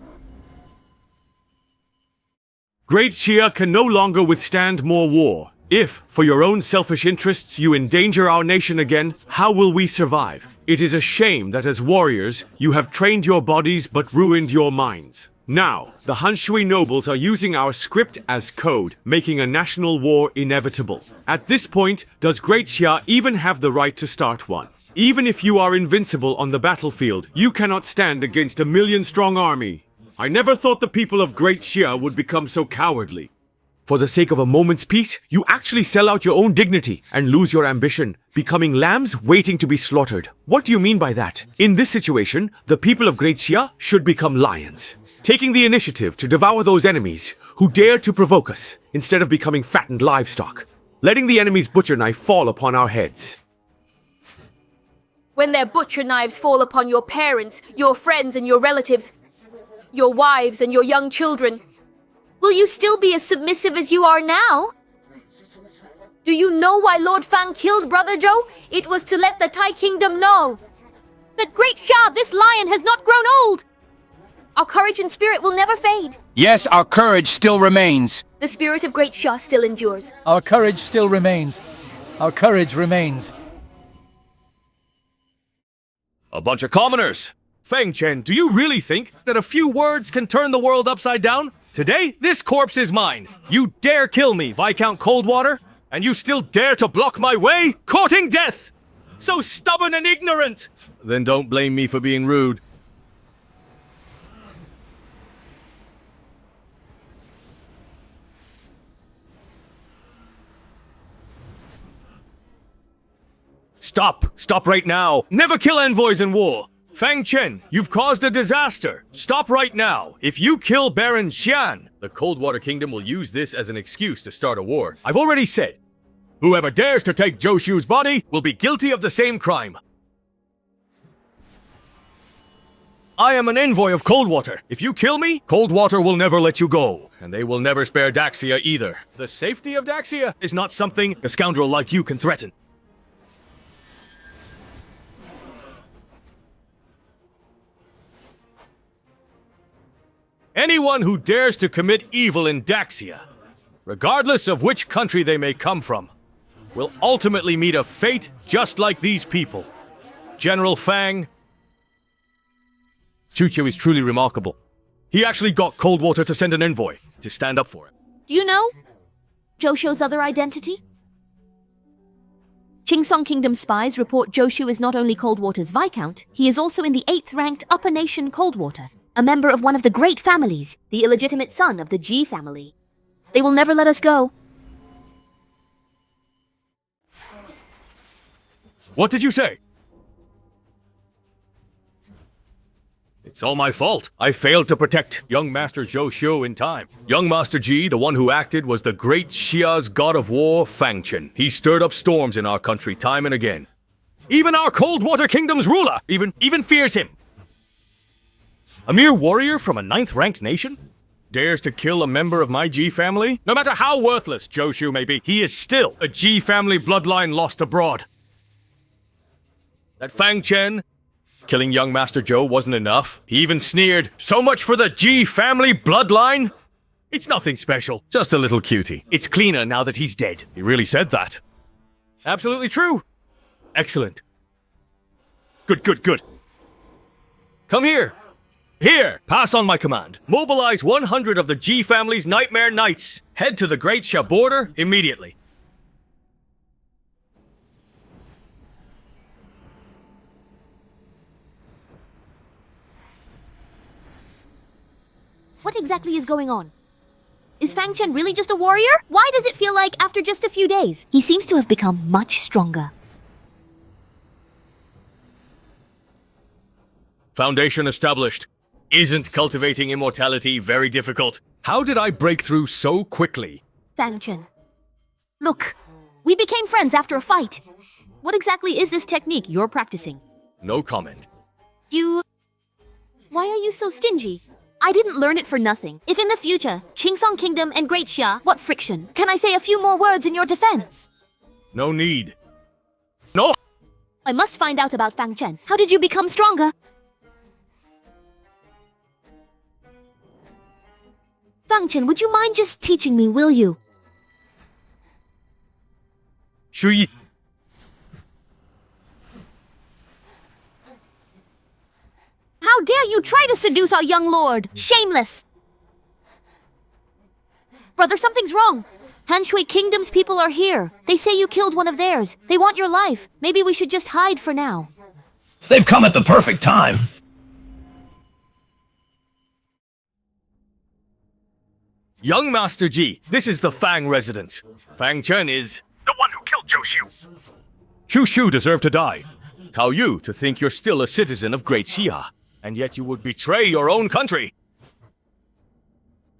[SPEAKER 14] Great Xia can no longer withstand more war. If, for your own selfish interests, you endanger our nation again, how will we survive? It is a shame that as warriors, you have trained your bodies but ruined your minds. Now, the Han Shui nobles are using our script as code, making a national war inevitable. At this point, does Great Xia even have the right to start one? Even if you are invincible on the battlefield, you cannot stand against a 1,000,000-strong army. I never thought the people of Great Xia would become so cowardly. For the sake of a moment's peace, you actually sell out your own dignity and lose your ambition, becoming lambs waiting to be slaughtered. What do you mean by that? In this situation, the people of Great Xia should become lions, taking the initiative to devour those enemies who dare to provoke us, instead of becoming fattened livestock, letting the enemy's butcher knife fall upon our heads.
[SPEAKER 3] When their butcher knives fall upon your parents, your friends and your relatives, your wives and your young children, will you still be as submissive as you are now? Do you know why Lord Fang killed Brother Zhou? It was to let the Tai Kingdom know that Great Xia, this lion, has not grown old. Our courage and spirit will never fade.
[SPEAKER 5] Yes, our courage still remains.
[SPEAKER 3] The spirit of Great Xia still endures.
[SPEAKER 11] Our courage still remains. Our courage remains.
[SPEAKER 7] A bunch of commoners! Feng Chen, do you really think that a few words can turn the world upside down? Today, this corpse is mine. You dare kill me, Viscount Coldwater? And you still dare to block my way? Courting death! So stubborn and ignorant! Then don't blame me for being rude. Stop! Stop right now! Never kill envoys in war! Fang Chen, you've caused a disaster! Stop right now! If you kill Baron Xian, the Coldwater Kingdom will use this as an excuse to start a war. I've already said, whoever dares to take Zhou Shu's body will be guilty of the same crime. I am an envoy of Coldwater. If you kill me, Coldwater will never let you go. And they will never spare Daxia either. The safety of Daxia is not something a scoundrel like you can threaten. Anyone who dares to commit evil in Daxia, regardless of which country they may come from, will ultimately meet a fate just like these people. General Fang, Chuchu is truly remarkable. He actually got Coldwater to send an envoy to stand up for him.
[SPEAKER 3] Do you know Zhou Shu's other identity? Qingsong Kingdom spies report Zhou Shu is not only Coldwater's Viscount, he is also in the 8th ranked Upper Nation Coldwater, a member of one of the great families, the illegitimate son of the Ji family. They will never let us go.
[SPEAKER 7] What did you say? It's all my fault. I failed to protect young Master Zhou Shu in time. Young Master Ji, the one who acted, was the Great Xia's god of war, Fang Chen. He stirred up storms in our country time and again. Even our Coldwater Kingdom's ruler even fears him. A mere warrior from a 9th-ranked nation? Dares to kill a member of my Ji family? No matter how worthless Zhou Shu may be, he is still a Ji family bloodline lost abroad. That Fang Chen, killing young Master Zhou wasn't enough. He even sneered, "So much for the Ji family bloodline?" It's nothing special, just a little cutie. It's cleaner now that he's dead. He really said that. Absolutely true. Excellent. Good. Come here. Here, pass on my command. Mobilize 100 of the Ji family's Nightmare Knights. Head to the Great Xia border immediately.
[SPEAKER 3] What exactly is going on? Is Fang Chen really just a warrior? Why does it feel like after just a few days, he seems to have become much stronger?
[SPEAKER 7] Foundation established. Isn't cultivating immortality very difficult? How did I break through so quickly?
[SPEAKER 3] Fang Chen. Look, we became friends after a fight. What exactly is this technique you're practicing?
[SPEAKER 7] No comment.
[SPEAKER 3] Why are you so stingy? I didn't learn it for nothing. If in the future, Qingsong Kingdom and Great Xia, what friction? Can I say a few more words in your defense?
[SPEAKER 7] No need. No!
[SPEAKER 3] I must find out about Fang Chen. How did you become stronger? Fang Chen, would you mind just teaching me, will you?
[SPEAKER 7] Shui.
[SPEAKER 3] How dare you try to seduce our young lord? Shameless! Brother, something's wrong. Hanshui Kingdom's people are here. They say you killed one of theirs. They want your life. Maybe we should just hide for now.
[SPEAKER 5] They've come at the perfect time.
[SPEAKER 7] Young Master Ji, this is the Fang residence. Fang Chen is the one who killed Zhou Shu. Zhou Shu deserved to die. How you to think you're still a citizen of Great Xia, and yet you would betray your own country.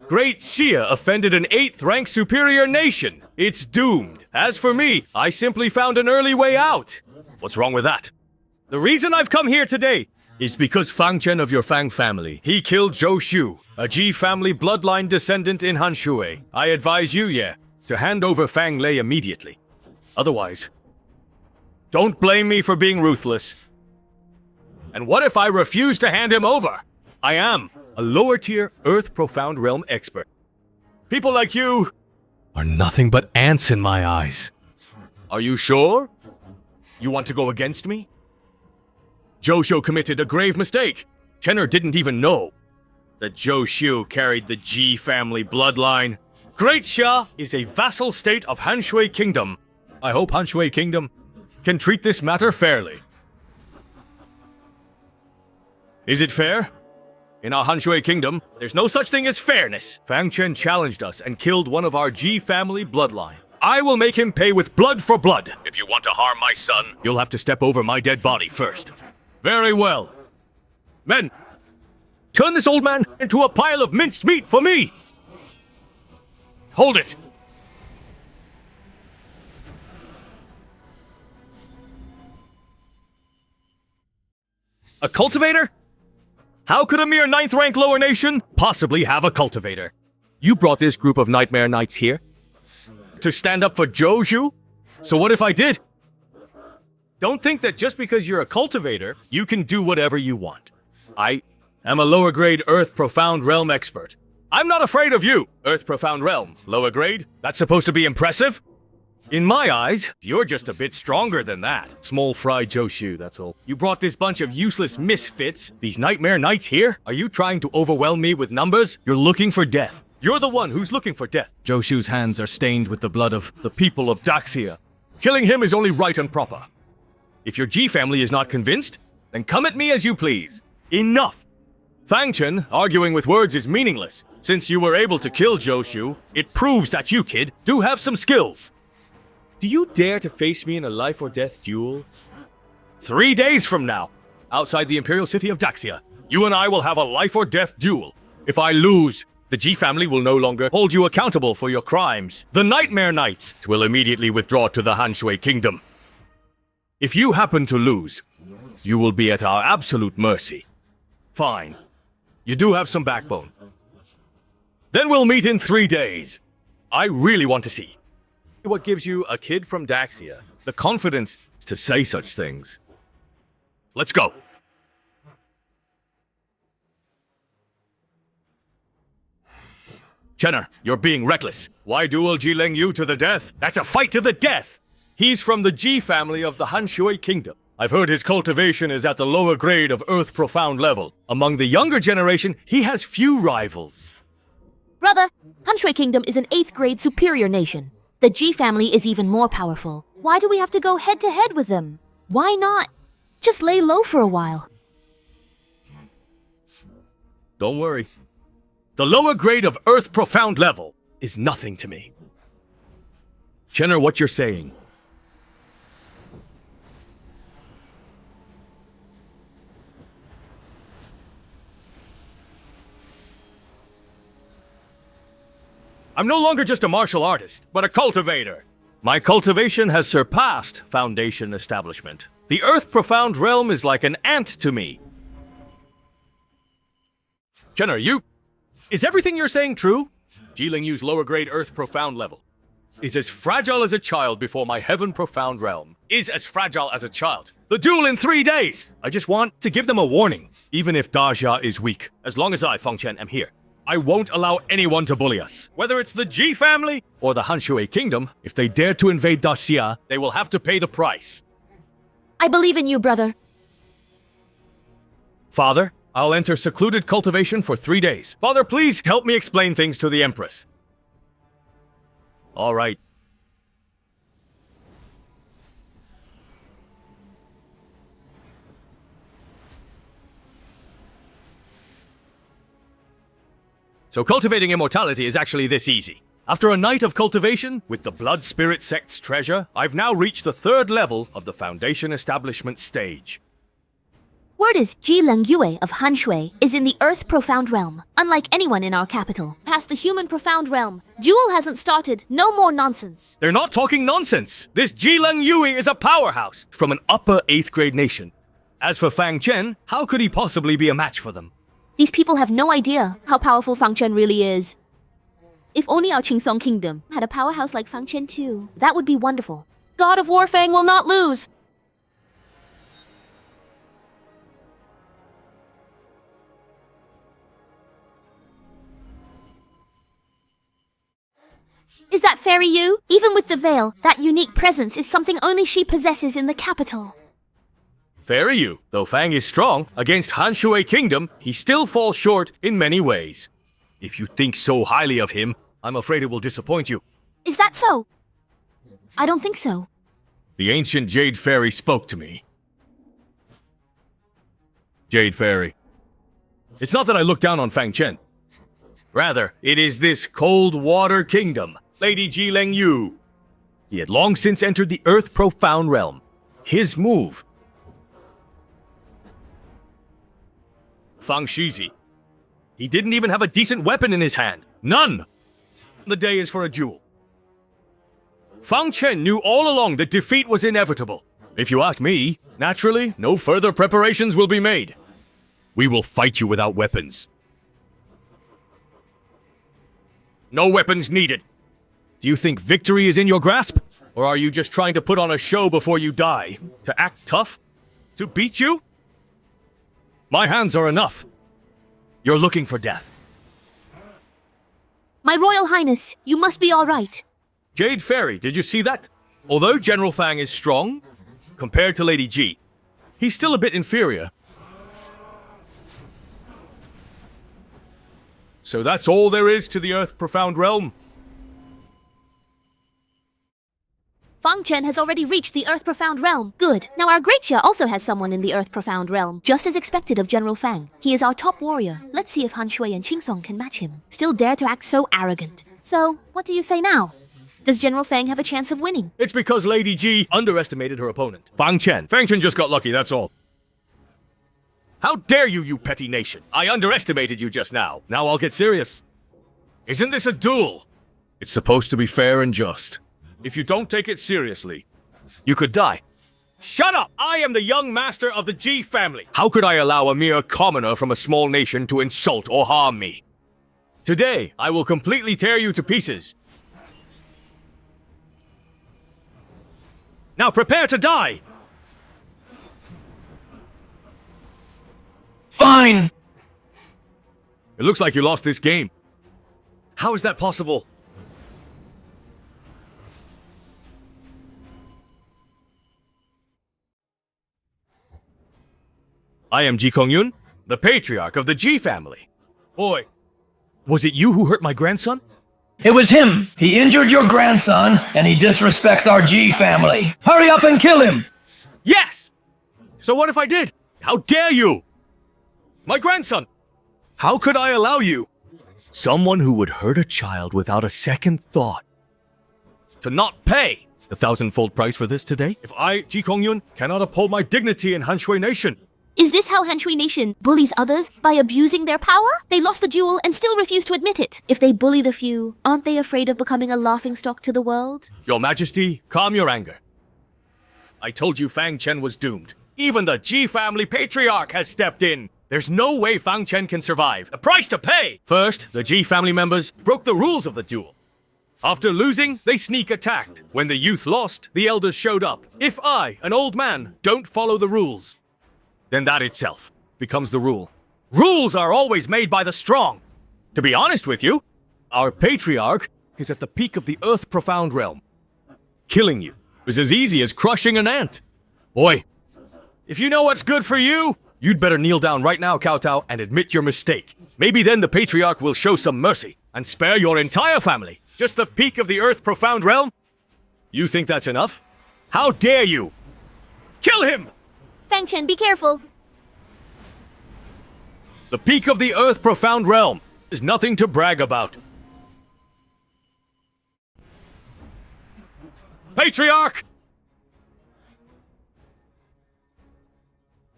[SPEAKER 7] Great Xia offended an 8th-rank superior nation. It's doomed. As for me, I simply found an early way out. What's wrong with that? The reason I've come here today is because Fang Chen of your Fang family. He killed Zhou Shu, a Ji family bloodline descendant in Hanshui. I advise you, to hand over Fang Lei immediately. Otherwise, don't blame me for being ruthless. And what if I refuse to hand him over? I am a lower-tier Earth Profound Realm expert. People like you are nothing but ants in my eyes. Are you sure? You want to go against me? Zhou Shu committed a grave mistake. Chenner didn't even know that Zhou Shu carried the Ji family bloodline. Great Xia is a vassal state of Hanshui Kingdom. I hope Hanshui Kingdom can treat this matter fairly. Is it fair? In our Hanshui Kingdom, there's no such thing as fairness. Fang Chen challenged us and killed one of our Ji family bloodline. I will make him pay with blood for blood. If you want to harm my son, you'll have to step over my dead body first. Very well. Men, turn this old man into a pile of minced meat for me! Hold it! A cultivator? How could a mere 9th rank lower nation possibly have a cultivator? You brought this group of nightmare knights here to stand up for Zhou Shu? So what if I did? Don't think that just because you're a cultivator, you can do whatever you want. I am a lower grade Earth Profound Realm expert. I'm not afraid of you, Earth Profound Realm. Lower grade? That's supposed to be impressive? In my eyes, you're just a bit stronger than that. Small fry Zhou Shu, that's all. You brought this bunch of useless misfits, these nightmare knights here? Are you trying to overwhelm me with numbers? You're looking for death. You're the one who's looking for death. Zhou Shu's hands are stained with the blood of the people of Daxia. Killing him is only right and proper. If your Ji family is not convinced, then come at me as you please. Enough! Fang Chen arguing with words is meaningless. Since you were able to kill Zhou Shu, it proves that you, kid, do have some skills. Do you dare to face me in a life or death duel? 3 days from now, outside the Imperial City of Daxia, you and I will have a life or death duel. If I lose, the Ji family will no longer hold you accountable for your crimes. The Nightmare Knights will immediately withdraw to the Hanshui Kingdom. If you happen to lose, you will be at our absolute mercy. Fine. You do have some backbone. Then we'll meet in 3 days. I really want to see what gives you, a kid from Daxia, the confidence to say such things. Let's go. Chenner, you're being reckless. Why duel Jileng Yu to the death? That's a fight to the death! He's from the Ji family of the Hanshui Kingdom. I've heard his cultivation is at the lower grade of Earth Profound level. Among the younger generation, he has few rivals.
[SPEAKER 12] Brother, Hanshui Kingdom is an 8th grade superior nation. The Ji family is even more powerful. Why do we have to go head to head with them? Why not just lay low for a while?
[SPEAKER 7] Don't worry. The lower grade of Earth Profound level is nothing to me. Chenner, what you're saying. I'm no longer just a martial artist, but a cultivator. My cultivation has surpassed Foundation establishment. The Earth Profound Realm is like an ant to me. Chenner, is everything you're saying true? Jileng Yu's lower grade Earth Profound level is as fragile as a child before my Heaven Profound Realm is as fragile as a child. The duel in 3 days! I just want to give them a warning. Even if Dajia is weak, as long as I, Fang Chen, am here, I won't allow anyone to bully us. Whether it's the Ji family or the Hanshui Kingdom, if they dare to invade Daxia, they will have to pay the price.
[SPEAKER 12] I believe in you, brother.
[SPEAKER 7] Father, I'll enter secluded cultivation for 3 days. Father, please help me explain things to the Empress. All right. So cultivating immortality is actually this easy. After a night of cultivation, with the Blood Spirit Sect's treasure, I've now reached the 3rd level of the Foundation Establishment stage.
[SPEAKER 12] Word is Jileng Yue of Hanshui is in the Earth Profound Realm. Unlike anyone in our capital, past the Human Profound Realm, duel hasn't started. No more nonsense.
[SPEAKER 7] They're not talking nonsense. This Jileng Yue is a powerhouse from an upper 8th grade nation.
[SPEAKER 14] As for Fang Chen, how could he possibly be a match for them?
[SPEAKER 12] These people have no idea how powerful Fang Chen really is. If only our Qingsong Kingdom had a powerhouse like Fang Chen too, that would be wonderful.
[SPEAKER 13] God of War Fang will not lose.
[SPEAKER 12] Is that fairy you? Even with the veil, that unique presence is something only she possesses in the capital.
[SPEAKER 14] Fairy Yu, though Fang is strong, against Han Shui Kingdom, he still falls short in many ways. If you think so highly of him, I'm afraid it will disappoint you.
[SPEAKER 12] Is that so? I don't think so.
[SPEAKER 14] The ancient Jade Fairy spoke to me. Jade Fairy. It's not that I look down on Fang Chen. Rather, it is this cold water kingdom, Lady Ji Leng Yu. He had long since entered the Earth Profound Realm. His move. Fang Shizi. He didn't even have a decent weapon in his hand. None! The day is for a duel. Fang Chen knew all along that defeat was inevitable. If you ask me, naturally, no further preparations will be made. We will fight you without weapons. No weapons needed. Do you think victory is in your grasp? Or are you just trying to put on a show before you die? To act tough? To beat you? My hands are enough. You're looking for death.
[SPEAKER 12] My Royal Highness, you must be all right.
[SPEAKER 14] Jade Fairy, did you see that? Although General Fang is strong, compared to Lady Ji, he's still a bit inferior. So that's all there is to the Earth Profound Realm?
[SPEAKER 12] Fang Chen has already reached the Earth Profound Realm. Good. Now our Great Xia also has someone in the Earth Profound Realm, just as expected of General Fang. He is our top warrior. Let's see if Han Shui and Qingsong can match him. Still dare to act so arrogant. So, what do you say now? Does General Fang have a chance of winning?
[SPEAKER 14] It's because Lady Ji underestimated her opponent. Fang Chen. Fang Chen just got lucky, that's all. How dare you, you petty nation! I underestimated you just now. Now I'll get serious. Isn't this a duel? It's supposed to be fair and just. If you don't take it seriously, you could die. Shut up! I am the young master of the Ji family. How could I allow a mere commoner from a small nation to insult or harm me? Today, I will completely tear you to pieces. Now prepare to die!
[SPEAKER 5] Fine!
[SPEAKER 14] It looks like you lost this game. How is that possible? I am Ji Kongyun, the patriarch of the Ji family. Boy, was it you who hurt my grandson?
[SPEAKER 5] It was him. He injured your grandson, and he disrespects our G family. Hurry up and kill him!
[SPEAKER 14] Yes! So what if I did? How dare you? My grandson! How could I allow you? Someone who would hurt a child without a second thought. To not pay the 1,000-fold price for this today? If I, Ji Kongyun, cannot uphold my dignity in Han Shui Nation.
[SPEAKER 12] Is this how Han Shui Nation bullies others by abusing their power? They lost the duel and still refuse to admit it. If they bully the few, aren't they afraid of becoming a laughingstock to the world?
[SPEAKER 14] Your Majesty, calm your anger. I told you Fang Chen was doomed. Even the Ji family patriarch has stepped in. There's no way Fang Chen can survive. The price to pay! First, the Ji family members broke the rules of the duel. After losing, they sneak attacked. When the youth lost, the elders showed up. If I, an old man, don't follow the rules, then that itself becomes the rule. Rules are always made by the strong. To be honest with you, our patriarch is at the peak of the Earth Profound Realm. Killing you is as easy as crushing an ant. Boy, if you know what's good for you, you'd better kneel down right now, Kowtow, and admit your mistake. Maybe then the patriarch will show some mercy and spare your entire family. Just the peak of the Earth Profound Realm? You think that's enough? How dare you? Kill him!
[SPEAKER 12] Fang Chen, be careful.
[SPEAKER 14] The peak of the Earth Profound Realm is nothing to brag about. Patriarch!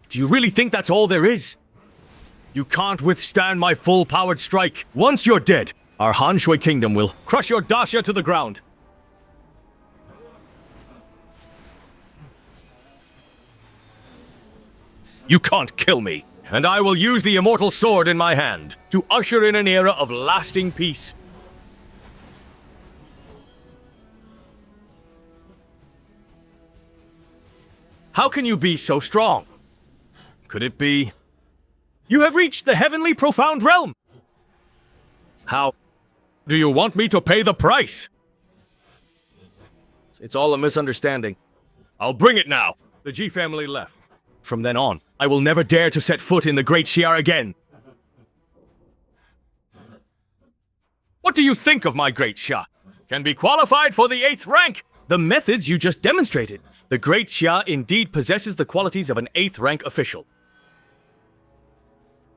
[SPEAKER 14] Do you really think that's all there is? You can't withstand my full-powered strike. Once you're dead, our Han Shui Kingdom will crush your dacia to the ground.
[SPEAKER 7] You can't kill me. And I will use the immortal sword in my hand to usher in an era of lasting peace. How can you be so strong? Could it be... You have reached the heavenly profound realm! How do you want me to pay the price? It's all a misunderstanding. I'll bring it now. The G family left. From then on, I will never dare to set foot in the Great Xia again. What do you think of my Great Xia? Can be qualified for the 8th rank! The methods you just demonstrated. The Great Xia indeed possesses the qualities of an 8th rank official.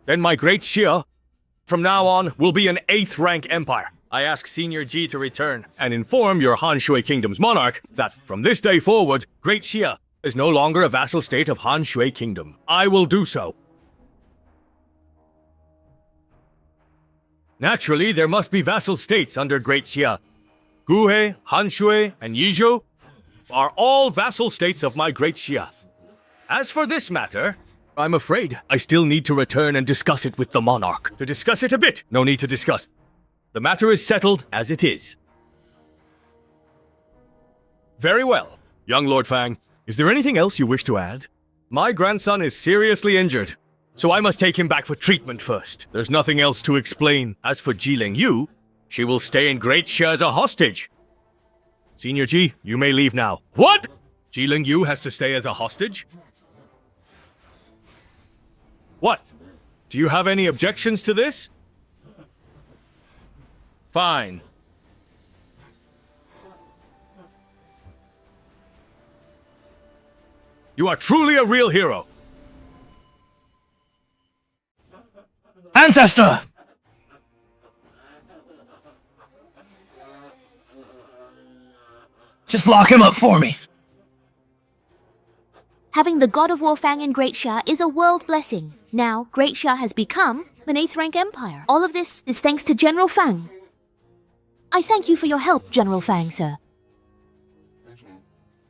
[SPEAKER 7] Then my Great Xia, from now on, will be an 8th rank empire. I ask Senior G to return and inform your Han Shui Kingdom's monarch that from this day forward, Great Xia is no longer a vassal state of Han Shui Kingdom. I will do so. Naturally, there must be vassal states under Great Xia. Guhe, Han Shui, and Yizhou are all vassal states of my Great Xia. As for this matter, I'm afraid I still need to return and discuss it with the monarch. To discuss it a bit, no need to discuss. The matter is settled as it is. Very well, young Lord Fang. Is there anything else you wish to add? My grandson is seriously injured, so I must take him back for treatment first. There's nothing else to explain. As for Jiling Yu, she will stay in Great Xia as a hostage. Senior G, you may leave now. What? Jiling Yu has to stay as a hostage? What? Do you have any objections to this? Fine. You are truly a real hero.
[SPEAKER 5] Ancestor! Just lock him up for me.
[SPEAKER 12] Having the God of War Fang in Great Xia is a world blessing. Now, Great Xia has become an 8th rank empire. All of this is thanks to General Fang. I thank you for your help, General Fang, sir.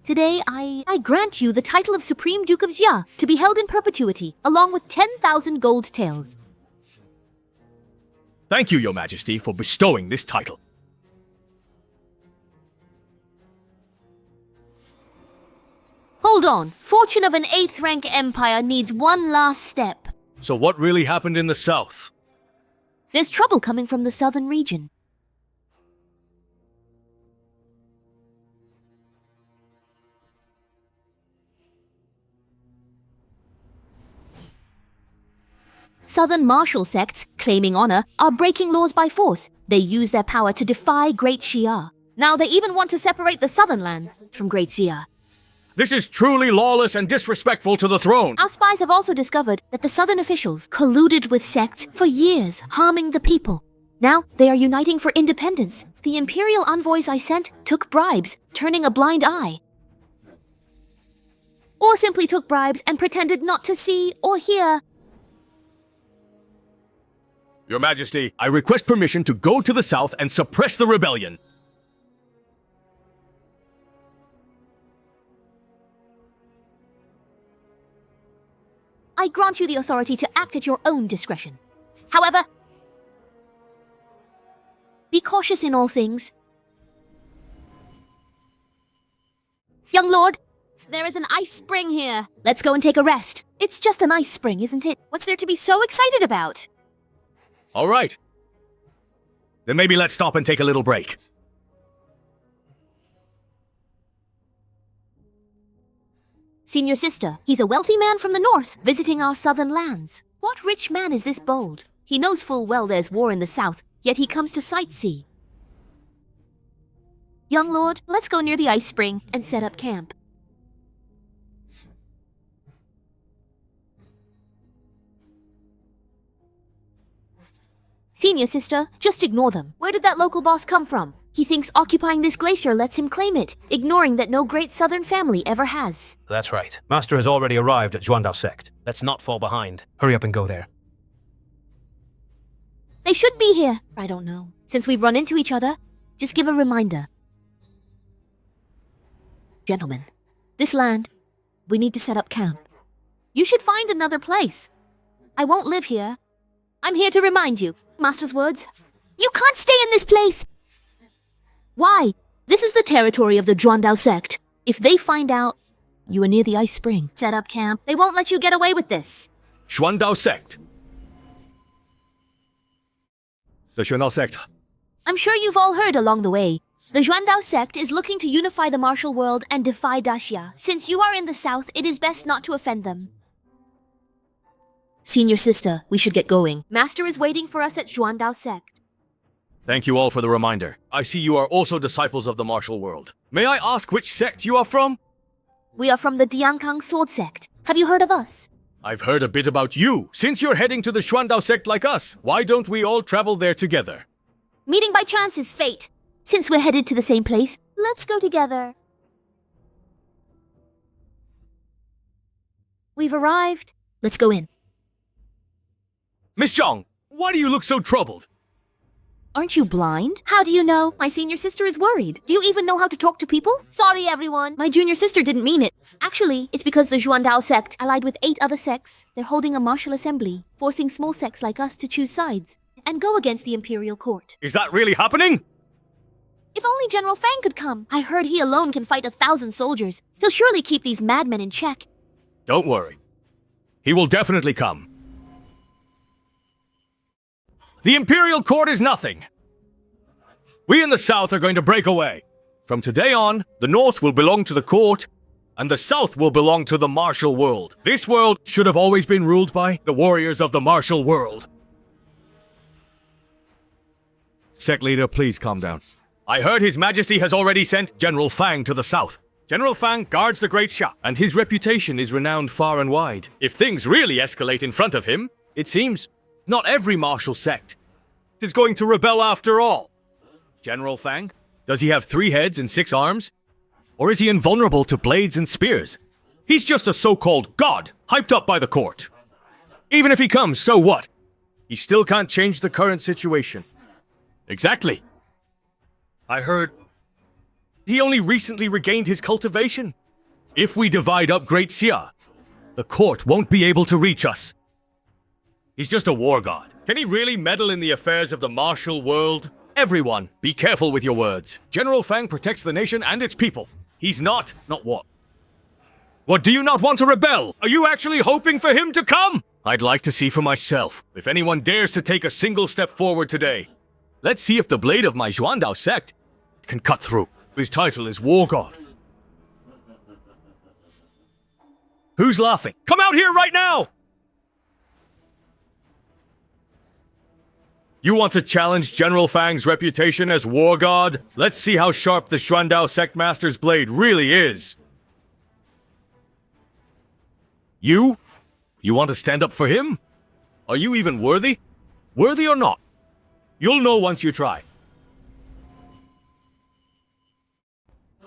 [SPEAKER 12] Today, I grant you the title of Supreme Duke of Xia to be held in perpetuity, along with 10,000 gold taels.
[SPEAKER 7] Thank you, Your Majesty, for bestowing this title.
[SPEAKER 12] Hold on. Fortune of an 8th rank empire needs one last step.
[SPEAKER 7] So what really happened in the south?
[SPEAKER 12] There's trouble coming from the southern region. Southern martial sects, claiming honor, are breaking laws by force. They use their power to defy Great Xia. Now they even want to separate the southern lands from Great Xia.
[SPEAKER 7] This is truly lawless and disrespectful to the throne.
[SPEAKER 12] Our spies have also discovered that the southern officials colluded with sects for years, harming the people. Now they are uniting for independence. The imperial envoys I sent took bribes, turning a blind eye. Or simply took bribes and pretended not to see or hear.
[SPEAKER 7] Your Majesty, I request permission to go to the south and suppress the rebellion.
[SPEAKER 12] I grant you the authority to act at your own discretion. However, be cautious in all things. Young lord, there is an ice spring here. Let's go and take a rest. It's just an ice spring, isn't it? What's there to be so excited about?
[SPEAKER 7] All right. Then maybe let's stop and take a little break.
[SPEAKER 12] Senior sister, he's a wealthy man from the north, visiting our southern lands. What rich man is this bold? He knows full well there's war in the south, yet he comes to sightsee. Young lord, let's go near the ice spring and set up camp. Senior sister, just ignore them. Where did that local boss come from? He thinks occupying this glacier lets him claim it, ignoring that no great southern family ever has.
[SPEAKER 2] That's right. Master has already arrived at Zhuandao sect. Let's not fall behind. Hurry up and go there.
[SPEAKER 12] They should be here. I don't know. Since we've run into each other, just give a reminder. Gentlemen, this land, we need to set up camp. You should find another place. I won't live here. I'm here to remind you, Master's words. You can't stay in this place! Why? This is the territory of the Zhuandao sect. If they find out you are near the ice spring, set up camp, they won't let you get away with this.
[SPEAKER 2] Xuandao sect. The Xuandao sect.
[SPEAKER 12] I'm sure you've all heard along the way. The Zhuandao sect is looking to unify the martial world and defy Daxia. Since you are in the south, it is best not to offend them. Senior sister, we should get going. Master is waiting for us at Zhuandao sect.
[SPEAKER 2] Thank you all for the reminder. I see you are also disciples of the martial world. May I ask which sect you are from?
[SPEAKER 12] We are from the Diankang sword sect. Have you heard of us?
[SPEAKER 2] I've heard a bit about you. Since you're heading to the Xuandao sect like us, why don't we all travel there together?
[SPEAKER 12] Meeting by chance is fate. Since we're headed to the same place, let's go together. We've arrived. Let's go in.
[SPEAKER 2] Miss Zhang, why do you look so troubled?
[SPEAKER 12] Aren't you blind? How do you know? My senior sister is worried. Do you even know how to talk to people? Sorry, everyone. My junior sister didn't mean it. Actually, it's because the Zhuandao sect allied with 8 other sects. They're holding a martial assembly, forcing small sects like us to choose sides and go against the imperial court.
[SPEAKER 2] Is that really happening?
[SPEAKER 12] If only General Fang could come. I heard he alone can fight 1,000 soldiers. He'll surely keep these madmen in check.
[SPEAKER 2] Don't worry. He will definitely come. The Imperial Court is nothing. We in the South are going to break away. From today on, the North will belong to the Court, and the South will belong to the martial world. This world should have always been ruled by the warriors of the martial world. Sect leader, please calm down. I heard His Majesty has already sent General Fang to the South. General Fang guards the Great Xia, and his reputation is renowned far and wide. If things really escalate in front of him, it seems not every martial sect is going to rebel after all. General Fang, does he have 3 heads and 6 arms? Or is he invulnerable to blades and spears? He's just a so-called god, hyped up by the court. Even if he comes, so what? He still can't change the current situation. Exactly. I heard he only recently regained his cultivation. If we divide up Great Xia, the court won't be able to reach us. He's just a war god. Can he really meddle in the affairs of the martial world? Everyone, be careful with your words. General Fang protects the nation and its people. He's not what? What, do you not want to rebel? Are you actually hoping for him to come? I'd like to see for myself. If anyone dares to take a single step forward today, let's see if the blade of my Zhuandao sect can cut through. His title is War God. Who's laughing? Come out here right now! You want to challenge General Fang's reputation as War God? Let's see how sharp the Xuandao Sect Master's blade really is. You? You want to stand up for him? Are you even worthy? Worthy or not? You'll know once you try.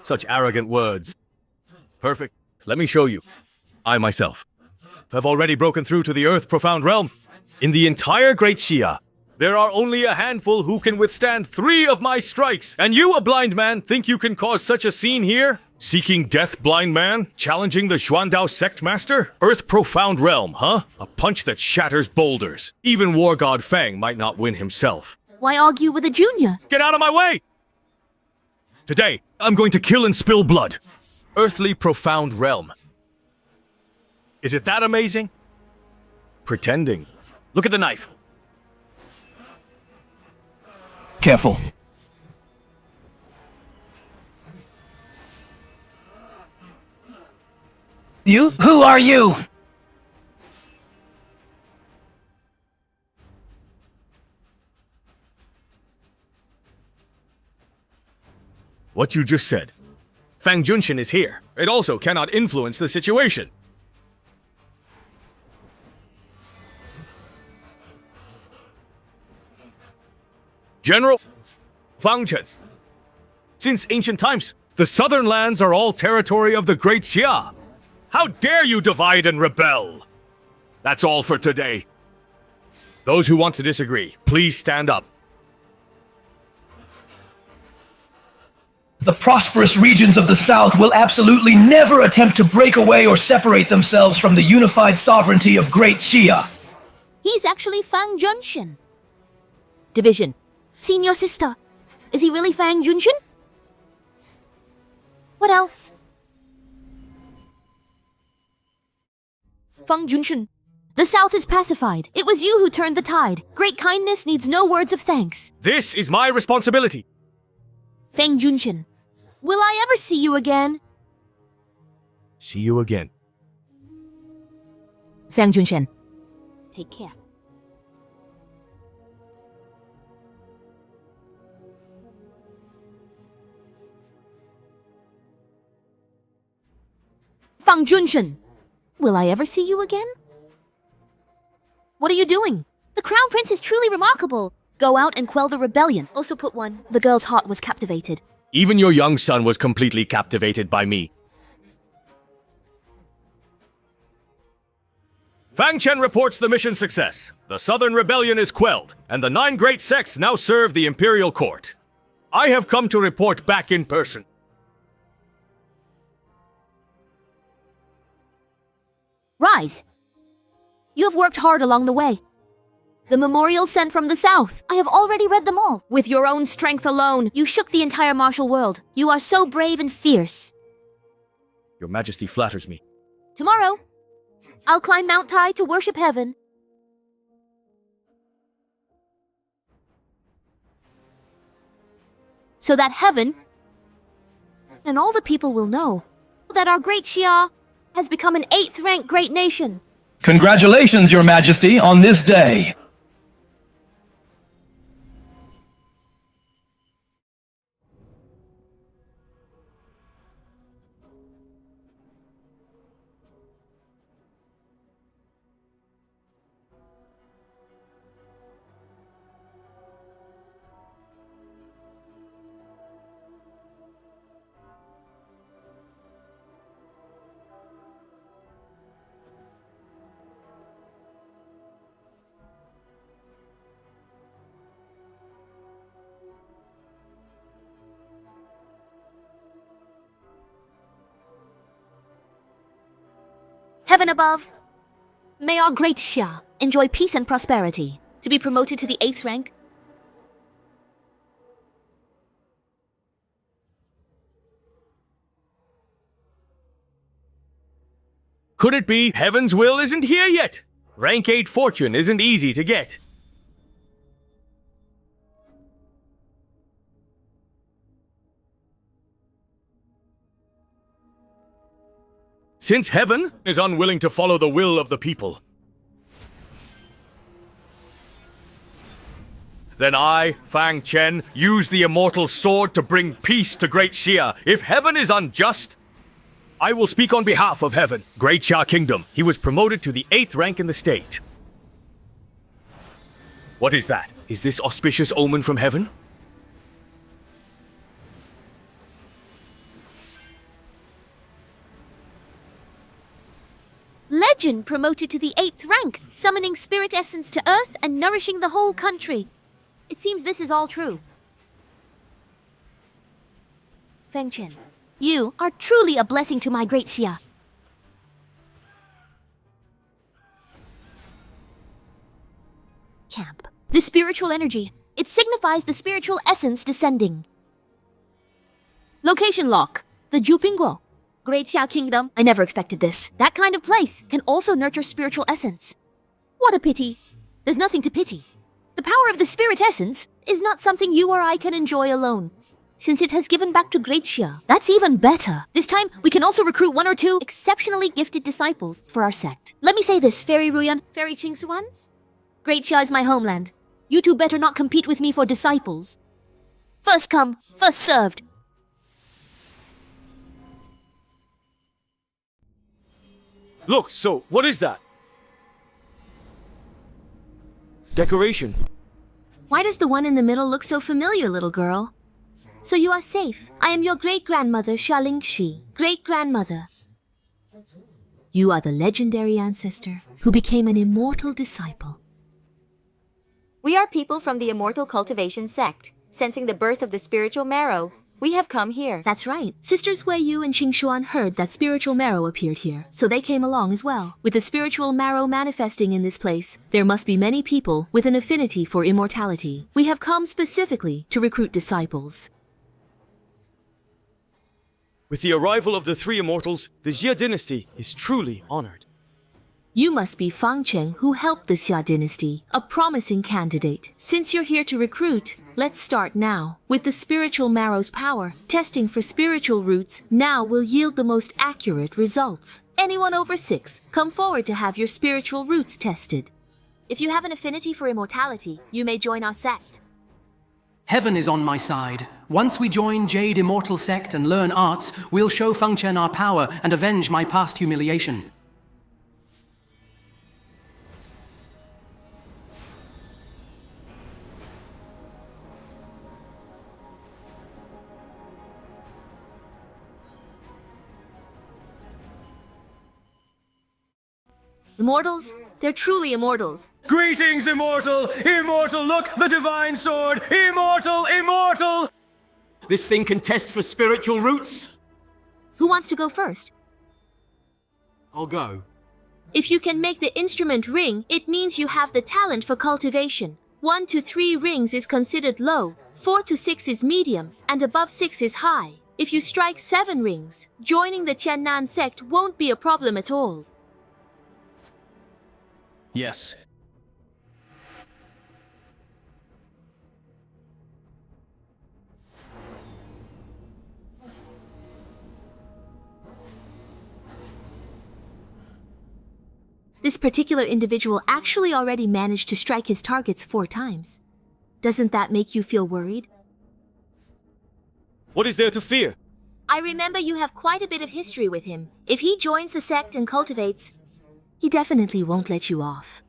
[SPEAKER 2] Such arrogant words. Perfect. Let me show you. I myself have already broken through to the Earth Profound Realm. In the entire Great Xia, there are only a handful who can withstand 3 of my strikes. And you, a blind man, think you can cause such a scene here? Seeking death, blind man? Challenging the Xuandao Sect Master? Earth Profound Realm, huh? A punch that shatters boulders. Even War God Fang might not win himself.
[SPEAKER 12] Why argue with a junior?
[SPEAKER 2] Get out of my way! Today, I'm going to kill and spill blood. Earthly Profound Realm. Is it that amazing? Pretending. Look at the knife.
[SPEAKER 5] Careful. You? Who are you?
[SPEAKER 2] What you just said. Fang Junshin is here. It also cannot influence the situation. General Fang Chen. Since ancient times, the southern lands are all territory of the Great Xia. How dare you divide and rebel? That's all for today. Those who want to disagree, please stand up.
[SPEAKER 5] The prosperous regions of the South will absolutely never attempt to break away or separate themselves from the unified sovereignty of Great Xia.
[SPEAKER 12] He's actually Fang Junshin. Division. Senior sister. Is he really Fang Junshin? What else? Fang Junshin. The South is pacified. It was you who turned the tide. Great kindness needs no words of thanks.
[SPEAKER 2] This is my responsibility.
[SPEAKER 12] Fang Junshin. Will I ever see you again?
[SPEAKER 2] See you again.
[SPEAKER 12] Fang Junshin. Take care. Fang Junshin. Will I ever see you again? What are you doing? The Crown Prince is truly remarkable. Go out and quell the rebellion. Also put one. The girl's heart was captivated.
[SPEAKER 2] Even your young son was completely captivated by me. Fang Chen reports the mission success. The Southern Rebellion is quelled, and the 9 great sects now serve the Imperial Court. I have come to report back in person.
[SPEAKER 12] Rise. You have worked hard along the way. The memorials sent from the South. I have already read them all. With your own strength alone, you shook the entire martial world. You are so brave and fierce.
[SPEAKER 2] Your Majesty flatters me.
[SPEAKER 12] Tomorrow, I'll climb Mount Tai to worship heaven. So that heaven and all the people will know that our Great Xia has become an 8th-ranked great nation.
[SPEAKER 5] Congratulations, Your Majesty, on this day.
[SPEAKER 12] Heaven above, may our Great Xia enjoy peace and prosperity. To be promoted to the 8th rank.
[SPEAKER 2] Could it be Heaven's will isn't here yet? Rank 8 fortune isn't easy to get. Since Heaven is unwilling to follow the will of the people, then I, Fang Chen, use the immortal sword to bring peace to Great Xia. If Heaven is unjust, I will speak on behalf of Heaven. Great Xia Kingdom. He was promoted to the 8th rank in the state. What is that? Is this auspicious omen from Heaven?
[SPEAKER 12] Legend promoted to the 8th rank, summoning spirit essence to Earth and nourishing the whole country. It seems this is all true. Feng Chen, you are truly a blessing to my Great Xia. Camp. The spiritual energy. It signifies the spiritual essence descending. Location lock. The Jupingguo. Great Xia Kingdom. I never expected this. That kind of place can also nurture spiritual essence. What a pity. There's nothing to pity. The power of the spirit essence is not something you or I can enjoy alone. Since it has given back to Great Xia, that's even better. This time, we can also recruit 1 or 2 exceptionally gifted disciples for our sect. Let me say this, Fairy Ruyan, Fairy Qingsuan. Great Xia is my homeland. You two better not compete with me for disciples. First come, first served.
[SPEAKER 2] Look, so, what is that? Decoration.
[SPEAKER 12] Why does the one in the middle look so familiar, little girl? So you are safe. I am your great-grandmother, Xia. Great-grandmother. You are the legendary ancestor who became an immortal disciple.
[SPEAKER 17] We are people from the Immortal Cultivation sect, sensing the birth of the spiritual marrow.
[SPEAKER 12] We have come here. That's right. Sisters Wei Yu and Qing Xuan heard that spiritual marrow appeared here, so they came along as well. With the spiritual marrow manifesting in this place, there must be many people with an affinity for immortality. We have come specifically to recruit disciples.
[SPEAKER 6] With the arrival of the three immortals, the Xia dynasty is truly honored.
[SPEAKER 12] You must be Fang Chen, who helped the Xia dynasty, a promising candidate. Since you're here to recruit, let's start now. With the spiritual marrow's power, testing for spiritual roots now will yield the most accurate results. Anyone over 6, come forward to have your spiritual roots tested.
[SPEAKER 3] If you have an affinity for immortality, you may join our sect.
[SPEAKER 17] Heaven is on my side. Once we join Jade Immortal Sect and learn arts, we'll show Fang Chen our power and avenge my past humiliation.
[SPEAKER 3] Immortals? They're truly immortals.
[SPEAKER 2] Greetings, immortal! Immortal, look, the divine sword! Immortal, immortal!
[SPEAKER 18] This thing can test for spiritual roots?
[SPEAKER 3] Who wants to go first?
[SPEAKER 18] I'll go.
[SPEAKER 3] If you can make the instrument ring, it means you have the talent for cultivation. 1 to 3 rings is considered low, 4 to 6 is medium, and above 6 is high. If you strike 7 rings, joining the Tiannan sect won't be a problem at all.
[SPEAKER 18] Yes.
[SPEAKER 3] This particular individual actually already managed to strike his targets 4 times. Doesn't that make you feel worried?
[SPEAKER 6] What is there to fear?
[SPEAKER 3] I remember you have quite a bit of history with him. If he joins the sect and cultivates, he definitely won't let you off.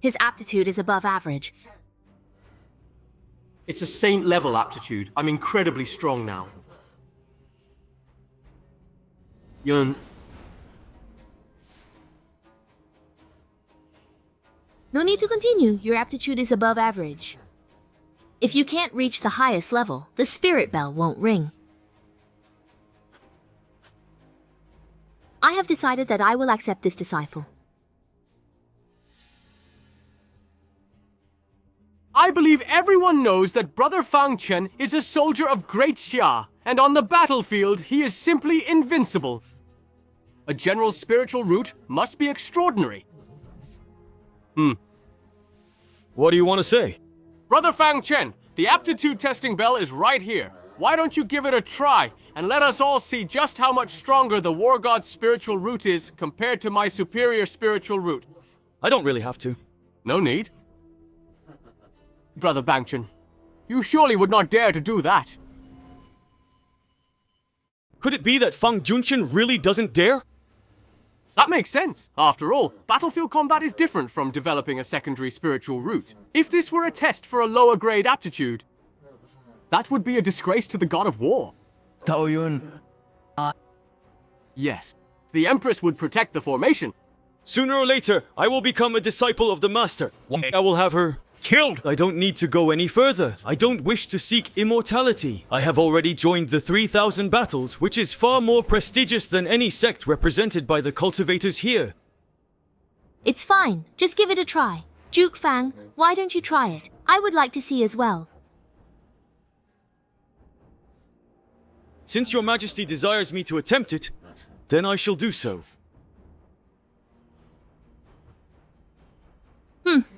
[SPEAKER 3] His aptitude is above average.
[SPEAKER 18] It's a saint-level aptitude. I'm incredibly strong now. Yun.
[SPEAKER 3] No need to continue. Your aptitude is above average. If you can't reach the highest level, the spirit bell won't ring. I have decided that I will accept this disciple.
[SPEAKER 8] I believe everyone knows that Brother Fang Chen is a soldier of Great Xia, and on the battlefield he is simply invincible. A general's spiritual root must be extraordinary.
[SPEAKER 6] What do you want to say?
[SPEAKER 8] Brother Fang Chen, the aptitude testing bell is right here. Why don't you give it a try, and let us all see just how much stronger the War God's spiritual root is compared to my superior spiritual root.
[SPEAKER 6] I don't really have to.
[SPEAKER 8] No need. Brother Fang Chen, you surely would not dare to do that.
[SPEAKER 6] Could it be that Fang Junchen really doesn't dare?
[SPEAKER 8] That makes sense. After all, battlefield combat is different from developing a secondary spiritual root. If this were a test for a lower grade aptitude, that would be a disgrace to the god of war.
[SPEAKER 18] Taoyun.
[SPEAKER 8] Yes, the Empress would protect the formation.
[SPEAKER 6] Sooner or later, I will become a disciple of the Master. I will have her killed. I don't need to go any further. I don't wish to seek immortality. I have already joined the 3,000 battles, which is far more prestigious than any sect represented by the cultivators here.
[SPEAKER 3] It's fine. Just give it a try. Duke Fang, why don't you try it? I would like to see as well.
[SPEAKER 6] Since your Majesty desires me to attempt it, then I shall do so.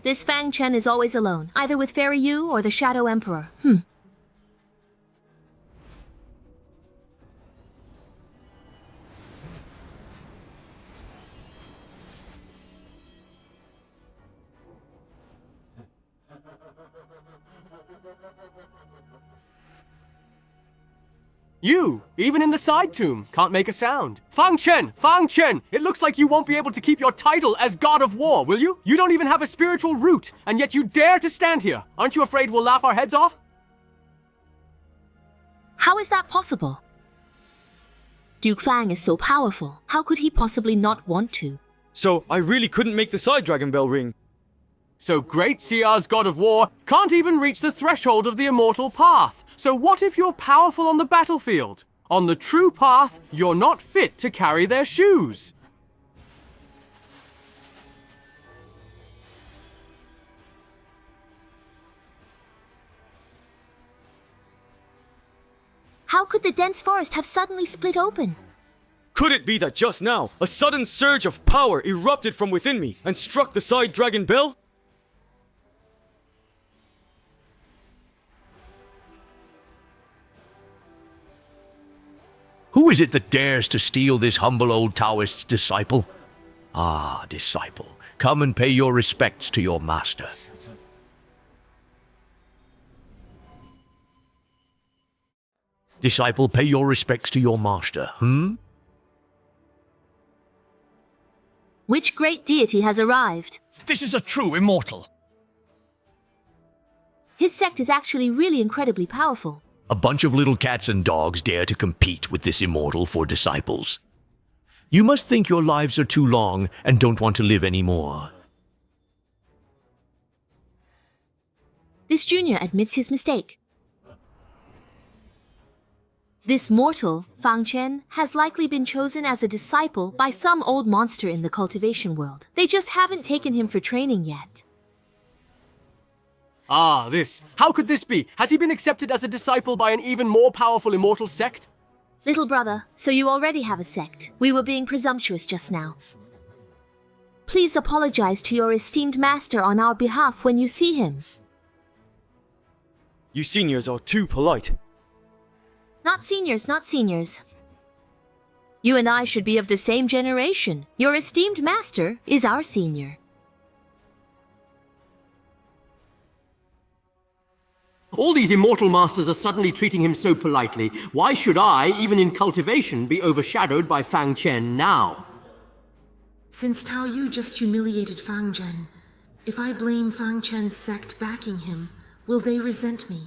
[SPEAKER 3] This Fang Chen is always alone, either with Fairy Yu or the Shadow Emperor.
[SPEAKER 8] You, even in the side tomb, can't make a sound. Fang Chen! Fang Chen! It looks like you won't be able to keep your title as God of War, will you? You don't even have a spiritual root, and yet you dare to stand here. Aren't you afraid we'll laugh our heads off?
[SPEAKER 3] How is that possible? Duke Fang is so powerful. How could he possibly not want to?
[SPEAKER 6] So, I really couldn't make the side dragon bell ring.
[SPEAKER 8] So Great Xia's god of war can't even reach the threshold of the immortal path. So what if you're powerful on the battlefield? On the true path, you're not fit to carry their shoes.
[SPEAKER 12] How could the dense forest have suddenly split open?
[SPEAKER 6] Could it be that just now, a sudden surge of power erupted from within me and struck the side dragon bell?
[SPEAKER 16] Who is it that dares to steal this humble old Taoist's disciple? Ah, disciple, come and pay your respects to your master. Disciple, pay your respects to your master,
[SPEAKER 12] Which great deity has arrived?
[SPEAKER 21] This is a true immortal.
[SPEAKER 12] His sect is actually really incredibly powerful.
[SPEAKER 16] A bunch of little cats and dogs dare to compete with this immortal for disciples. You must think your lives are too long and don't want to live anymore.
[SPEAKER 12] This junior admits his mistake. This mortal, Fang Chen, has likely been chosen as a disciple by some old monster in the cultivation world. They just haven't taken him for training yet.
[SPEAKER 8] Ah, this. How could this be? Has he been accepted as a disciple by an even more powerful immortal sect?
[SPEAKER 12] Little brother, so you already have a sect. We were being presumptuous just now. Please apologize to your esteemed master on our behalf when you see him.
[SPEAKER 6] You seniors are too polite.
[SPEAKER 12] Not seniors, not seniors. You and I should be of the same generation. Your esteemed master is our senior.
[SPEAKER 18] All these immortal masters are suddenly treating him so politely. Why should I, even in cultivation, be overshadowed by Fang Chen now?
[SPEAKER 20] Since Tao Yu just humiliated Fang Zhen, if I blame Fang Chen's sect backing him, will they resent me?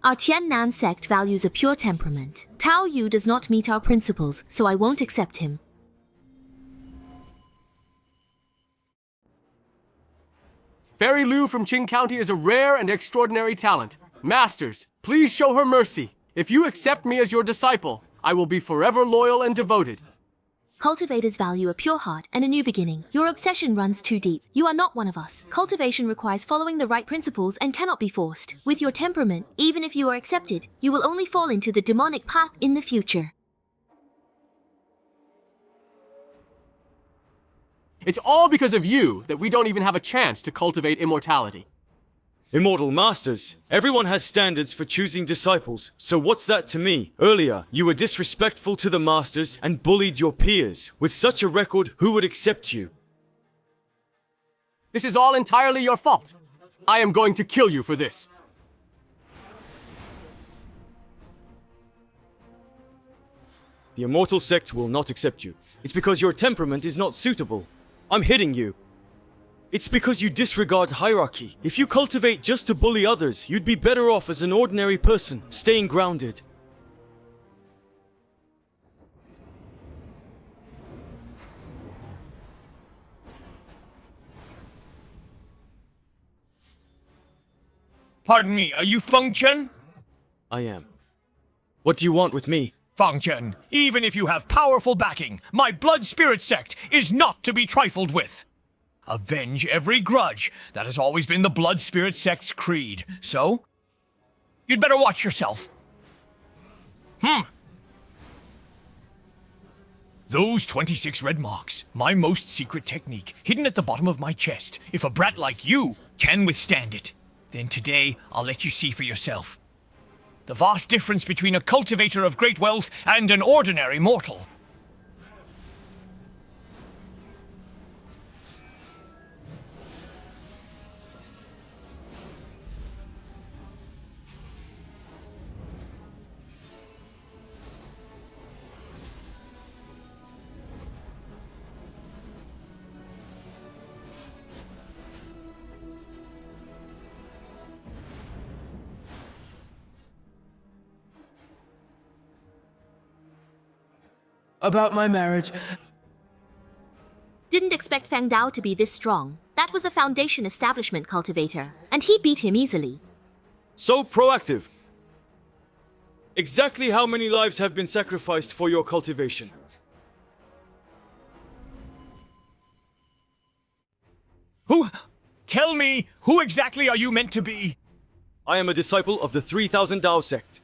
[SPEAKER 12] Our Tiannan sect values a pure temperament. Tao Yu does not meet our principles, so I won't accept him.
[SPEAKER 8] Fairy Liu from Qing County is a rare and extraordinary talent. Masters, please show her mercy. If you accept me as your disciple, I will be forever loyal and devoted.
[SPEAKER 12] Cultivators value a pure heart and a new beginning. Your obsession runs too deep. You are not one of us. Cultivation requires following the right principles and cannot be forced. With your temperament, even if you are accepted, you will only fall into the demonic path in the future.
[SPEAKER 8] It's all because of you that we don't even have a chance to cultivate immortality.
[SPEAKER 6] Immortal masters, everyone has standards for choosing disciples, so what's that to me? Earlier, you were disrespectful to the masters and bullied your peers. With such a record, who would accept you?
[SPEAKER 8] This is all entirely your fault. I am going to kill you for this.
[SPEAKER 6] The immortal sect will not accept you. It's because your temperament is not suitable. I'm hitting you. It's because you disregard hierarchy. If you cultivate just to bully others, you'd be better off as an ordinary person, staying grounded.
[SPEAKER 21] Pardon me, are you Feng Chen?
[SPEAKER 6] I am. What do you want with me?
[SPEAKER 21] Feng Chen, even if you have powerful backing, my blood spirit sect is not to be trifled with. Avenge every grudge. That has always been the blood spirit sect's creed. So, you'd better watch yourself. Those 26 red marks, my most secret technique, hidden at the bottom of my chest. If a brat like you can withstand it, then today I'll let you see for yourself. The vast difference between a cultivator of great wealth and an ordinary mortal.
[SPEAKER 22] About my marriage.
[SPEAKER 12] Didn't expect Fang Dao to be this strong. That was a Foundation establishment cultivator, and he beat him easily.
[SPEAKER 6] So proactive. Exactly how many lives have been sacrificed for your cultivation?
[SPEAKER 21] Who? Tell me, who exactly are you meant to be?
[SPEAKER 6] I am a disciple of the 3000 Dao sect.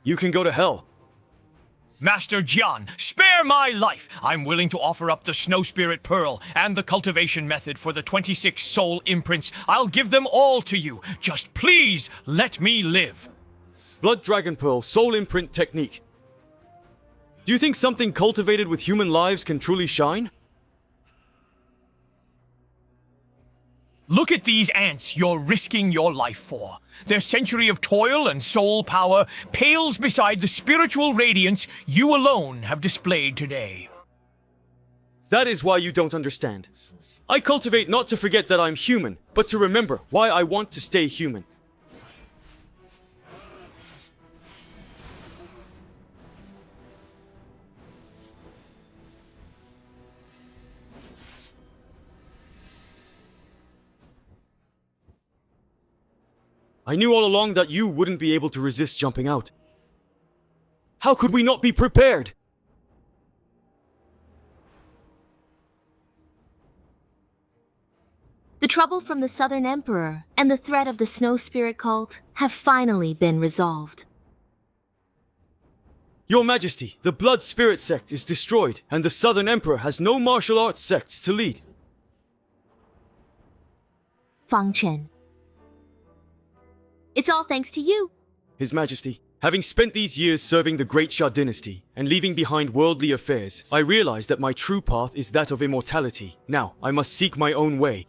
[SPEAKER 6] You can go to hell.
[SPEAKER 21] Master Jian, spare my life! I'm willing to offer up the Snow Spirit Pearl and the cultivation method for the 26 soul imprints. I'll give them all to you. Just please let me live.
[SPEAKER 6] Blood Dragon Pearl Soul Imprint Technique. Do you think something cultivated with human lives can truly shine?
[SPEAKER 21] Look at these ants you're risking your life for. Their century of toil and soul power pales beside the spiritual radiance you alone have displayed today.
[SPEAKER 6] That is why you don't understand. I cultivate not to forget that I'm human, but to remember why I want to stay human. I knew all along that you wouldn't be able to resist jumping out. How could we not be prepared?
[SPEAKER 12] The trouble from the Southern Emperor and the threat of the Snow Spirit cult have finally been resolved.
[SPEAKER 6] Your Majesty, the Blood Spirit sect is destroyed, and the Southern Emperor has no martial arts sects to lead.
[SPEAKER 12] Fang Chen. It's all thanks to you.
[SPEAKER 6] His Majesty, having spent these years serving the Great Xia dynasty and leaving behind worldly affairs, I realize that my true path is that of immortality. Now, I must seek my own way.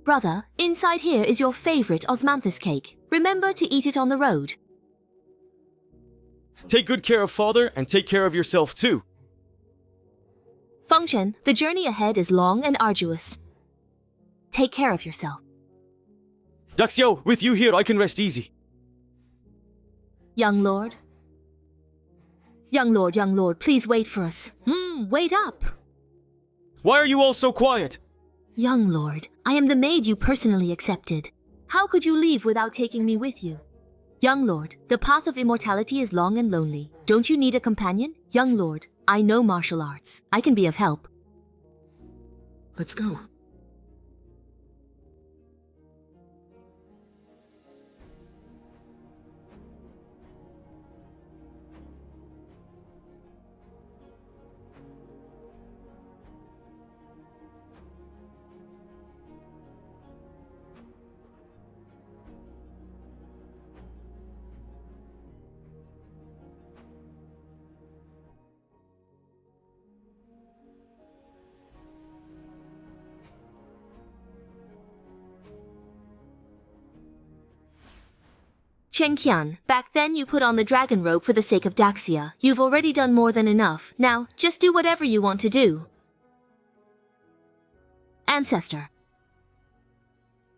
[SPEAKER 12] Brother, inside here is your favorite osmanthus cake. Remember to eat it on the road.
[SPEAKER 6] Take good care of Father and take care of yourself too.
[SPEAKER 12] Feng Chen, the journey ahead is long and arduous. Take care of yourself.
[SPEAKER 6] Daxiao, with you here I can rest easy.
[SPEAKER 12] Young Lord. Young Lord, please wait for us. Wait up.
[SPEAKER 6] Why are you all so quiet?
[SPEAKER 12] Young Lord, I am the maid you personally accepted. How could you leave without taking me with you? Young Lord, the path of immortality is long and lonely. Don't you need a companion? Young Lord, I know martial arts. I can be of help.
[SPEAKER 20] Let's go.
[SPEAKER 12] Chen Qian, back then you put on the dragon robe for the sake of Daxia. You've already done more than enough. Now, just do whatever you want to do. Ancestor.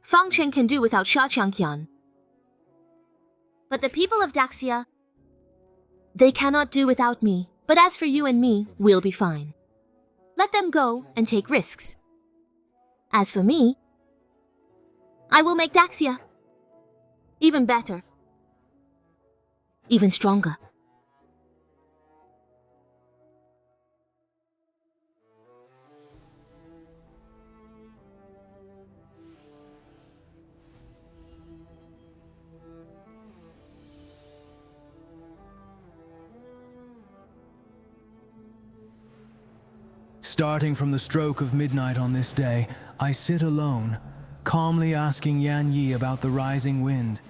[SPEAKER 12] Fang Chen can do without Sha Qian. But the people of Daxia, they cannot do without me. But as for you and me, we'll be fine. Let them go and take risks. As for me, I will make Daxia even better. Even stronger.
[SPEAKER 11] Starting from the stroke of midnight on this day, I sit alone, calmly asking Yan Yi about the rising wind,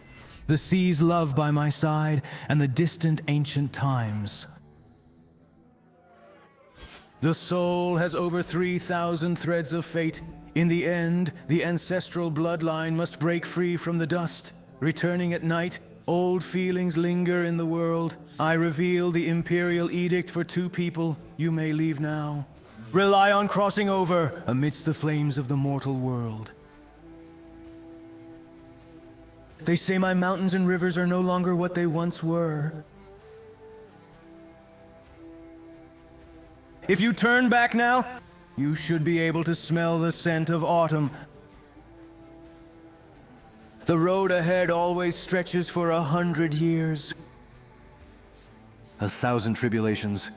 [SPEAKER 11] the sea's love by my side, and the distant ancient times. The soul has over 3,000 threads of fate. In the end, the ancestral bloodline must break free from the dust. Returning at night, old feelings linger in the world. I reveal the imperial edict for 2 people. You may leave now. Rely on crossing over amidst the flames of the mortal world. They say my mountains and rivers are no longer what they once were. If you turn back now, you should be able to smell the scent of autumn. The road ahead always stretches for 100 years. 1,000 tribulations.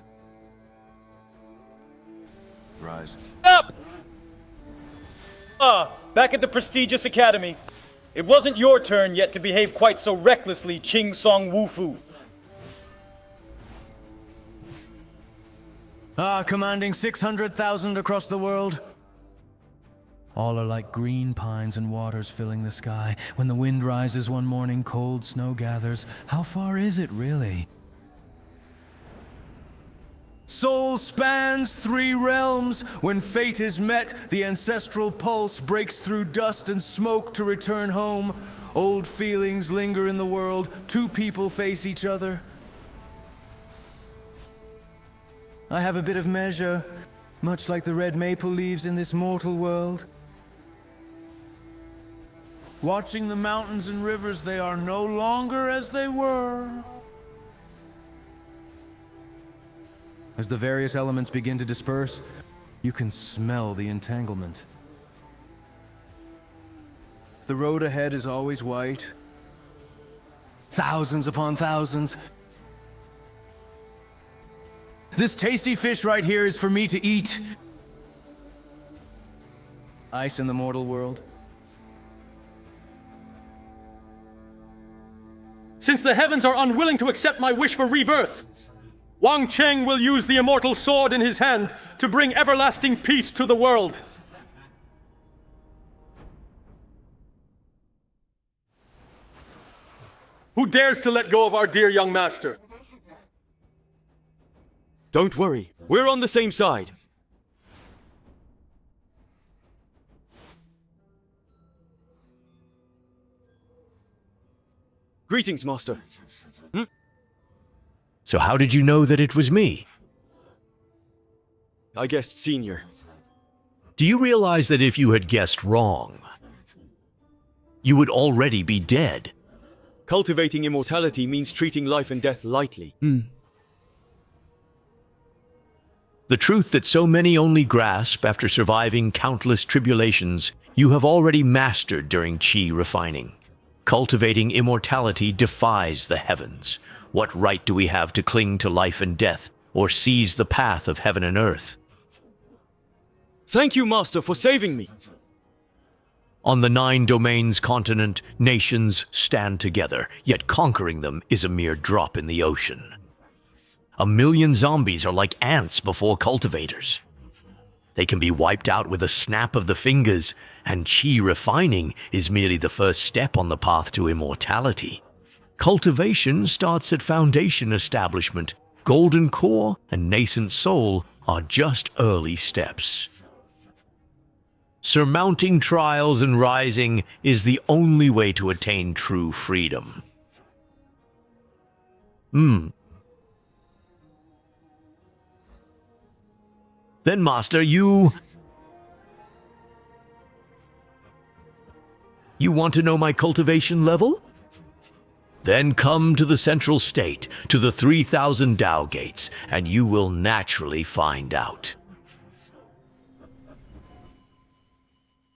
[SPEAKER 11] Rise.
[SPEAKER 6] Up! Back at the prestigious academy. It wasn't your turn yet to behave quite so recklessly, Ching Song Wufu.
[SPEAKER 11] Commanding 600,000 across the world. All are like green pines and waters filling the sky. When the wind rises one morning, cold snow gathers. How far is it, really? Soul spans 3 realms. When fate is met, the ancestral pulse breaks through dust and smoke to return home. Old feelings linger in the world. 2 people face each other. I have a bit of measure, much like the red maple leaves in this mortal world. Watching the mountains and rivers, they are no longer as they were. As the various elements begin to disperse, you can smell the entanglement. The road ahead is always white. Thousands upon thousands. This tasty fish right here is for me to eat. Ice in the mortal world.
[SPEAKER 15] Since the heavens are unwilling to accept my wish for rebirth, Wang Cheng will use the immortal sword in his hand to bring everlasting peace to the world. Who dares to let go of our dear young master?
[SPEAKER 6] Don't worry, we're on the same side. Greetings, Master.
[SPEAKER 16] So how did you know that it was me?
[SPEAKER 6] I guessed senior.
[SPEAKER 16] Do you realize that if you had guessed wrong, you would already be dead?
[SPEAKER 6] Cultivating immortality means treating life and death lightly.
[SPEAKER 16] The truth that so many only grasp after surviving countless tribulations, you have already mastered during Qi refining. Cultivating immortality defies the heavens. What right do we have to cling to life and death, or seize the path of heaven and earth?
[SPEAKER 6] Thank you, Master, for saving me.
[SPEAKER 16] On the 9 domains continent, nations stand together, yet conquering them is a mere drop in the ocean. 1 million zombies are like ants before cultivators. They can be wiped out with a snap of the fingers, and Qi refining is merely the first step on the path to immortality. Cultivation starts at foundation establishment. Golden core and nascent soul are just early steps. Surmounting trials and rising is the only way to attain true freedom. Then, Master, you want to know my cultivation level? Then come to the central state, to the 3,000 Tao gates, and you will naturally find out.